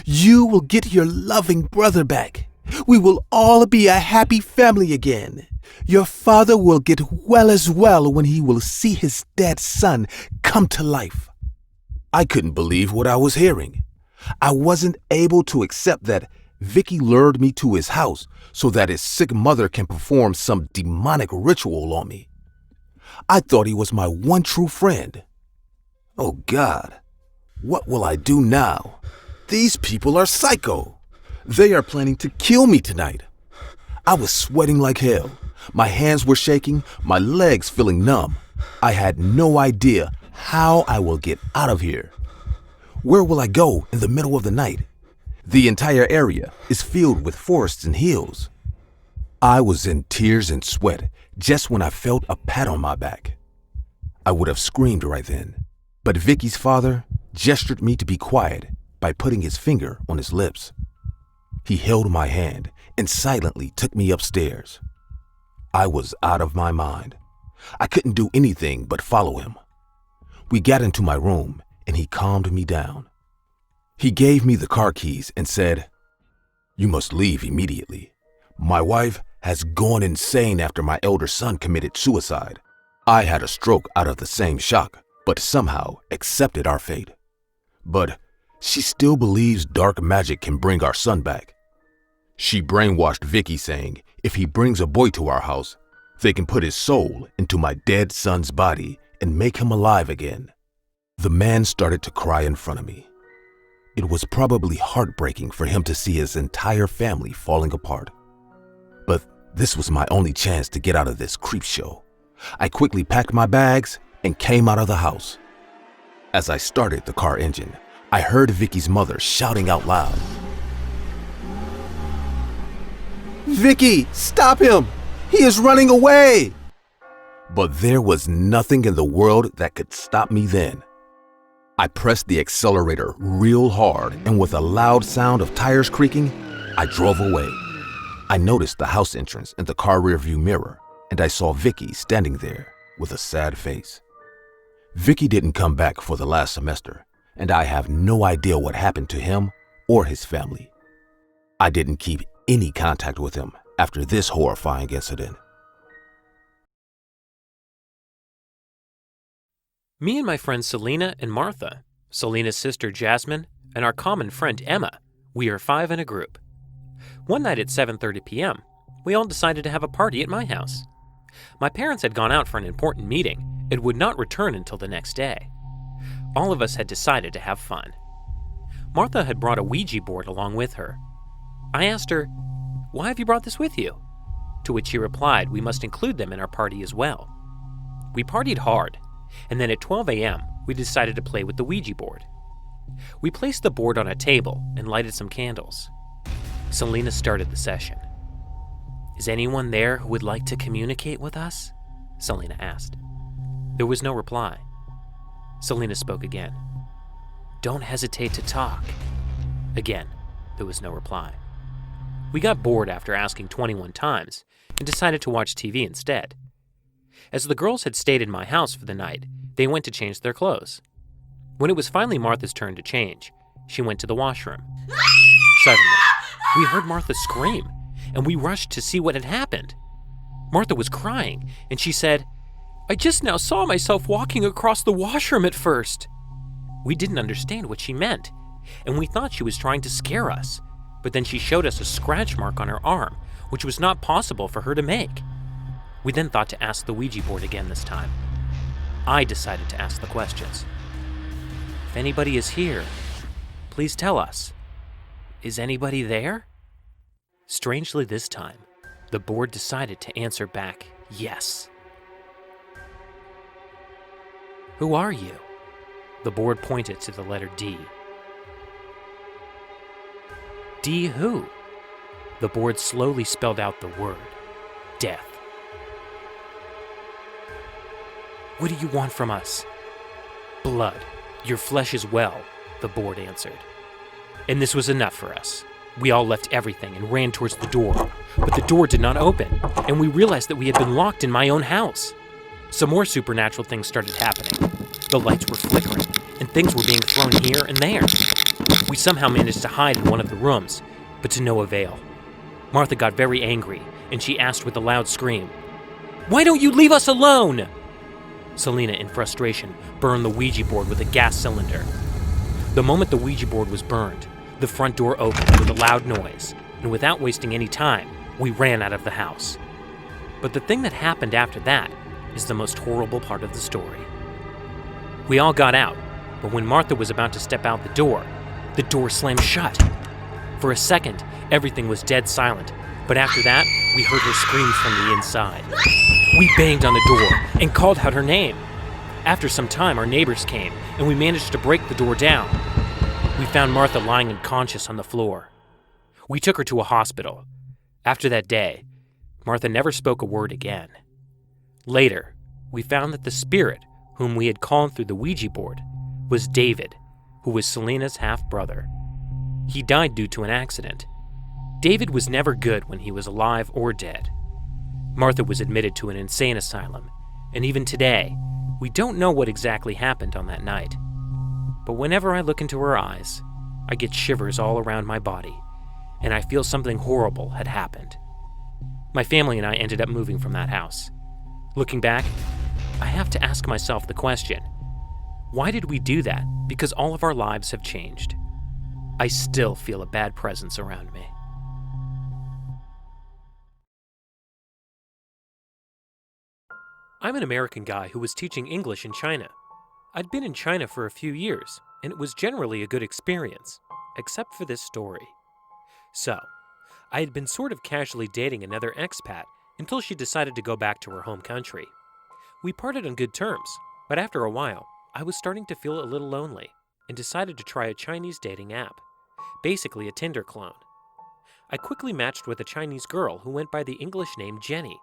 You will get your loving brother back. We will all be a happy family again. Your father will get well as well when he will see his dead son come to life. I couldn't believe what I was hearing. I wasn't able to accept that Vicky lured me to his house so that his sick mother can perform some demonic ritual on me. I thought he was my one true friend. Oh God, what will I do now? These people are psycho. They are planning to kill me tonight. I was sweating like hell. My hands were shaking, my legs feeling numb. I had no idea how I will get out of here. Where will I go in the middle of the night? The entire area is filled with forests and hills. I was in tears and sweat just when I felt a pat on my back. I would have screamed right then, but Vicky's father gestured me to be quiet by putting his finger on his lips. He held my hand and silently took me upstairs. I was out of my mind. I couldn't do anything but follow him. We got into my room and he calmed me down. He gave me the car keys and said, "You must leave immediately. My wife has gone insane after my elder son committed suicide. I had a stroke out of the same shock, but somehow accepted our fate. But she still believes dark magic can bring our son back. She brainwashed Vicky saying if he brings a boy to our house, they can put his soul into my dead son's body and make him alive again." The man started to cry in front of me. It was probably heartbreaking for him to see his entire family falling apart. But this was my only chance to get out of this creep show. I quickly packed my bags and came out of the house. As I started the car engine, I heard Vicky's mother shouting out loud, "Vicky, stop him! He is running away!" But there was nothing in the world that could stop me then. I pressed the accelerator real hard, and with a loud sound of tires creaking, I drove away. I noticed the house entrance in the car rearview mirror, and I saw Vicky standing there with a sad face. Vicky didn't come back for the last semester, and I have no idea what happened to him or his family. I didn't keep any contact with him after this horrifying incident. Me and my friends Selena and Martha, Selena's sister Jasmine, and our common friend Emma, we are 5 in a group. One night at 7:30 p.m., we all decided to have a party at my house. My parents had gone out for an important meeting and would not return until the next day. All of us had decided to have fun. Martha had brought a Ouija board along with her. I asked her, "Why have you brought this with you?" To which she replied we must include them in our party as well. We partied hard, and then at 12 a.m., we decided to play with the Ouija board. We placed the board on a table and lighted some candles. Selena started the session. "Is anyone there who would like to communicate with us?" Selena asked. There was no reply. Selena spoke again. "Don't hesitate to talk." Again, there was no reply. We got bored after asking 21 times and decided to watch TV instead. As the girls had stayed in my house for the night, they went to change their clothes. When it was finally Martha's turn to change, she went to the washroom. Suddenly, we heard Martha scream, and we rushed to see what had happened. Martha was crying, and she said, "I just now saw myself walking across the washroom at first." We didn't understand what she meant, and we thought she was trying to scare us, but then she showed us a scratch mark on her arm, which was not possible for her to make. We then thought to ask the Ouija board again this time. I decided to ask the questions. "If anybody is here, please tell us. Is anybody there?" Strangely this time, the board decided to answer back, yes. "Who are you?" The board pointed to the letter D. "D who?" The board slowly spelled out the word, death. "What do you want from us?" "Blood. Your flesh as well," the board answered. And this was enough for us. We all left everything and ran towards the door, but the door did not open, and we realized that we had been locked in my own house. Some more supernatural things started happening. The lights were flickering, and things were being thrown here and there. We somehow managed to hide in one of the rooms, but to no avail. Martha got very angry, and she asked with a loud scream, "Why don't you leave us alone?" Selena, in frustration, burned the Ouija board with a gas cylinder. The moment the Ouija board was burned, the front door opened with a loud noise, and without wasting any time, we ran out of the house. But the thing that happened after that is the most horrible part of the story. We all got out, but when Martha was about to step out the door slammed shut. For a second, everything was dead silent, but after that, we heard her screams from the inside. We banged on the door and called out her name. After some time, our neighbors came, and we managed to break the door down. We found Martha lying unconscious on the floor. We took her to a hospital. After that day, Martha never spoke a word again. Later, we found that the spirit whom we had called through the Ouija board was David, who was Selena's half-brother. He died due to an accident. David was never good when he was alive or dead. Martha was admitted to an insane asylum, and even today, we don't know what exactly happened on that night. But whenever I look into her eyes, I get shivers all around my body, and I feel something horrible had happened. My family and I ended up moving from that house. Looking back, I have to ask myself the question, why did we do that? Because all of our lives have changed. I still feel a bad presence around me. I'm an American guy who was teaching English in China. I'd been in China for a few years, and it was generally a good experience, except for this story. So, I had been sort of casually dating another expat until she decided to go back to her home country. We parted on good terms, but after a while, I was starting to feel a little lonely and decided to try a Chinese dating app, basically a Tinder clone. I quickly matched with a Chinese girl who went by the English name Jenny,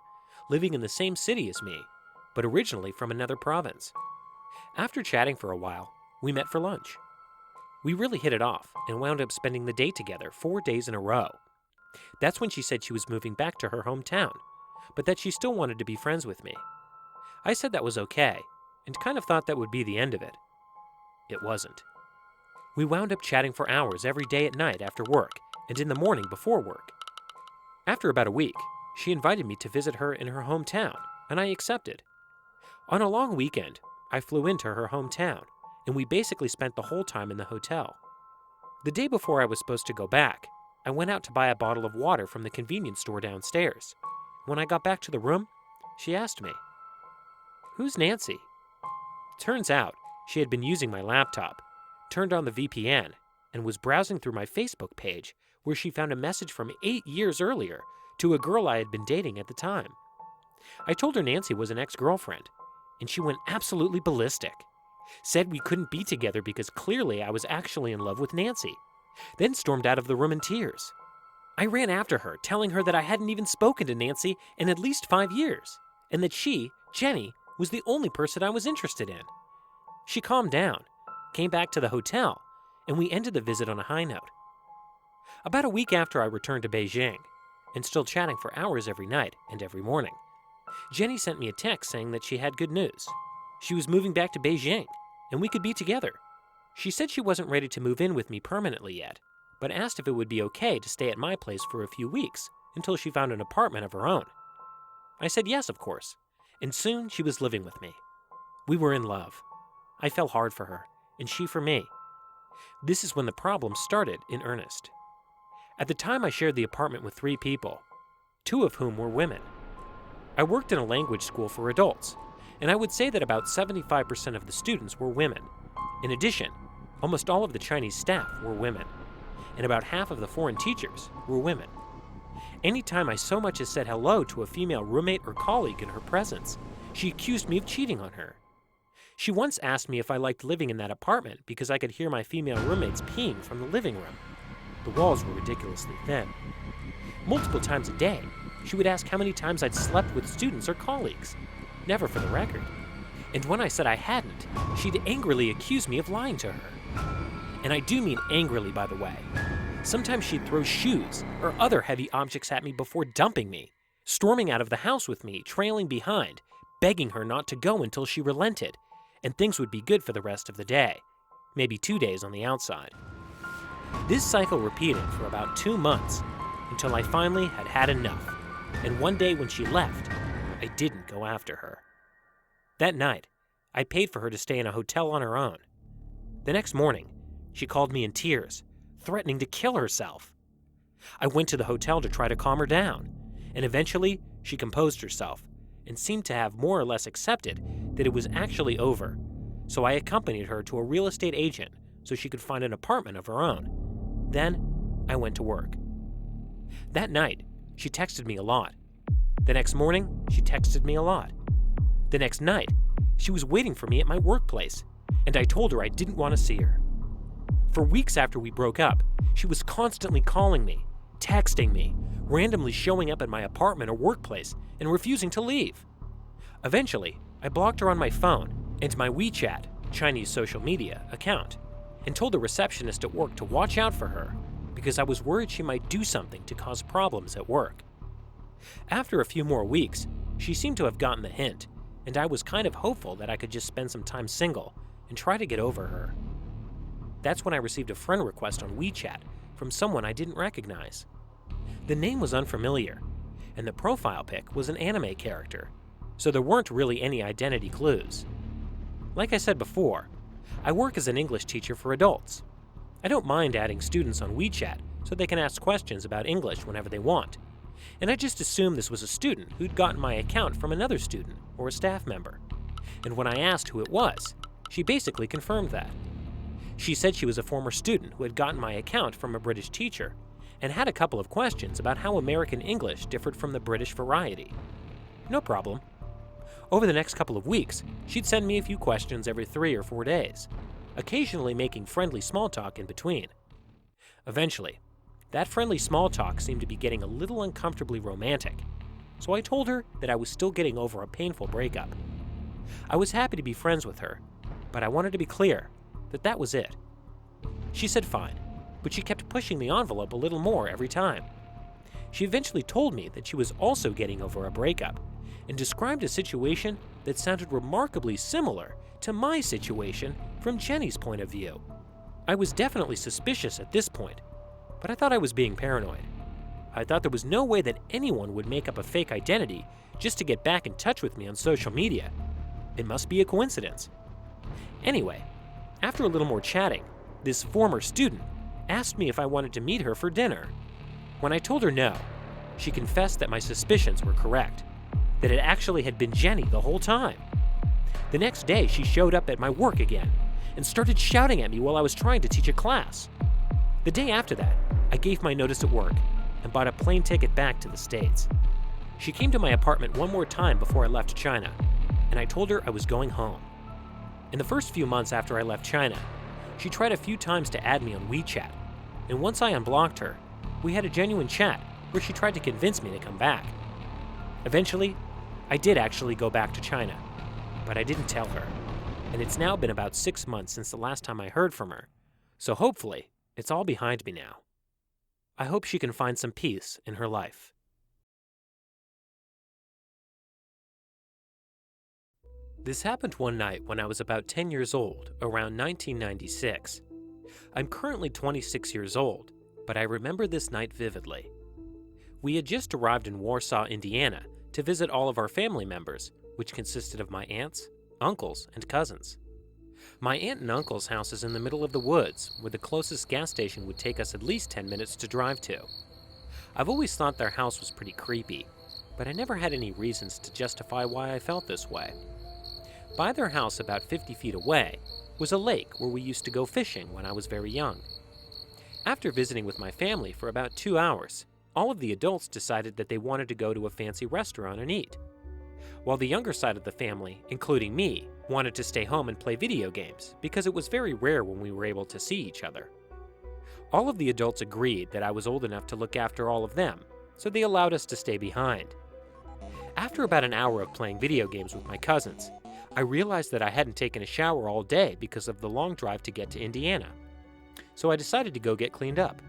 living in the same city as me, but originally from another province. After chatting for a while, we met for lunch. We really hit it off and wound up spending the day together 4 days in a row. That's when she said she was moving back to her hometown, but that she still wanted to be friends with me. I said that was okay, and kind of thought that would be the end of it. It wasn't. We wound up chatting for hours every day at night after work and in the morning before work. After about a week, she invited me to visit her in her hometown, and I accepted. On a long weekend, I flew into her hometown, and we basically spent the whole time in the hotel. The day before I was supposed to go back, I went out to buy a bottle of water from the convenience store downstairs. When I got back to the room, she asked me, "Who's Nancy?" Turns out, she had been using my laptop, turned on the VPN, and was browsing through my Facebook page, where she found a message from 8 years earlier to a girl I had been dating at the time. I told her Nancy was an ex-girlfriend, and she went absolutely ballistic. Said we couldn't be together because clearly I was actually in love with Nancy, then stormed out of the room in tears. I ran after her, telling her that I hadn't even spoken to Nancy in at least 5 years, and that she, Jenny, was the only person I was interested in. She calmed down, came back to the hotel, and we ended the visit on a high note. About a week after I returned to Beijing, and still chatting for hours every night and every morning, Jenny sent me a text saying that she had good news. She was moving back to Beijing, and we could be together. She said she wasn't ready to move in with me permanently yet, but asked if it would be okay to stay at my place for a few weeks until she found an apartment of her own. I said yes, of course, and soon she was living with me. We were in love. I fell hard for her, and she for me. This is when the problem started in earnest. At the time, I shared the apartment with 3 people, 2 of whom were women. I worked in a language school for adults, and I would say that about 75% of the students were women. In addition, almost all of the Chinese staff were women, and about half of the foreign teachers were women. Anytime I so much as said hello to a female roommate or colleague in her presence, she accused me of cheating on her. She once asked me if I liked living in that apartment because I could hear my female roommates peeing from the living room. The walls were ridiculously thin. Multiple times a day, she would ask how many times I'd slept with students or colleagues, never for the record. And when I said I hadn't, she'd angrily accuse me of lying to her. And I do mean angrily, by the way. Sometimes she'd throw shoes or other heavy objects at me before dumping me, storming out of the house with me, trailing behind, begging her not to go until she relented, and things would be good for the rest of the day, maybe 2 days on the outside. This cycle repeated for about 2 months until I finally had had enough, and one day when she left, I didn't go after her. That night, I paid for her to stay in a hotel on her own. The next morning, she called me in tears, threatening to kill herself. I went to the hotel to try to calm her down, and eventually she composed herself and seemed to have more or less accepted that it was actually over, so I accompanied her to a real estate agent so she could find an apartment of her own. Then, I went to work. That night, she texted me a lot. The next morning, she texted me a lot. The next night, she was waiting for me at my workplace, and I told her I didn't want to see her. For weeks after we broke up, she was constantly calling me, texting me, randomly showing up at my apartment or workplace, and refusing to leave. Eventually, I blocked her on my phone and my WeChat, Chinese social media, account, and told the receptionist at work to watch out for her because I was worried she might do something to cause problems at work. After a few more weeks, she seemed to have gotten the hint, and I was kind of hopeful that I could just spend some time single and try to get over her. That's when I received a friend request on WeChat from someone I didn't recognize. The name was unfamiliar, and the profile pic was an anime character, so there weren't really any identity clues. Like I said before, I work as an English teacher for adults. I don't mind adding students on WeChat so they can ask questions about English whenever they want, and I just assumed this was a student who'd gotten my account from another student or a staff member. And when I asked who it was, she basically confirmed that. She said she was a former student who had gotten my account from a British teacher and had a couple of questions about how American English differed from the British variety. No problem. Over the next couple of weeks, she'd send me a few questions every 3 or 4 days, occasionally making friendly small talk in between. Eventually, that friendly small talk seemed to be getting a little uncomfortably romantic, so I told her that I was still getting over a painful breakup. I was happy to be friends with her, but I wanted to be clear that that was it. She said fine, but she kept pushing the envelope a little more every time. She eventually told me that she was also getting over a breakup and described a situation that sounded remarkably similar to my situation from Jenny's point of view. I was definitely suspicious at this point, but I thought I was being paranoid. I thought there was no way that anyone would make up a fake identity just to get back in touch with me on social media. It must be a coincidence. Anyway, after a little more chatting, this former student asked me if I wanted to meet her for dinner. When I told her no, she confessed that my suspicions were correct, that it actually had been Jenny the whole time. The next day, she showed up at my work again and started shouting at me while I was trying to teach a class. The day after that, I gave my notice at work and bought a plane ticket back to the States. She came to my apartment one more time before I left China, and I told her I was going home. In the first few months after I left China, she tried a few times to add me on WeChat, and once I unblocked her, we had a genuine chat where she tried to convince me to come back. Eventually, I did actually go back to China, but I didn't tell her, and it's now been about 6 months since the last time I heard from her, so hopefully, it's all behind me now. I hope she can find some peace in her life. This happened one night when I was about 10 years old, around 1996. I'm currently 26 years old, but I remember this night vividly. We had just arrived in Warsaw, Indiana, to visit all of our family members, which consisted of my aunts, uncles, and cousins. My aunt and uncle's house is in the middle of the woods, where the closest gas station would take us at least 10 minutes to drive to. I've always thought their house was pretty creepy, but I never had any reasons to justify why I felt this way. By their house, about 50 feet away, was a lake where we used to go fishing when I was very young. After visiting with my family for about 2 hours, all of the adults decided that they wanted to go to a fancy restaurant and eat, while the younger side of the family, including me, wanted to stay home and play video games because it was very rare when we were able to see each other. All of the adults agreed that I was old enough to look after all of them, so they allowed us to stay behind. After about an hour of playing video games with my cousins, I realized that I hadn't taken a shower all day because of the long drive to get to Indiana, so I decided to go get cleaned up.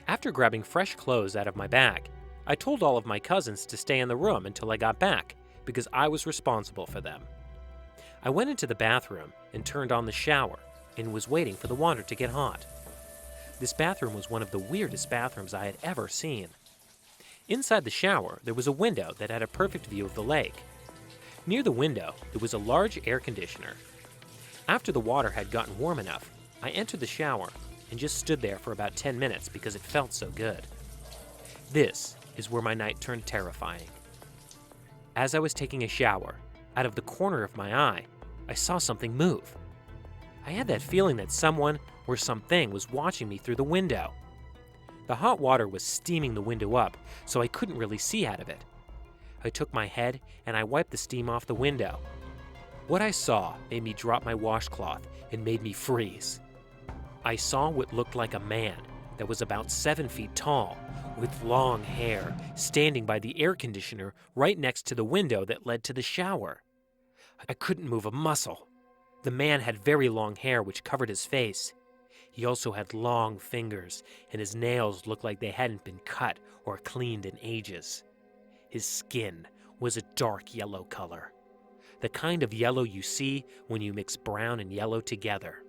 After grabbing fresh clothes out of my bag, I told all of my cousins to stay in the room until I got back because I was responsible for them. I went into the bathroom and turned on the shower and was waiting for the water to get hot. This bathroom was one of the weirdest bathrooms I had ever seen. Inside the shower, there was a window that had a perfect view of the lake. Near the window, there was a large air conditioner. After the water had gotten warm enough, I entered the shower and just stood there for about 10 minutes because it felt so good. This is where my night turned terrifying. As I was taking a shower, out of the corner of my eye, I saw something move. I had that feeling that someone or something was watching me through the window. The hot water was steaming the window up, so I couldn't really see out of it. I took my head and I wiped the steam off the window. What I saw made me drop my washcloth and made me freeze. I saw what looked like a man that was about 7 feet tall, with long hair, standing by the air conditioner right next to the window that led to the shower. I couldn't move a muscle. The man had very long hair which covered his face. He also had long fingers, and his nails looked like they hadn't been cut or cleaned in ages. His skin was a dark yellow color, the kind of yellow you see when you mix brown and yellow together.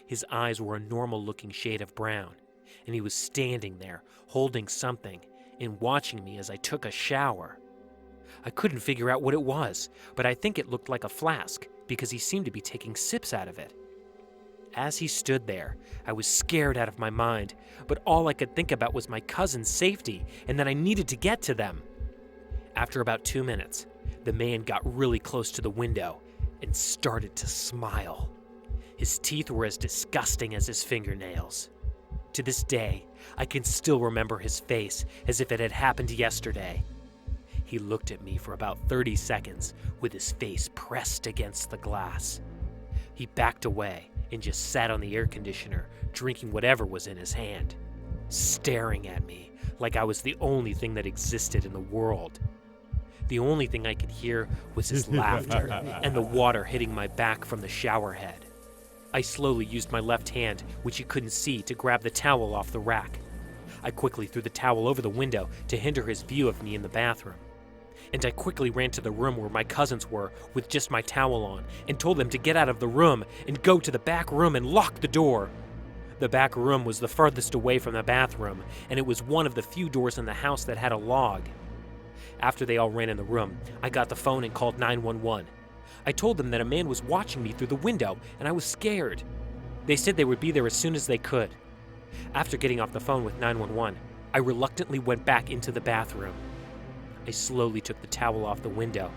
His eyes were a normal-looking shade of brown, and he was standing there, holding something, and watching me as I took a shower. I couldn't figure out what it was, but I think it looked like a flask, because he seemed to be taking sips out of it. As he stood there, I was scared out of my mind, but all I could think about was my cousin's safety, and that I needed to get to them. After about 2 minutes, the man got really close to the window and started to smile. His teeth were as disgusting as his fingernails. To this day, I can still remember his face as if it had happened yesterday. He looked at me for about 30 seconds with his face pressed against the glass. He backed away and just sat on the air conditioner, drinking whatever was in his hand, staring at me like I was the only thing that existed in the world. The only thing I could hear was his laughter and the water hitting my back from the shower head. I slowly used my left hand, which he couldn't see, to grab the towel off the rack. I quickly threw the towel over the window to hinder his view of me in the bathroom. And I quickly ran to the room where my cousins were with just my towel on and told them to get out of the room and go to the back room and lock the door. The back room was the farthest away from the bathroom, and it was one of the few doors in the house that had a log. After they all ran in the room, I got the phone and called 911. I told them that a man was watching me through the window, and I was scared. They said they would be there as soon as they could. After getting off the phone with 911, I reluctantly went back into the bathroom. I slowly took the towel off the window,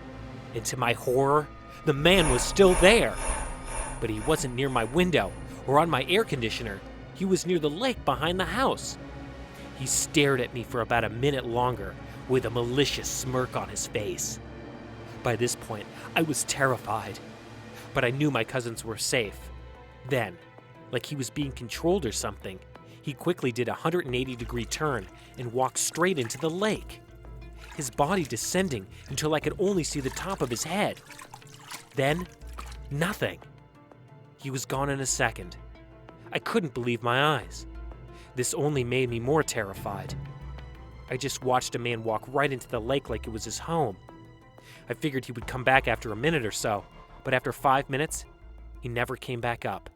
and to my horror, the man was still there. But he wasn't near my window or on my air conditioner. He was near the lake behind the house. He stared at me for about a minute longer with a malicious smirk on his face. By this point, I was terrified, but I knew my cousins were safe. Then, like he was being controlled or something, he quickly did a 180-degree turn and walked straight into the lake, his body descending until I could only see the top of his head. Then, nothing. He was gone in a second. I couldn't believe my eyes. This only made me more terrified. I just watched a man walk right into the lake like it was his home. I figured he would come back after a minute or so, But after 5 minutes, he never came back up.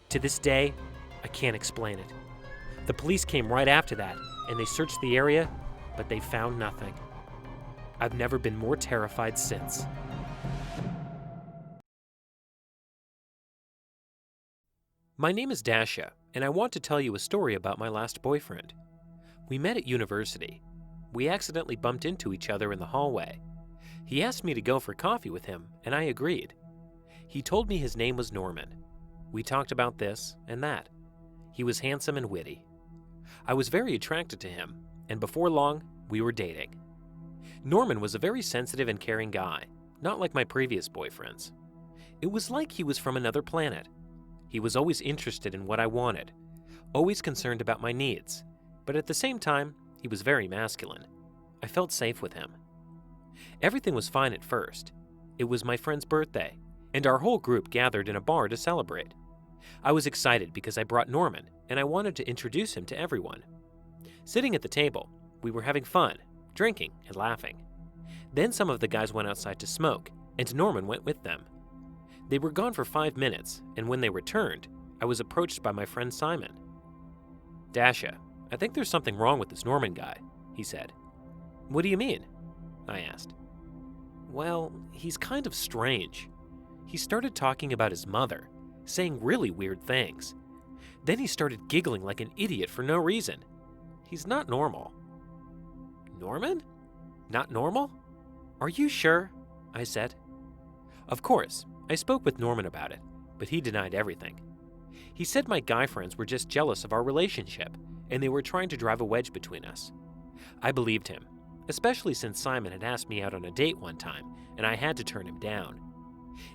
To this day, I can't explain it. The police came right after that, and they searched the area, but they found nothing. I've never been more terrified since. My name is Dasha, and I want to tell you a story about my last boyfriend. We met at university. We accidentally bumped into each other in the hallway. He asked me to go for coffee with him, and I agreed. He told me his name was Norman. We talked about this and that. He was handsome and witty. I was very attracted to him, and before long, we were dating. Norman was a very sensitive and caring guy, not like my previous boyfriends. It was like he was from another planet. He was always interested in what I wanted, always concerned about my needs, but at the same time, he was very masculine. I felt safe with him. Everything was fine at first. It was my friend's birthday, and our whole group gathered in a bar to celebrate. I was excited because I brought Norman, and I wanted to introduce him to everyone. Sitting at the table, we were having fun, drinking and laughing. Then some of the guys went outside to smoke, and Norman went with them. They were gone for 5 minutes, and when they returned, I was approached by my friend Simon. "Dasha, I think there's something wrong with this Norman guy," he said. "What do you mean?" I asked. "Well, he's kind of strange. He started talking about his mother, saying really weird things. Then he started giggling like an idiot for no reason. He's not normal." "Norman? Not normal? Are you sure?" I said. Of course, I spoke with Norman about it, but he denied everything. He said my guy friends were just jealous of our relationship, and they were trying to drive a wedge between us. I believed him, especially since Simon had asked me out on a date one time, and I had to turn him down.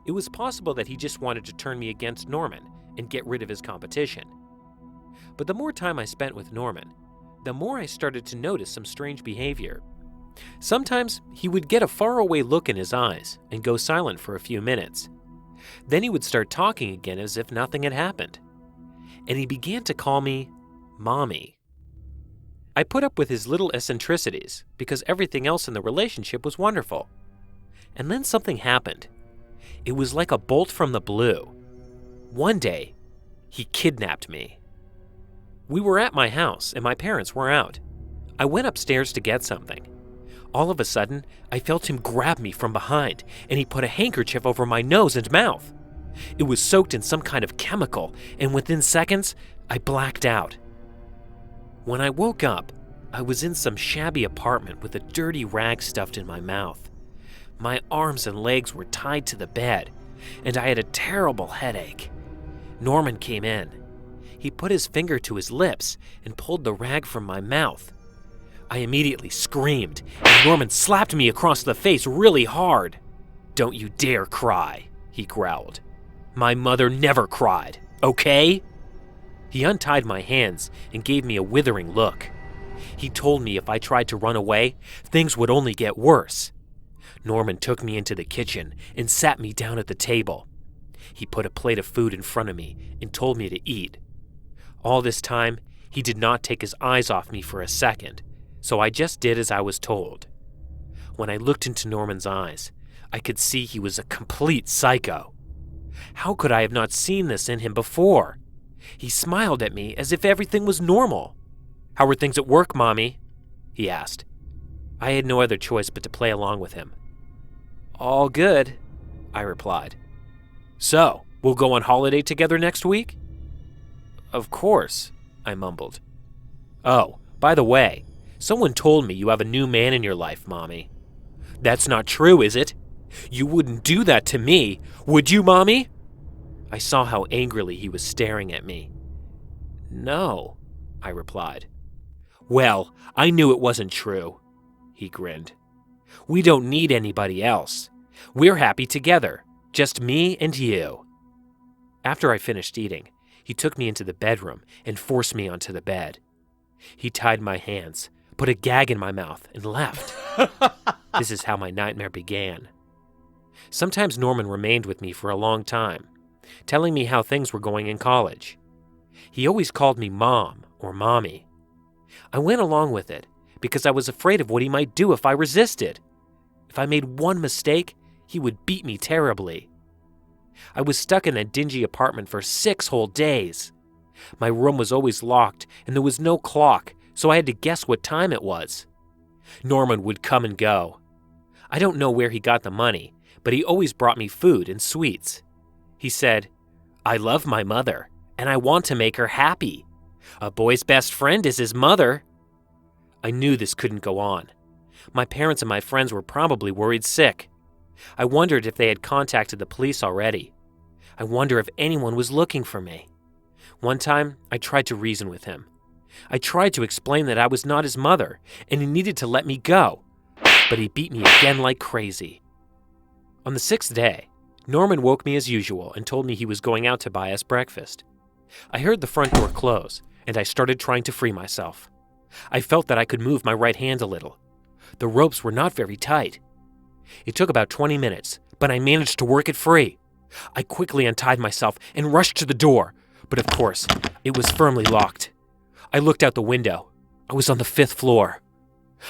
It was possible that he just wanted to turn me against Norman and get rid of his competition. But the more time I spent with Norman, the more I started to notice some strange behavior. Sometimes he would get a faraway look in his eyes and go silent for a few minutes. Then he would start talking again as if nothing had happened. And he began to call me Mommy. I put up with his little eccentricities because everything else in the relationship was wonderful. And then something happened. It was like a bolt from the blue. One day, he kidnapped me. We were at my house and my parents were out. I went upstairs to get something. All of a sudden, I felt him grab me from behind, and he put a handkerchief over my nose and mouth. It was soaked in some kind of chemical, and within seconds, I blacked out. When I woke up, I was in some shabby apartment with a dirty rag stuffed in my mouth. My arms and legs were tied to the bed, and I had a terrible headache. Norman came in. He put his finger to his lips and pulled the rag from my mouth. I immediately screamed, and Norman slapped me across the face really hard. "Don't you dare cry," he growled. "My mother never cried, okay?" He untied my hands and gave me a withering look. He told me if I tried to run away, things would only get worse. Norman took me into the kitchen and sat me down at the table. He put a plate of food in front of me and told me to eat. All this time, he did not take his eyes off me for a second, so I just did as I was told. When I looked into Norman's eyes, I could see he was a complete psycho. How could I have not seen this in him before? He smiled at me as if everything was normal. "How are things at work, Mommy?" he asked. I had no other choice but to play along with him. "All good," I replied. "So, we'll go on holiday together next week?" "Of course," I mumbled. "Oh, by the way, someone told me you have a new man in your life, Mommy." "That's not true, is it? You wouldn't do that to me, would you, Mommy?" I saw how angrily he was staring at me. "No," I replied. "Well, I knew it wasn't true," he grinned. "We don't need anybody else. We're happy together, just me and you." After I finished eating, he took me into the bedroom and forced me onto the bed. He tied my hands, put a gag in my mouth, and left. This is how my nightmare began. Sometimes Norman remained with me for a long time, telling me how things were going in college. He always called me Mom or Mommy. I went along with it because I was afraid of what he might do if I resisted. If I made one mistake, he would beat me terribly. I was stuck in that dingy apartment for 6 whole days. My room was always locked, and there was no clock, so I had to guess what time it was. Norman would come and go. I don't know where he got the money, but he always brought me food and sweets. He said, "I love my mother, and I want to make her happy. A boy's best friend is his mother." I knew this couldn't go on. My parents and my friends were probably worried sick. I wondered if they had contacted the police already. I wonder if anyone was looking for me. One time, I tried to reason with him. I tried to explain that I was not his mother, and he needed to let me go. But he beat me again like crazy. On the 6th day, Norman woke me as usual and told me he was going out to buy us breakfast. I heard the front door close, and I started trying to free myself. I felt that I could move my right hand a little. The ropes were not very tight. It took about 20 minutes, but I managed to work it free. I quickly untied myself and rushed to the door, but of course, it was firmly locked. I looked out the window. I was on the 5th floor.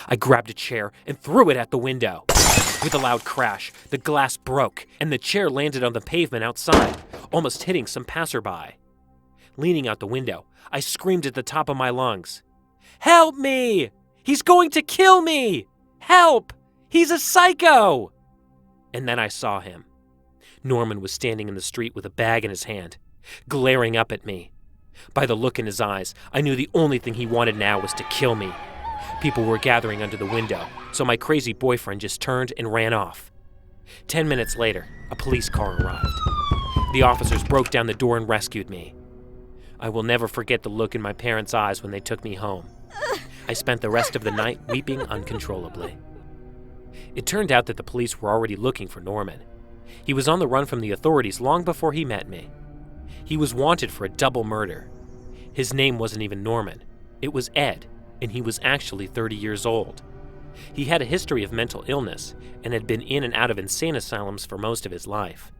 I grabbed a chair and threw it at the window. With a loud crash, the glass broke, and the chair landed on the pavement outside, almost hitting some passerby. Leaning out the window, I screamed at the top of my lungs, "Help me! He's going to kill me! Help! He's a psycho!" And then I saw him. Norman was standing in the street with a bag in his hand, glaring up at me. By the look in his eyes, I knew the only thing he wanted now was to kill me. People were gathering under the window, so my crazy boyfriend just turned and ran off. 10 minutes later, a police car arrived. The officers broke down the door and rescued me. I will never forget the look in my parents' eyes when they took me home. I spent the rest of the night weeping uncontrollably. It turned out that the police were already looking for Norman. He was on the run from the authorities long before he met me. He was wanted for a double murder. His name wasn't even Norman. It was Ed, and he was actually 30 years old. He had a history of mental illness and had been in and out of insane asylums for most of his life.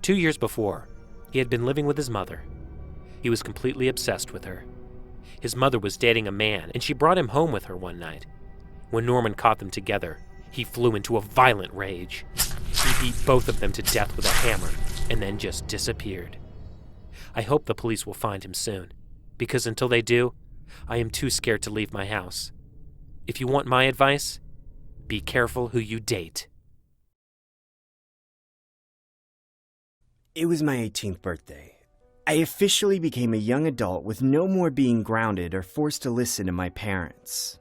2 years before, he had been living with his mother. He was completely obsessed with her. His mother was dating a man, and she brought him home with her one night. When Norman caught them together, he flew into a violent rage. He beat both of them to death with a hammer, and then just disappeared. I hope the police will find him soon, because until they do, I am too scared to leave my house. If you want my advice, be careful who you date. It was my 18th birthday. I officially became a young adult with no more being grounded or forced to listen to my parents.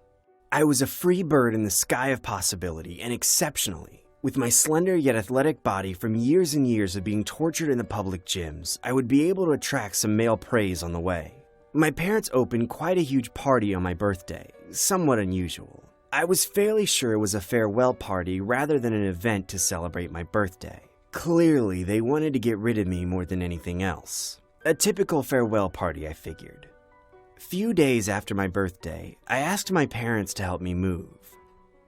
I was a free bird in the sky of possibility, and exceptionally, with my slender yet athletic body from years and years of being tortured in the public gyms, I would be able to attract some male praise on the way. My parents opened quite a huge party on my birthday, somewhat unusual. I was fairly sure it was a farewell party rather than an event to celebrate my birthday. Clearly, they wanted to get rid of me more than anything else. A typical farewell party, I figured. Few days after my birthday, I asked my parents to help me move.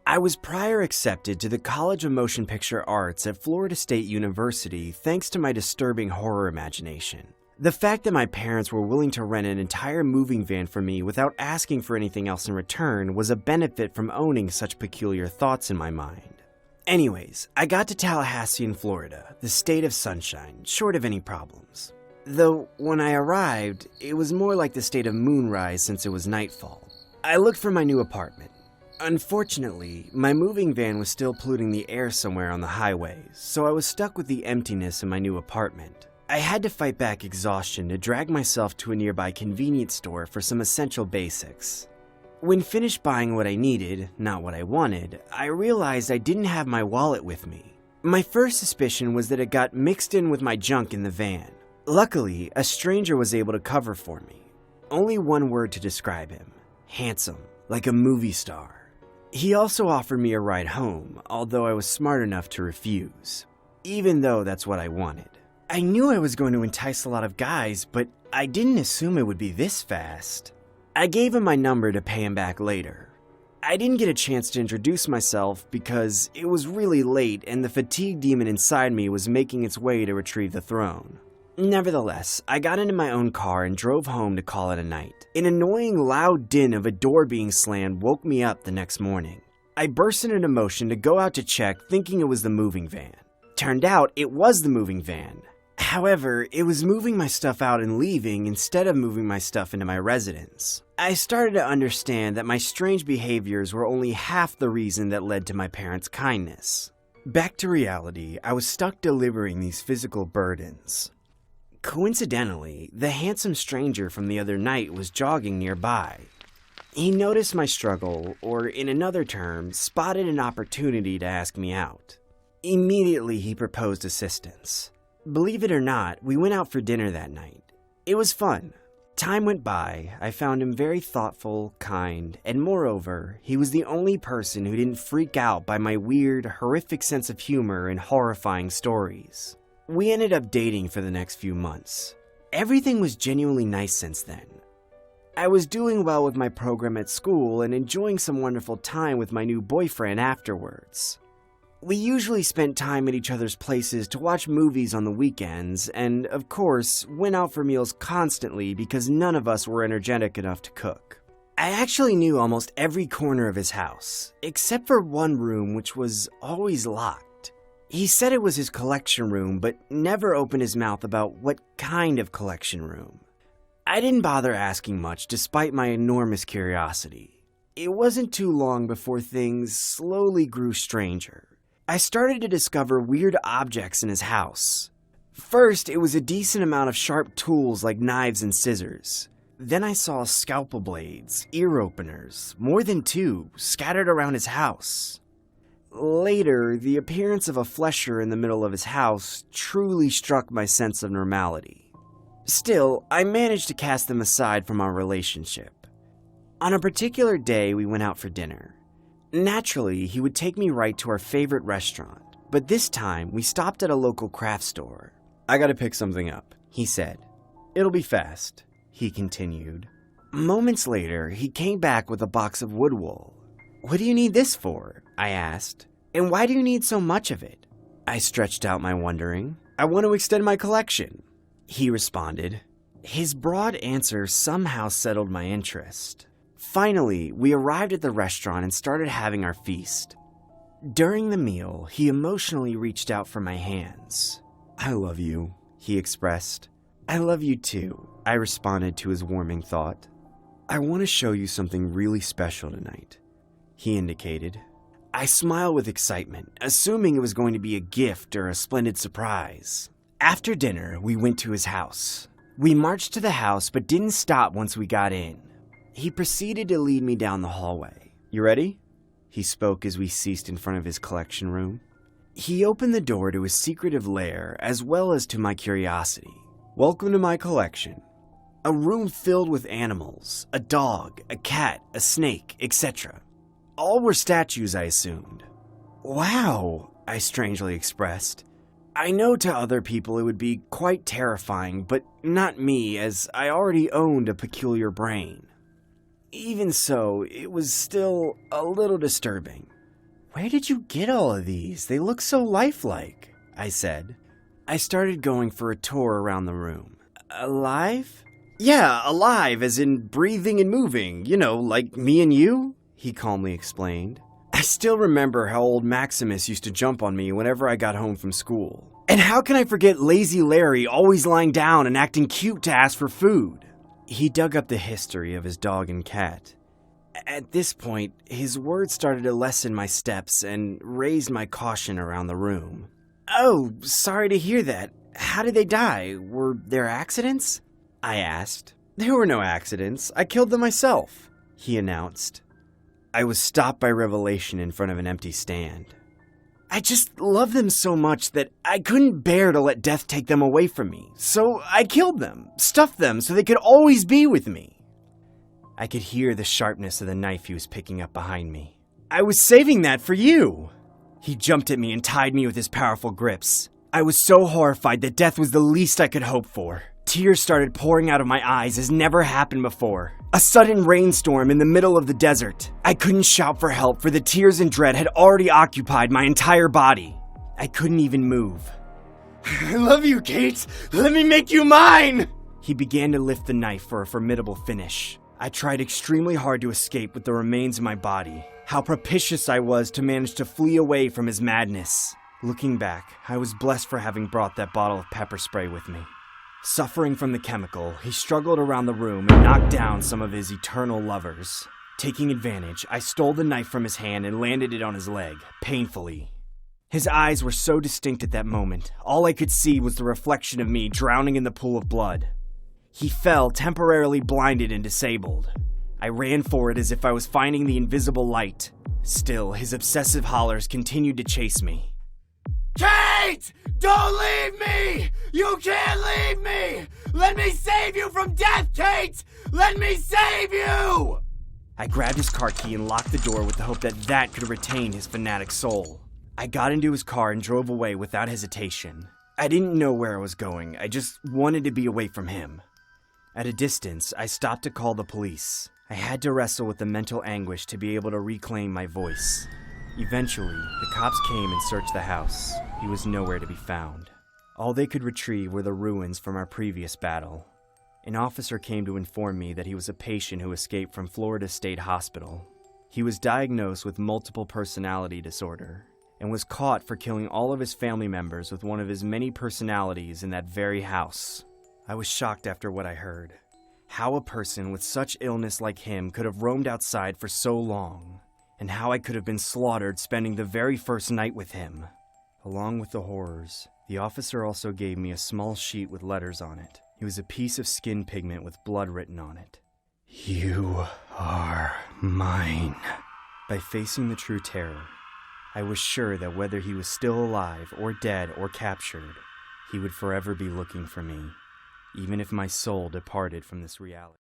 I was prior accepted to the College of Motion Picture Arts at Florida State University thanks to my disturbing horror imagination. The fact that my parents were willing to rent an entire moving van for me without asking for anything else in return was a benefit from owning such peculiar thoughts in my mind. Anyways, I got to Tallahassee in Florida, the state of sunshine, short of any problems. Though, when I arrived, it was more like the state of moonrise since it was nightfall. I looked for my new apartment. Unfortunately, my moving van was still polluting the air somewhere on the highways, so I was stuck with the emptiness in my new apartment. I had to fight back exhaustion to drag myself to a nearby convenience store for some essential basics. When finished buying what I needed, not what I wanted, I realized I didn't have my wallet with me. My first suspicion was that it got mixed in with my junk in the van. Luckily, a stranger was able to cover for me. Only one word to describe him: handsome, like a movie star. He also offered me a ride home, although I was smart enough to refuse, even though that's what I wanted. I knew I was going to entice a lot of guys, but I didn't assume it would be this fast. I gave him my number to pay him back later. I didn't get a chance to introduce myself because it was really late and the fatigue demon inside me was making its way to retrieve the throne. Nevertheless, I got into my own car and drove home to call it a night. An annoying loud din of a door being slammed woke me up the next morning. I burst into motion to go out to check, thinking it was the moving van. turned out, it was the moving van. However, it was moving my stuff out and leaving instead of moving my stuff into my residence. I started to understand that my strange behaviors were only half the reason that led to my parents' kindness. Back to reality, I was stuck delivering these physical burdens. Coincidentally, the handsome stranger from the other night was jogging nearby. He noticed my struggle, or in another term, spotted an opportunity to ask me out. Immediately, he proposed assistance. Believe it or not, we went out for dinner that night. It was fun. Time went by, I found him very thoughtful, kind, and moreover, he was the only person who didn't freak out by my weird, horrific sense of humor and horrifying stories. We ended up dating for the next few months. Everything was genuinely nice since then. I was doing well with my program at school and enjoying some wonderful time with my new boyfriend afterwards. We usually spent time at each other's places to watch movies on the weekends and, of course, went out for meals constantly because none of us were energetic enough to cook. I actually knew almost every corner of his house, except for one room which was always locked. He said it was his collection room, but never opened his mouth about what kind of collection room. I didn't bother asking much despite my enormous curiosity. It wasn't too long before things slowly grew stranger. I started to discover weird objects in his house. First, it was a decent amount of sharp tools like knives and scissors. Then I saw scalpel blades, ear openers, more than 2, scattered around his house. Later, the appearance of a flesher in the middle of his house truly struck my sense of normality. Still, I managed to cast them aside from our relationship. On a particular day, we went out for dinner. Naturally, he would take me right to our favorite restaurant, but this time we stopped at a local craft store. "I gotta pick something up," he said. "It'll be fast," he continued. Moments later, he came back with a box of wood wool. "What do you need this for?" I asked. "And why do you need so much of it?" I stretched out my wondering. "I want to extend my collection," he responded. His broad answer somehow settled my interest. Finally, we arrived at the restaurant and started having our feast. During the meal, he emotionally reached out for my hands. "I love you," he expressed. "I love you too," I responded to his warming thought. "I want to show you something really special tonight," he indicated. I smiled with excitement, assuming it was going to be a gift or a splendid surprise. After dinner, we went to his house. We marched to the house but didn't stop once we got in. He proceeded to lead me down the hallway. "You ready?" he spoke as we ceased in front of his collection room. He opened the door to his secretive lair as well as to my curiosity. "Welcome to my collection." A room filled with animals, a dog, a cat, a snake, etc. All were statues, I assumed. "Wow," I strangely expressed. I know to other people it would be quite terrifying, but not me, as I already owned a peculiar brain. Even so, it was still a little disturbing. "Where did you get all of these? They look so lifelike," I said. I started going for a tour around the room. "Alive?" "Yeah, alive, as in breathing and moving, like me and you," he calmly explained. I still remember how old Maximus used to jump on me whenever I got home from school. And how can I forget lazy Larry always lying down and acting cute to ask for food? He dug up the history of his dog and cat. At this point, his words started to lessen my steps and raised my caution around the room. "Oh, sorry to hear that. How did they die? Were there accidents?" I asked. "There were no accidents. I killed them myself," he announced. I was stopped by revelation in front of an empty stand. I just love them so much that I couldn't bear to let death take them away from me, so I killed them, stuffed them so they could always be with me. I could hear the sharpness of the knife he was picking up behind me. "I was saving that for you!" He jumped at me and tied me with his powerful grips. I was so horrified that death was the least I could hope for. Tears started pouring out of my eyes as never happened before. A sudden rainstorm in the middle of the desert. I couldn't shout for help, for the tears and dread had already occupied my entire body. I couldn't even move. "I love you, Kate! Let me make you mine!" He began to lift the knife for a formidable finish. I tried extremely hard to escape with the remains of my body. How propitious I was to manage to flee away from his madness. Looking back, I was blessed for having brought that bottle of pepper spray with me. Suffering from the chemical, he struggled around the room and knocked down some of his eternal lovers. Taking advantage, I stole the knife from his hand and landed it on his leg, painfully. His eyes were so distinct at that moment, all I could see was the reflection of me drowning in the pool of blood. He fell, temporarily blinded and disabled. I ran for it as if I was finding the invisible light. Still, his obsessive hollers continued to chase me. Kate! Don't leave me! You can't leave me! Let me save you from death, Kate! Let me save you! I grabbed his car key and locked the door with the hope that could retain his fanatic soul. I got into his car and drove away without hesitation. I didn't know where I was going, I just wanted to be away from him. At a distance, I stopped to call the police. I had to wrestle with the mental anguish to be able to reclaim my voice. Eventually, the cops came and searched the house. He was nowhere to be found. All they could retrieve were the ruins from our previous battle. An officer came to inform me that he was a patient who escaped from Florida State Hospital. He was diagnosed with multiple personality disorder and was caught for killing all of his family members with one of his many personalities in that very house. I was shocked after what I heard. How a person with such illness like him could have roamed outside for so long, and how I could have been slaughtered spending the very first night with him. Along with the horrors, the officer also gave me a small sheet with letters on it. It was a piece of skin pigment with blood written on it. You are mine. By facing the true terror, I was sure that whether he was still alive or dead or captured, he would forever be looking for me, even if my soul departed from this reality.